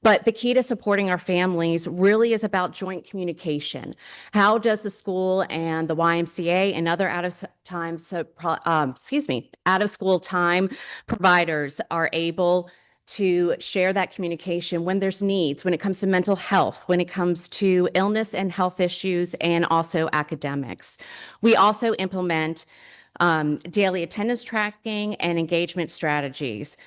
But the key to supporting our families really is about joint communication. How does the school and the YMCA and other out of school time providers are able to share that communication when there's needs, when it comes to mental health, when it comes to illness and health issues, and also academics. We also implement daily attendance tracking and engagement strategies.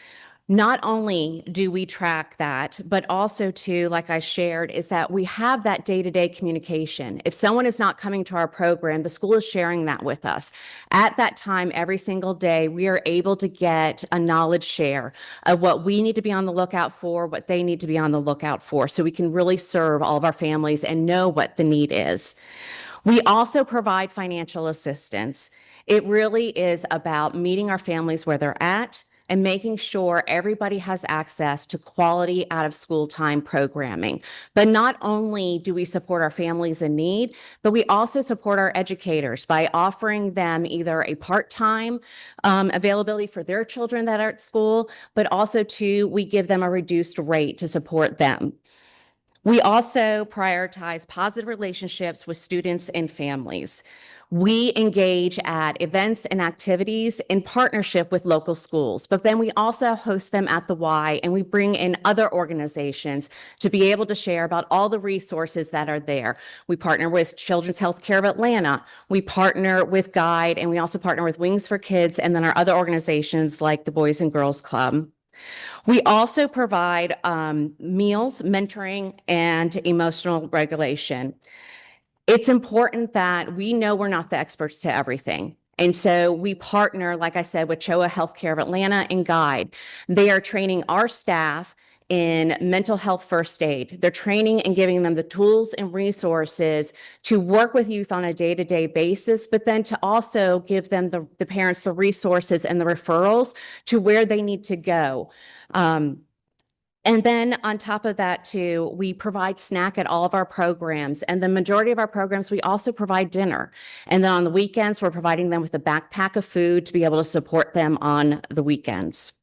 Not only do we track that, but also too, like I shared, is that we have that day-to-day communication. If someone is not coming to our program, the school is sharing that with us. At that time, every single day, we are able to get a knowledge share of what we need to be on the lookout for, what they need to be on the lookout for, so we can really serve all of our families and know what the need is. We also provide financial assistance. It really is about meeting our families where they're at and making sure everybody has access to quality out-of-school time programming. But not only do we support our families in need, but we also support our educators by offering them either a part-time availability for their children that are at school, but also too, we give them a reduced rate to support them. We also prioritize positive relationships with students and families. We engage at events and activities in partnership with local schools, but then we also host them at the Y, and we bring in other organizations to be able to share about all the resources that are there. We partner with Children's Healthcare of Atlanta, we partner with Guide, and we also partner with Wings for Kids, and then our other organizations like the Boys and Girls Club. We also provide meals, mentoring, and emotional regulation. It's important that we know we're not the experts to everything. And so we partner, like I said, with CHOA Healthcare of Atlanta and Guide. They are training our staff in mental health first aid. They're training and giving them the tools and resources to work with youth on a day-to-day basis, but then to also give them the parents the resources and the referrals to where they need to go. And then on top of that too, we provide snack at all of our programs, and the majority of our programs, we also provide dinner. And then on the weekends, we're providing them with a backpack of food to be able to support them on the weekends.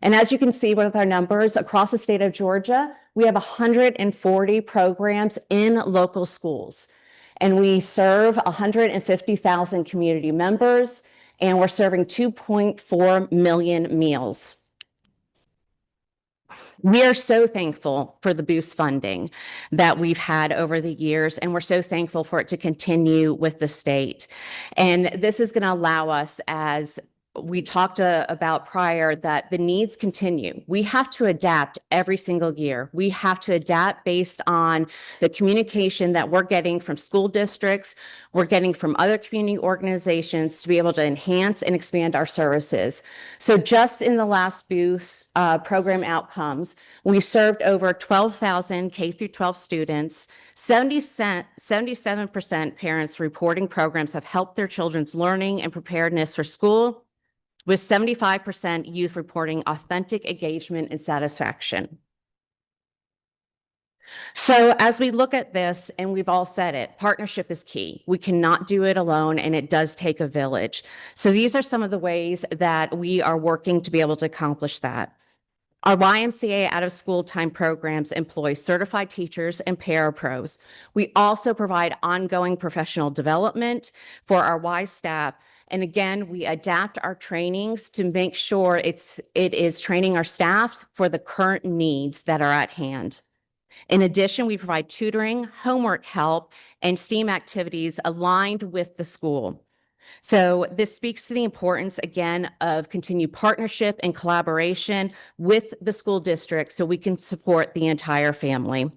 And as you can see with our numbers across the state of Georgia, we have 140 programs in local schools, and we serve 150,000 community members, and we're serving 2.4 million meals. We are so thankful for the boost funding that we've had over the years, and we're so thankful for it to continue with the state. And this is going to allow us, as we talked about prior, that the needs continue. We have to adapt every single year. We have to adapt based on the communication that we're getting from school districts, we're getting from other community organizations to be able to enhance and expand our services. So just in the last boost program outcomes, we served over 12,000 K through 12 students. 77% parents reporting programs have helped their children's learning and preparedness for school, with 75% youth reporting authentic engagement and satisfaction. So as we look at this, and we've all said it, partnership is key. We cannot do it alone, and it does take a village. So these are some of the ways that we are working to be able to accomplish that. Our YMCA out-of-school time programs employ certified teachers and parapros. We also provide ongoing professional development for our Y staff. And again, we adapt our trainings to make sure it is training our staff for the current needs that are at hand. In addition, we provide tutoring, homework help, and STEAM activities aligned with the school. So this speaks to the importance, again, of continued partnership and collaboration with the school district so we can support the entire family.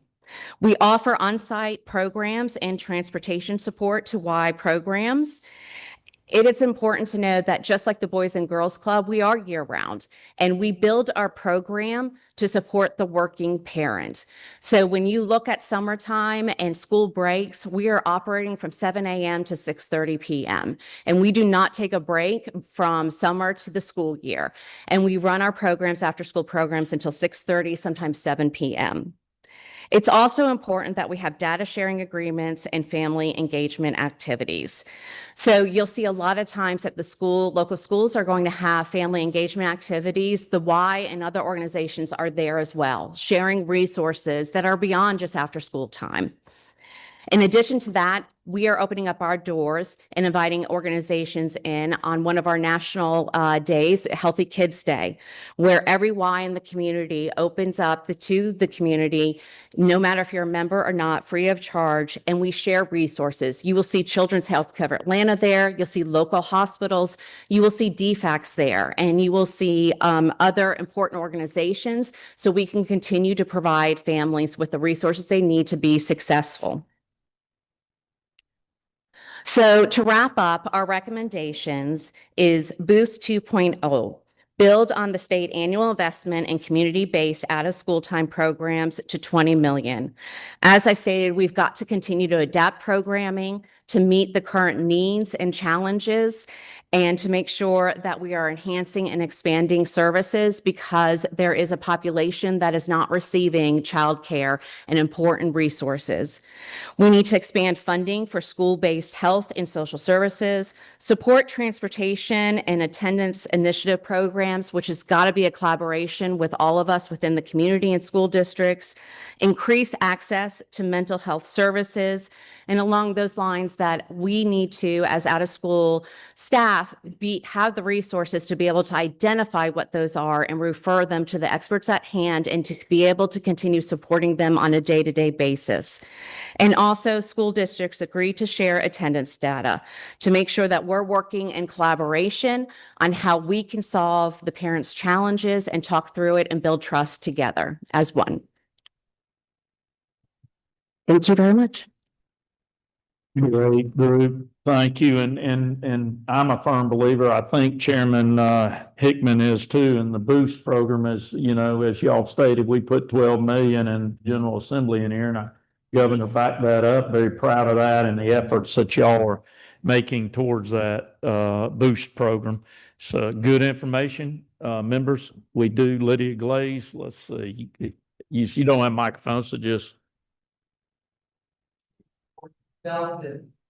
We offer on-site programs and transportation support to Y programs. It is important to know that just like the Boys and Girls Club, we are year-round, and we build our program to support the working parent. So when you look at summertime and school breaks, we are operating from 7 a.m. to 6:30 p.m. And we do not take a break from summer to the school year. And we run our programs, after-school programs, until 6:30, sometimes 7 p.m. It's also important that we have data sharing agreements and family engagement activities. So you'll see a lot of times that the local schools are going to have family engagement activities. The Y and other organizations are there as well, sharing resources that are beyond just after school time. In addition to that, we are opening up our doors and inviting organizations in on one of our national days, Healthy Kids Day, where every Y in the community opens up to the community, no matter if you're a member or not, free of charge, and we share resources. You will see Children's Healthcare of Atlanta there, you'll see local hospitals, you will see DFACS there, and you will see other important organizations so we can continue to provide families with the resources they need to be successful. So to wrap up, our recommendations is Boost 2.0. Build on the state annual investment in community-based out-of-school time programs to 20 million. As I stated, we've got to continue to adapt programming to meet the current needs and challenges, and to make sure that we are enhancing and expanding services because there is a population that is not receiving childcare and important resources. We need to expand funding for school-based health and social services, support transportation and attendance initiative programs, which has got to be a collaboration with all of us within the community and school districts, increase access to mental health services, and along those lines that we need to, as out-of-school staff, have the resources to be able to identify what those are and refer them to the experts at hand and to be able to continue supporting them on a day-to-day basis. And also, school districts agree to share attendance data to make sure that we're working in collaboration on how we can solve the parents' challenges and talk through it and build trust together as one. Thank you very much. Great group. Thank you. And I'm a firm believer. I think Chairman Hickman is too. And the Boost program is, as y'all stated, we put 12 million in General Assembly in here, and our governor backed that up. Very proud of that and the efforts that y'all are making towards that Boost program. So good information. Members, we do. Lydia Glaze, let's see. You don't have microphones, so just.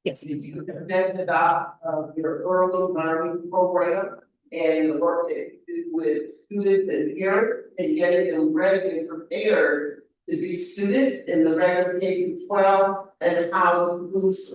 Yes. You presented about your early learning program and the work that you do with students and parents and getting them ready and prepared to be students in the regular K-12 and how to boost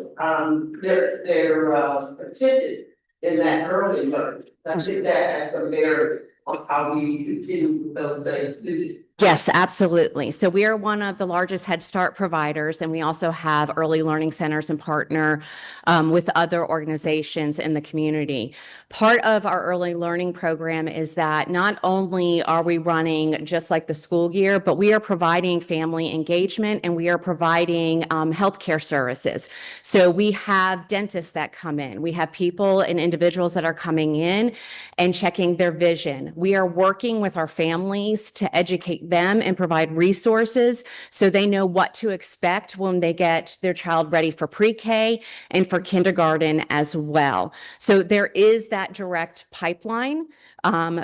their attention in that early learning. I think that has some merit on how we continue with those same students. Yes, absolutely. So we are one of the largest Head Start providers, and we also have early learning centers and partner with other organizations in the community. Part of our early learning program is that not only are we running just like the school year, but we are providing family engagement and we are providing healthcare services. So we have dentists that come in. We have people and individuals that are coming in and checking their vision. We are working with our families to educate them and provide resources so they know what to expect when they get their child ready for pre-K and for kindergarten as well. So there is that direct pipeline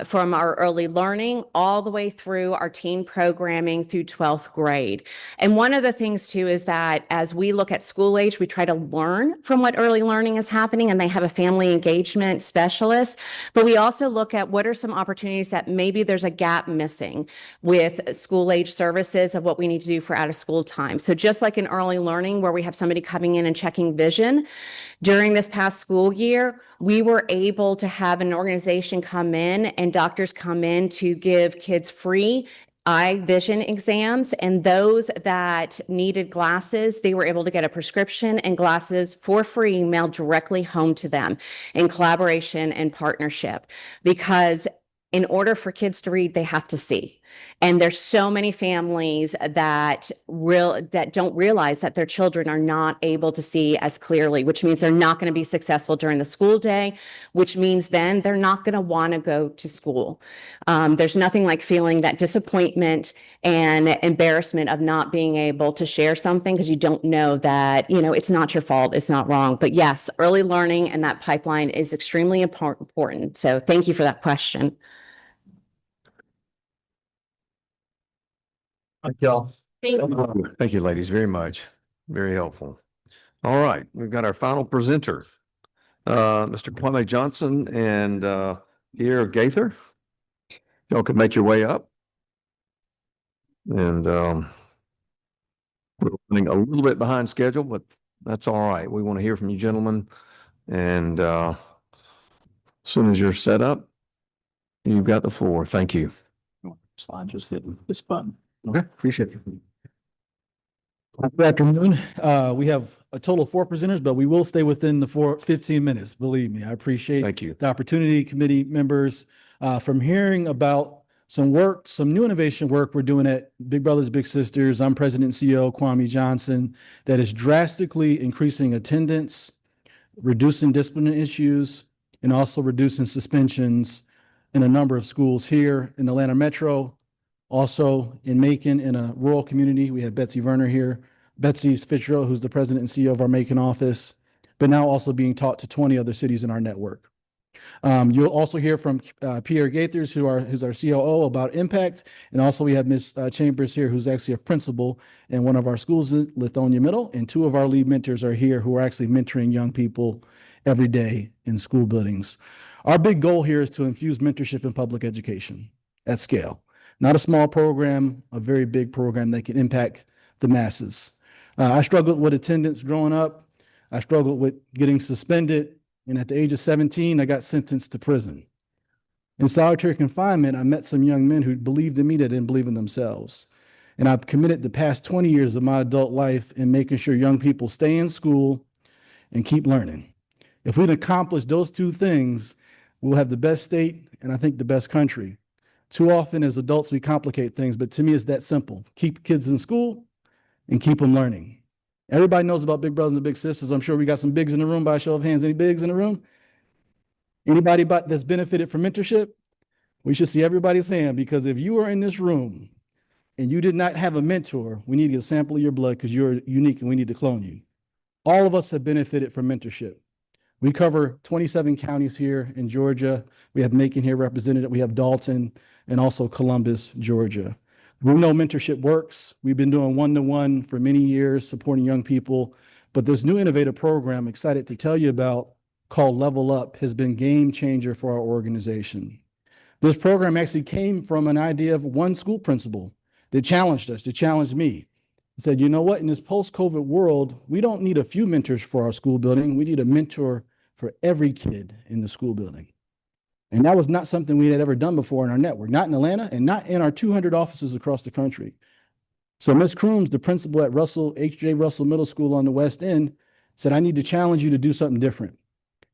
from our early learning all the way through our teen programming through 12th grade. And one of the things too is that as we look at school age, we try to learn from what early learning is happening, and they have a family engagement specialist, but we also look at what are some opportunities that maybe there's a gap missing with school age services of what we need to do for out of school time. So just like in early learning where we have somebody coming in and checking vision, during this past school year, we were able to have an organization come in and doctors come in to give kids free eye vision exams, and those that needed glasses, they were able to get a prescription and glasses for free mailed directly home to them in collaboration and partnership. Because in order for kids to read, they have to see. And there's so many families that don't realize that their children are not able to see as clearly, which means they're not going to be successful during the school day, which means then they're not going to want to go to school. There's nothing like feeling that disappointment and embarrassment of not being able to share something because you don't know that, it's not your fault, it's not wrong. But yes, early learning and that pipeline is extremely important. So thank you for that question. Thank y'all. Thank you, ladies, very much. Very helpful. All right, we've got our final presenter, Mr. Kwame Johnson and Pierre Gaither. Y'all can make your way up. And we're running a little bit behind schedule, but that's all right. We want to hear from you gentlemen. And as soon as you're set up, you've got the floor. Thank you. Slide just hitting this button. Okay, appreciate it. Good afternoon. We have a total of 4 presenters, but we will stay within the 15 minutes. Believe me, I appreciate Thank you. the opportunity, committee members, from hearing about some new innovation work we're doing at Big Brothers Big Sisters. I'm President and CEO Kwame Johnson, that is drastically increasing attendance, reducing disciplinary issues, and also reducing suspensions in a number of schools here in Atlanta Metro. Also in Macon, in a rural community, we have Betsy Werner here. Betsy's Fitzgerald, who's the president and CEO of our Macon office, but now also being taught to 20 other cities in our network. You'll also hear from Pierre Gaithers, who's our COO, about impact. And also we have Ms. Chambers here, who's actually a principal in one of our schools, Lithonia Middle. And 2 of our lead mentors are here who are actually mentoring young people every day in school buildings. Our big goal here is to infuse mentorship in public education at scale. Not a small program, a very big program that can impact the masses. I struggled with attendance growing up. I struggled with getting suspended. And at the age of 17, I got sentenced to prison. In solitary confinement, I met some young men who believed in me that didn't believe in themselves. And I've committed the past 20 years of my adult life in making sure young people stay in school and keep learning. If we'd accomplish those 2 things, we'll have the best state and I think the best country. Too often as adults, we complicate things, but to me, it's that simple. Keep kids in school and keep them learning. Everybody knows about Big Brothers and Big Sisters. I'm sure we got some bigs in the room by a show of hands. Any bigs in the room? Anybody that's benefited from mentorship? We should see everybody's hand, because if you are in this room and you did not have a mentor, we need to get a sample of your blood because you're unique and we need to clone you. All of us have benefited from mentorship. We cover 27 counties here in Georgia. We have Macon here represented. We have Dalton and also Columbus, Georgia. We know mentorship works. We've been doing one-to-one for many years, supporting young people. But this new innovative program I'm excited to tell you about, called Level Up, has been game changer for our organization. This program actually came from an idea of one school principal that challenged us, that challenged me. He said, you know what, in this post-COVID world, we don't need a few mentors for our school building. We need a mentor for every kid in the school building. And that was not something we had ever done before in our network, not in Atlanta and not in our 200 offices across the country. So Ms. Crooms, the principal at H.J. Russell Middle School on the West End, said, I need to challenge you to do something different.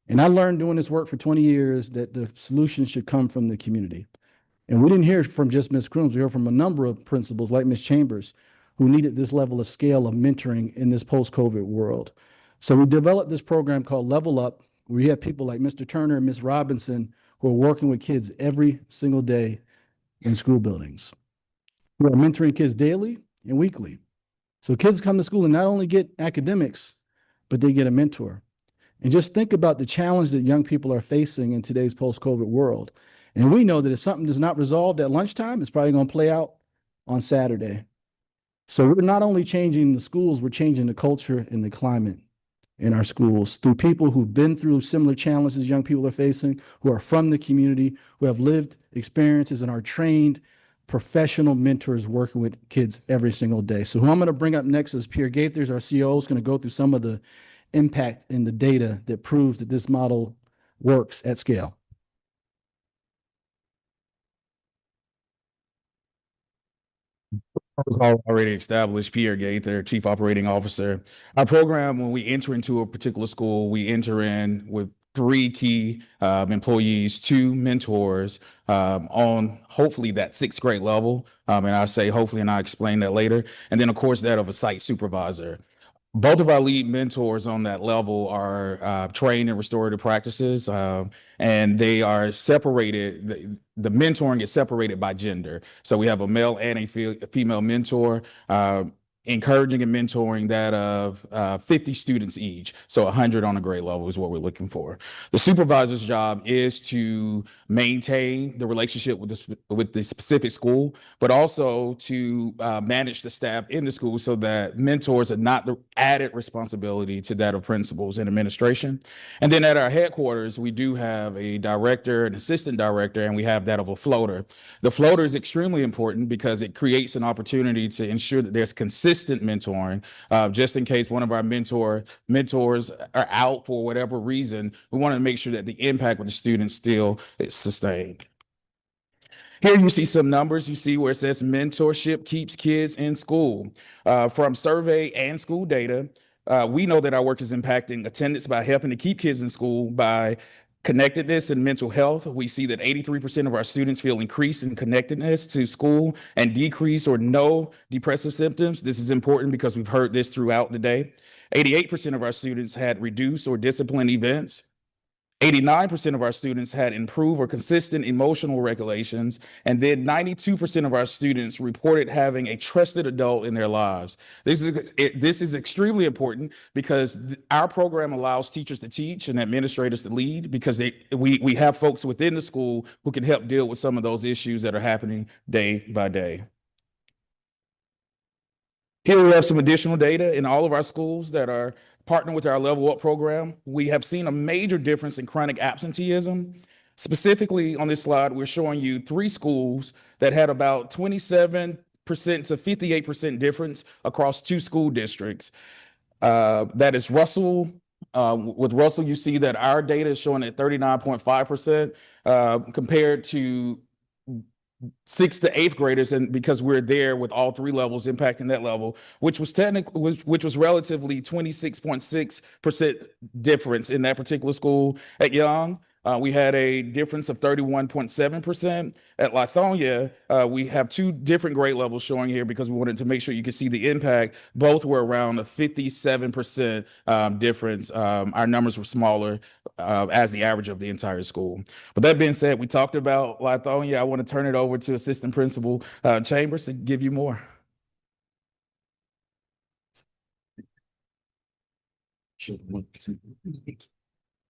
And I learned doing this work for 20 years that the solution should come from the community. And we didn't hear from just Ms. Crooms, we heard from a number of principals like Ms. Chambers, who needed this level of scale of mentoring in this post-COVID world. So we developed this program called Level Up, where we have people like Mr. Turner and Ms. Robinson who are working with kids every single day in school buildings. We are mentoring kids daily and weekly. So kids come to school and not only get academics, but they get a mentor. And just think about the challenge that young people are facing in today's post-COVID world. And we know that if something is not resolved at lunchtime, it's probably going to play out on Saturday. So we're not only changing the schools, we're changing the culture and the climate in our schools through people who've been through similar challenges young people are facing, who are from the community, who have lived experiences and are trained professional mentors working with kids every single day. So who I'm going to bring up next is Pierre Gaithers, our CEO, is going to go through some of the impact and the data that proves that this model works at scale. Already established, Pierre Gaither, Chief Operating Officer. Our program, when we enter into a particular school, we enter in with three key employees, two mentors on hopefully that sixth grade level. And I say hopefully, and I'll explain that later. And then, of course, that of a site supervisor. Both of our lead mentors on that level are trained in restorative practices, and they are separated. The mentoring is separated by gender. So we have a male and a female mentor, encouraging and mentoring that of 50 students each. So 100 on a grade level is what we're looking for. The supervisor's job is to maintain the relationship with the specific school, but also to manage the staff in the school so that mentors are not the added responsibility to that of principals and administration. And then at our headquarters, we do have a director, an assistant director, and we have that of a floater. The floater is extremely important because it creates an opportunity to ensure that there's consistent mentoring, just in case one of our mentors are out for whatever reason. We want to make sure that the impact with the students still is sustained. Here you see some numbers. You see where it says mentorship keeps kids in school. From survey and school data, we know that our work is impacting attendance by helping to keep kids in school by connectedness and mental health. We see that 83% of our students feel increase in connectedness to school and decrease or no depressive symptoms. This is important because we've heard this throughout the day. 88% of our students had reduced or disciplined events. 89% of our students had improved or consistent emotional regulations, and then 92% of our students reported having a trusted adult in their lives. This is extremely important because our program allows teachers to teach and administrators to lead because we have folks within the school who can help deal with some of those issues that are happening day by day. Here we have some additional data in all of our schools that are partnering with our Level Up program. We have seen a major difference in chronic absenteeism. Specifically on this slide, we're showing you 3 schools that had about 27% to 58% difference across 2 school districts. That is Russell. With Russell, you see that our data is showing at 39.5% compared to 6th to 8th graders, and because we're there with all 3 levels impacting that level, which was relatively 26.6% difference in that particular school. At Young, we had a difference of 31.7%. At Lithonia, we have 2 different grade levels showing here because we wanted to make sure you could see the impact. Both were around a 57% difference. Our numbers were smaller as the average of the entire school. But that being said, we talked about Lithonia. I want to turn it over to Assistant Principal Chambers to give you more.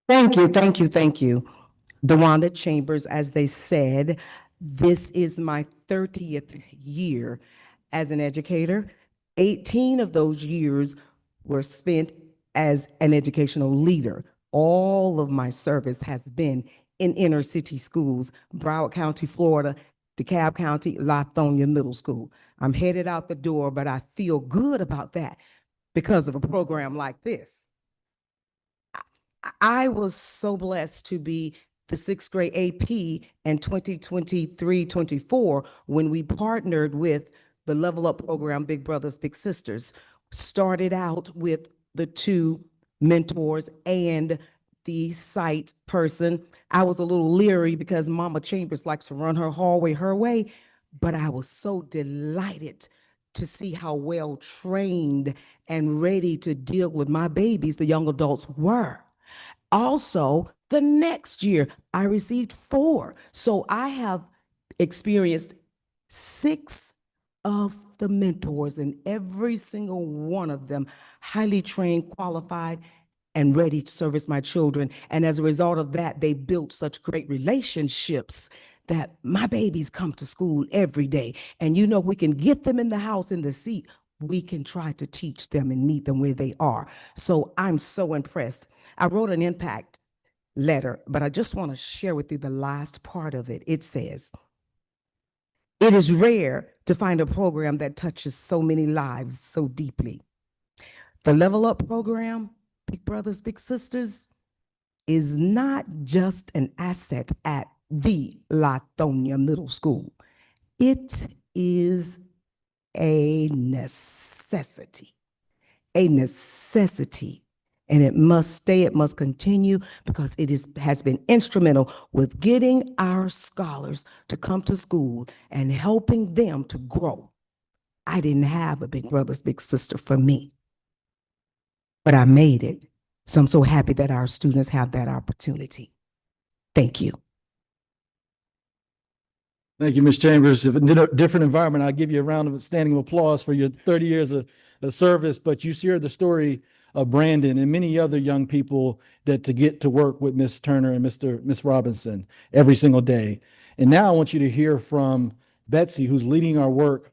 Thank you, thank you, thank you. DeWanda Chambers, as they said, this is my 30th year as an educator. 18 of those years were spent as an educational leader. All of my service has been in inner city schools, Broward County, Florida, DeKalb County, Lithonia Middle School. I'm headed out the door, but I feel good about that because of a program like this. I was so blessed to be the 6th grade AP in 2023-24 when we partnered with the Level Up program, Big Brothers Big Sisters. Started out with the 2 mentors and the site person. I was a little leery because Mama Chambers likes to run her hallway her way, but I was so delighted to see how well trained and ready to deal with my babies the young adults were. Also, the next year, I received 4. So I have experienced 6 of the mentors, and every single one of them highly trained, qualified, and ready to service my children. And as a result of that, they built such great relationships that my babies come to school every day. And you know, we can get them in the house in the seat. We can try to teach them and meet them where they are. So I'm so impressed. I wrote an impact letter, but I just want to share with you the last part of it. It says, "It is rare to find a program that touches so many lives so deeply. The Level Up program, Big Brothers Big Sisters, is not just an asset at the Lithonia Middle School. It is a necessity And it must stay, it must continue, because has been instrumental with getting our scholars to come to school and helping them to grow. I didn't have a big brother's big sister for me, but I made it. So I'm so happy that our students have that opportunity. Thank you. Thank you, Ms. Chambers. If in a different environment, I'll give you a round of standing applause for your 30 years of service, but you shared the story of Brandon and many other young people that to get to work with Ms. Turner and Ms. Robinson every single day. And now I want you to hear from Betsy, who's leading our work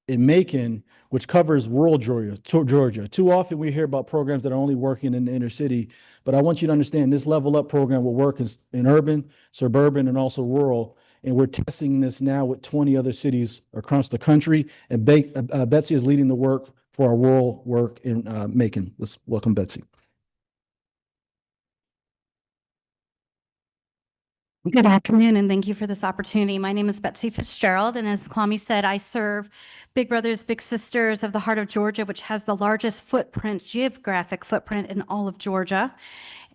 in Macon, which covers rural Georgia. Too often we hear about programs that are only working in the inner city, but I want you to understand this Level Up program will work in urban, suburban, and also rural. And we're testing this now with 20 other cities across the country. And Betsy is leading the work for our rural work in Macon. Let's welcome Betsy. Good afternoon, and thank you for this opportunity. My name is Betsy Fitzgerald, and as Kwame said, I serve Big Brothers Big Sisters of the Heart of Georgia, which has the largest geographic footprint in all of Georgia.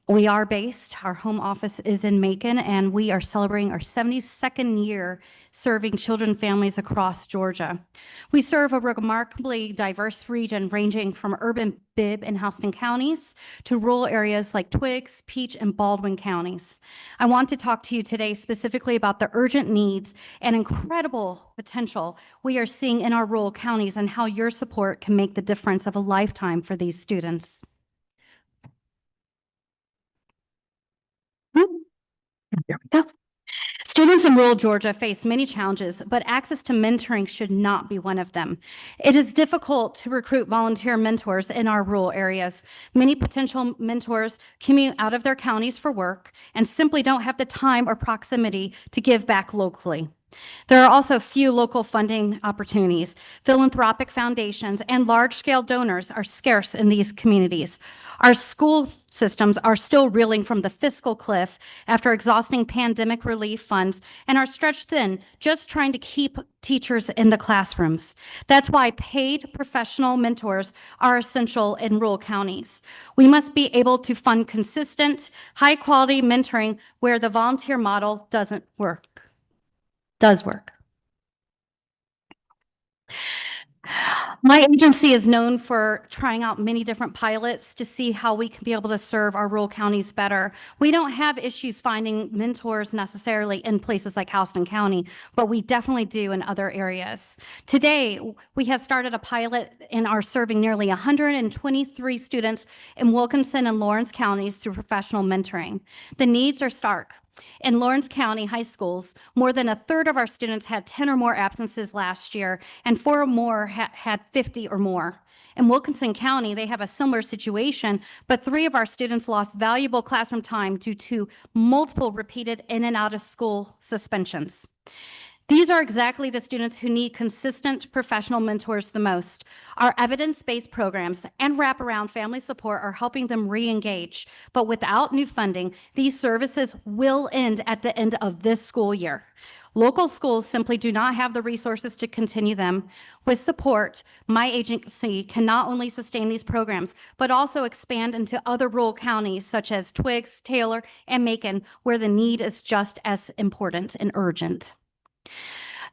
We are based, our home office is in Macon, and we are celebrating our 72nd year serving children and families across Georgia. We serve a remarkably diverse region ranging from urban Bibb and Houston counties to rural areas like Twiggs, Peach, and Baldwin counties. I want to talk to you today specifically about the urgent needs and incredible potential we are seeing in our rural counties and how your support can make the difference of a lifetime for these students. There we go. Students in rural Georgia face many challenges, but access to mentoring should not be one of them. It is difficult to recruit volunteer mentors in our rural areas. Many potential mentors commute out of their counties for work and simply don't have the time or proximity to give back locally. There are also few local funding opportunities. Philanthropic foundations and large-scale donors are scarce in these communities. Our school systems are still reeling from the fiscal cliff after exhausting pandemic relief funds and are stretched thin just trying to keep teachers in the classrooms. That's why paid professional mentors are essential in rural counties. We must be able to fund consistent, high-quality mentoring where the volunteer model does work. My agency is known for trying out many different pilots to see how we can be able to serve our rural counties better. We don't have issues finding mentors necessarily in places like Houston County, but we definitely do in other areas. Today, we have started a pilot and are serving nearly 123 students in Wilkinson and Lawrence counties through professional mentoring. The needs are stark. In Lawrence County high schools, more than a third of our students had 10 or more absences last year, and 4 or more had 50 or more. In Wilkinson County, they have a similar situation, but 3 of our students lost valuable classroom time due to multiple repeated in and out of school suspensions. These are exactly the students who need consistent professional mentors the most. Our evidence-based programs and wraparound family support are helping them re-engage, but without new funding, these services will end at the end of this school year. Local schools simply do not have the resources to continue them. With support, my agency can not only sustain these programs, but also expand into other rural counties such as Twiggs, Taylor, and Macon, where the need is just as important and urgent.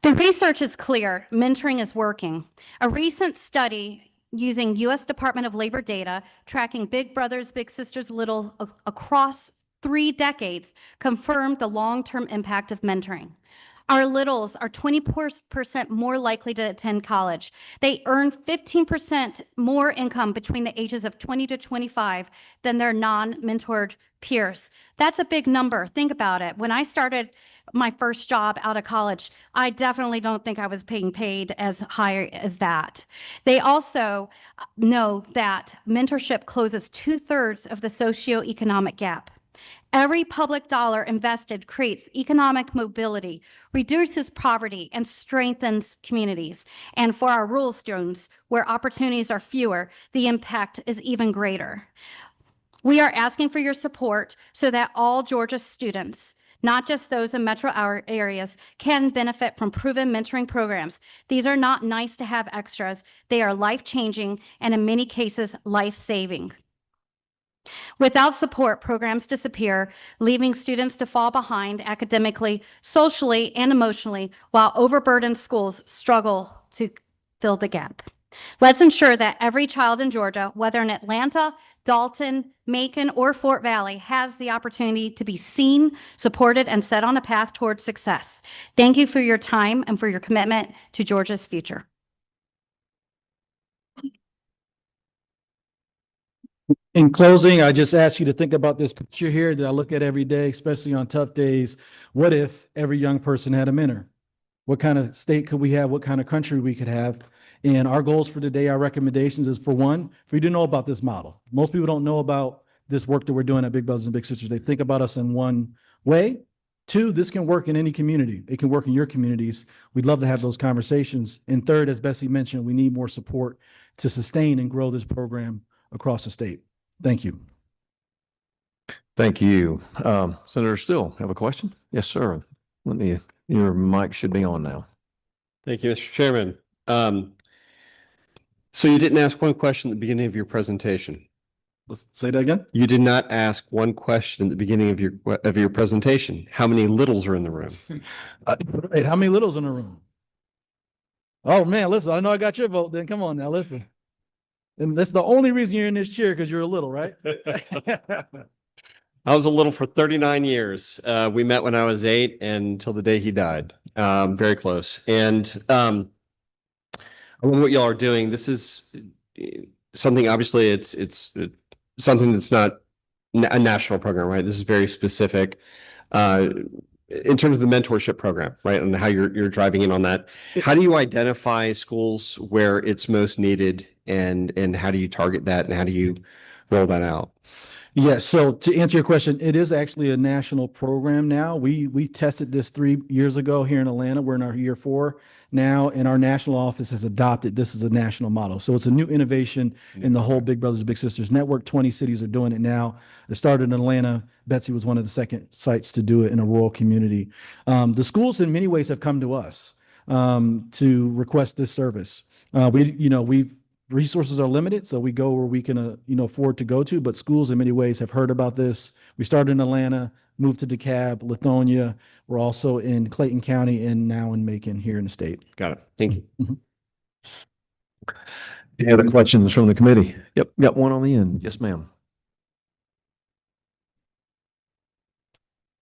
The research is clear. Mentoring is working. A recent study using U.S. Department of Labor data tracking Big Brothers Big Sisters Little across 3 decades confirmed the long-term impact of mentoring. Our littles are 20% more likely to attend college. They earn 15% more income between the ages of 20 to 25 than their non-mentored peers. That's a big number. Think about it. When I started my first job out of college, I definitely don't think I was being paid as high as that. They also know that mentorship closes 2/3 of the socioeconomic gap. Every public dollar invested creates economic mobility, reduces poverty, and strengthens communities. And for our rural students, where opportunities are fewer, the impact is even greater. We are asking for your support so that all Georgia students, not just those in metro areas, can benefit from proven mentoring programs. These are not nice to have extras. They are life-changing and in many cases, life-saving. Without support, programs disappear, leaving students to fall behind academically, socially, and emotionally, while overburdened schools struggle to fill the gap. Let's ensure that every child in Georgia, whether in Atlanta, Dalton, Macon, or Fort Valley, has the opportunity to be seen, supported, and set on a path towards success. Thank you for your time and for your commitment to Georgia's future. In closing, I just ask you to think about this picture here that I look at every day, especially on tough days. What if every young person had a mentor? What kind of state could we have? What kind of country we could have? And our goals for today, our recommendations is, for one, for you to know about this model. Most people don't know about this work that we're doing at Big Brothers and Big Sisters. They think about us in one way. Two, this can work in any community. It can work in your communities. We'd love to have those conversations. And third, as Bessie mentioned, we need more support to sustain and grow this program across the state. Thank you. Thank you. Senator Still, have a question? Yes, sir. Your mic should be on now. Thank you, Mr. Chairman. So you didn't ask one question at the beginning of your presentation. Let's say that again. You did not ask one question at the beginning of your presentation. How many littles are in the room? Wait, how many littles in the room? Oh man, listen, I know I got your vote then. Come on now, listen. And that's the only reason you're in this chair, because you're a little, right? I was a little for 39 years. We met when I was 8 and until the day he died. Very close. And I love what y'all are doing. This is something, obviously, it's something that's not a national program, right? This is very specific in terms of the mentorship program, right? And how you're driving in on that. How do you identify schools where it's most needed, and how do you target that, and how do you roll that out? Yes. So to answer your question, it is actually a national program now. We tested this 3 years ago here in Atlanta. We're in our year 4 now, and our national office has adopted this as a national model. So it's a new innovation in the whole Big Brothers Big Sisters network. 20 cities are doing it now. It started in Atlanta. Betsy was one of the second sites to do it in a rural community. The schools in many ways have come to us to request this service. Resources are limited, so we go where we can, afford to go to, but schools in many ways have heard about this. We started in Atlanta, moved to DeKalb, Lithonia. We're also in Clayton County and now in Macon here in the state. Got it. Thank you. Mm-hmm. Any other questions from the committee? Yep, got one on the end. Yes, ma'am.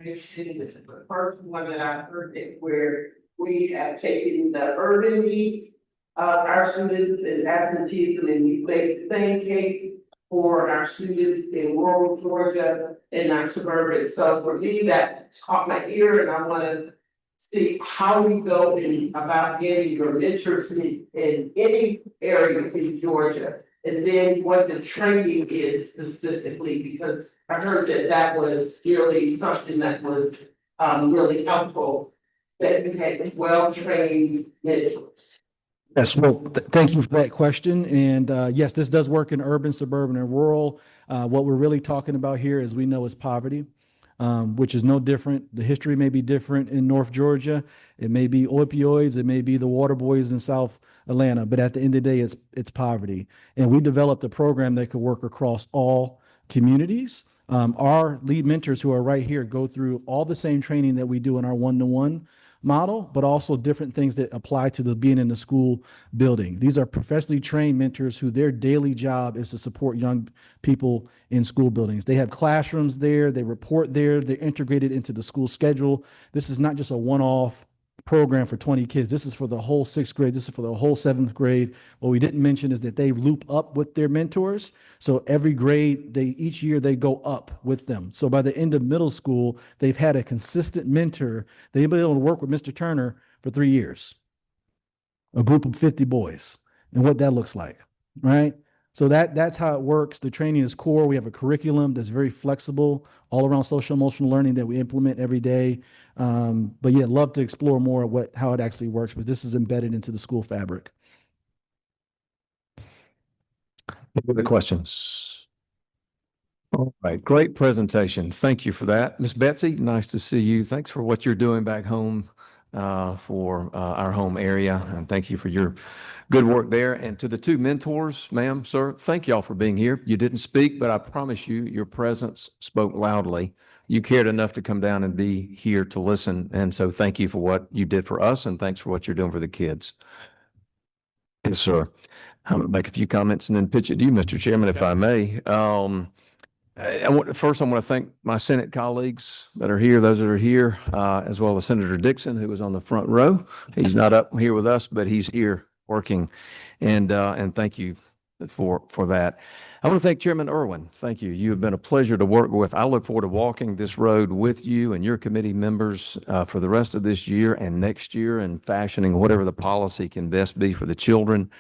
This is the first one that I heard it where we have taken the urban needs of our students in absenteeism, and we played the same case for our students in rural Georgia and our suburban. So for me, that caught my ear, and I want to see how we go about getting your mentors in any area in Georgia, and then what the training is specifically, because I heard that was really something that was really helpful, that we had well-trained mentors. Yes, well, thank you for that question. And yes, this does work in urban, suburban, and rural. What we're really talking about here, as we know, is poverty, which is no different. The history may be different in North Georgia. It may be opioids. It may be the water boys in South Atlanta. But at the end of the day, it's poverty. And we developed a program that could work across all communities. Our lead mentors, who are right here, go through all the same training that we do in our one-to-one model, but also different things that apply to the being in the school building. These are professionally trained mentors who their daily job is to support young people in school buildings. They have classrooms there, they report there, they're integrated into the school schedule. This is not just a one-off program for 20 kids. This is for the whole 6th grade. This is for the whole 7th grade. What we didn't mention is that they loop up with their mentors. So every grade, each year they go up with them. So by the end of middle school, they've had a consistent mentor. They've been able to work with Mr. Turner for 3 years. A group of 50 boys, and what that looks like, right? So that's how it works. The training is core. We have a curriculum that's very flexible, all around social emotional learning that we implement every day. But yeah, love to explore more how it actually works, but this is embedded into the school fabric. Any other questions? All right, great presentation. Thank you for that. Miss Betsy, nice to see you. Thanks for what you're doing back home for our home area. And thank you for your good work there. And to the two mentors, ma'am, sir, thank y'all for being here. You didn't speak, but I promise you, your presence spoke loudly. You cared enough to come down and be here to listen. And so thank you for what you did for us, and thanks for what you're doing for the kids. Yes, sir. I'm gonna make a few comments and then pitch it to you, Mr. Chairman, if I may. First, I want to thank my Senate colleagues that are here, those that are here, as well as Senator Dixon, who was on the front row. He's not up here with us, but he's here working. And thank you for that. I want to thank Chairman Irwin. Thank you. You have been a pleasure to work with. I look forward to walking this road with you and your committee members for the rest of this year and next year, and fashioning whatever the policy can best be for the children.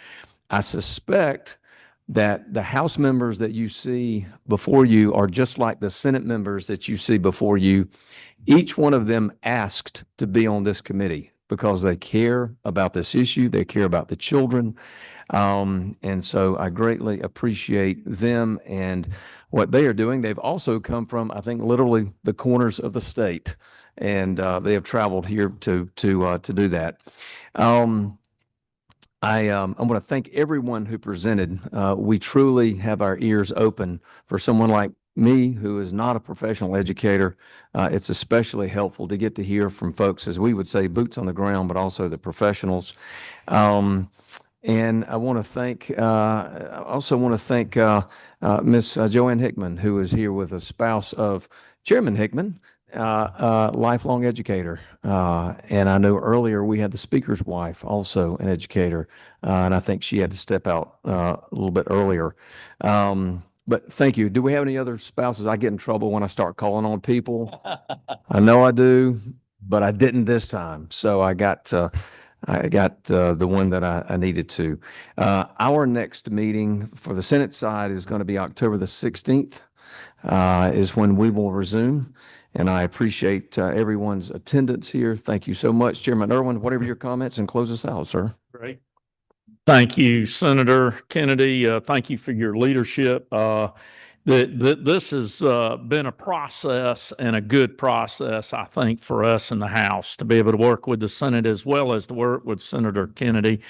I suspect that the House members that you see before you are just like the Senate members that you see before you. Each one of them asked to be on this committee because they care about this issue. They care about the children. And so I greatly appreciate them and what they are doing. They've also come from, I think, literally the corners of the state, and they have traveled here to do that. I want to thank everyone who presented. We truly have our ears open for someone like me, who is not a professional educator. It's especially helpful to get to hear from folks, as we would say, boots on the ground, but also the professionals. And I want to thank, I also want to thank Miss Joanne Hickman, who is here with a spouse of Chairman Hickman, lifelong educator. And I know earlier we had the speaker's wife, also an educator, and I think she had to step out a little bit earlier. But thank you. Do we have any other spouses? I get in trouble when I start calling on people. I know I do, but I didn't this time. So I got the one that I needed to. Our next meeting for the Senate side is going to be October the 16th, is when we will resume. And I appreciate everyone's attendance here. Thank you so much. Chairman Irwin, whatever your comments, and close us out, sir. Great. Thank you, Senator Kennedy. Thank you for your leadership. This has been a process, and a good process, I think, for us in the House to be able to work with the Senate as well as to work with Senator Kennedy,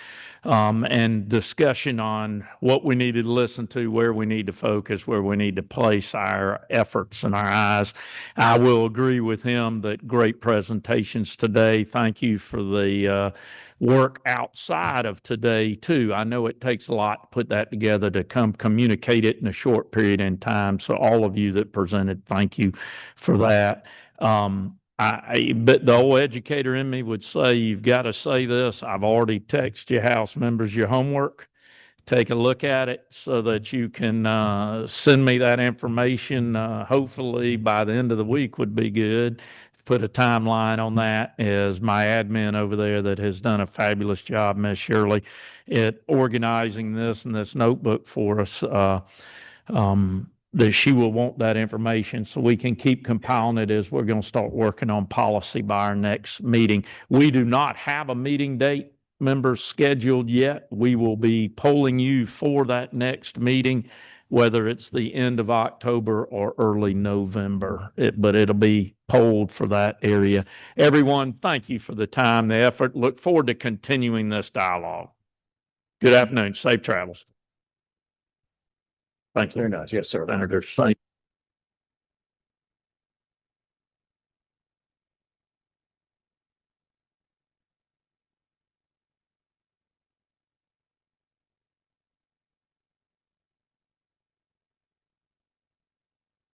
and discussion on what we need to listen to, where we need to focus, where we need to place our efforts and our eyes. I will agree with him that great presentations today. Thank you for the work outside of today too. I know it takes a lot to put that together, to communicate it in a short period in time. So all of you that presented, thank you for that. But the old educator in me would say, you've got to say this. I've already texted you, House members, your homework. Take a look at it so that you can send me that information. Hopefully by the end of the week would be good. Put a timeline on that, as my admin over there that has done a fabulous job, Ms. Shirley, at organizing this and this notebook for us, that she will want that information so we can keep compiling it as we're going to start working on policy by our next meeting. We do not have a meeting date, members, scheduled yet. We will be polling you for that next meeting, whether it's the end of October or early November, but it'll be polled for that area. Everyone, thank you for the time, the effort. Look forward to continuing this dialogue. Good afternoon. Safe travels. Thank you very much. Yes, sir. Senator, thank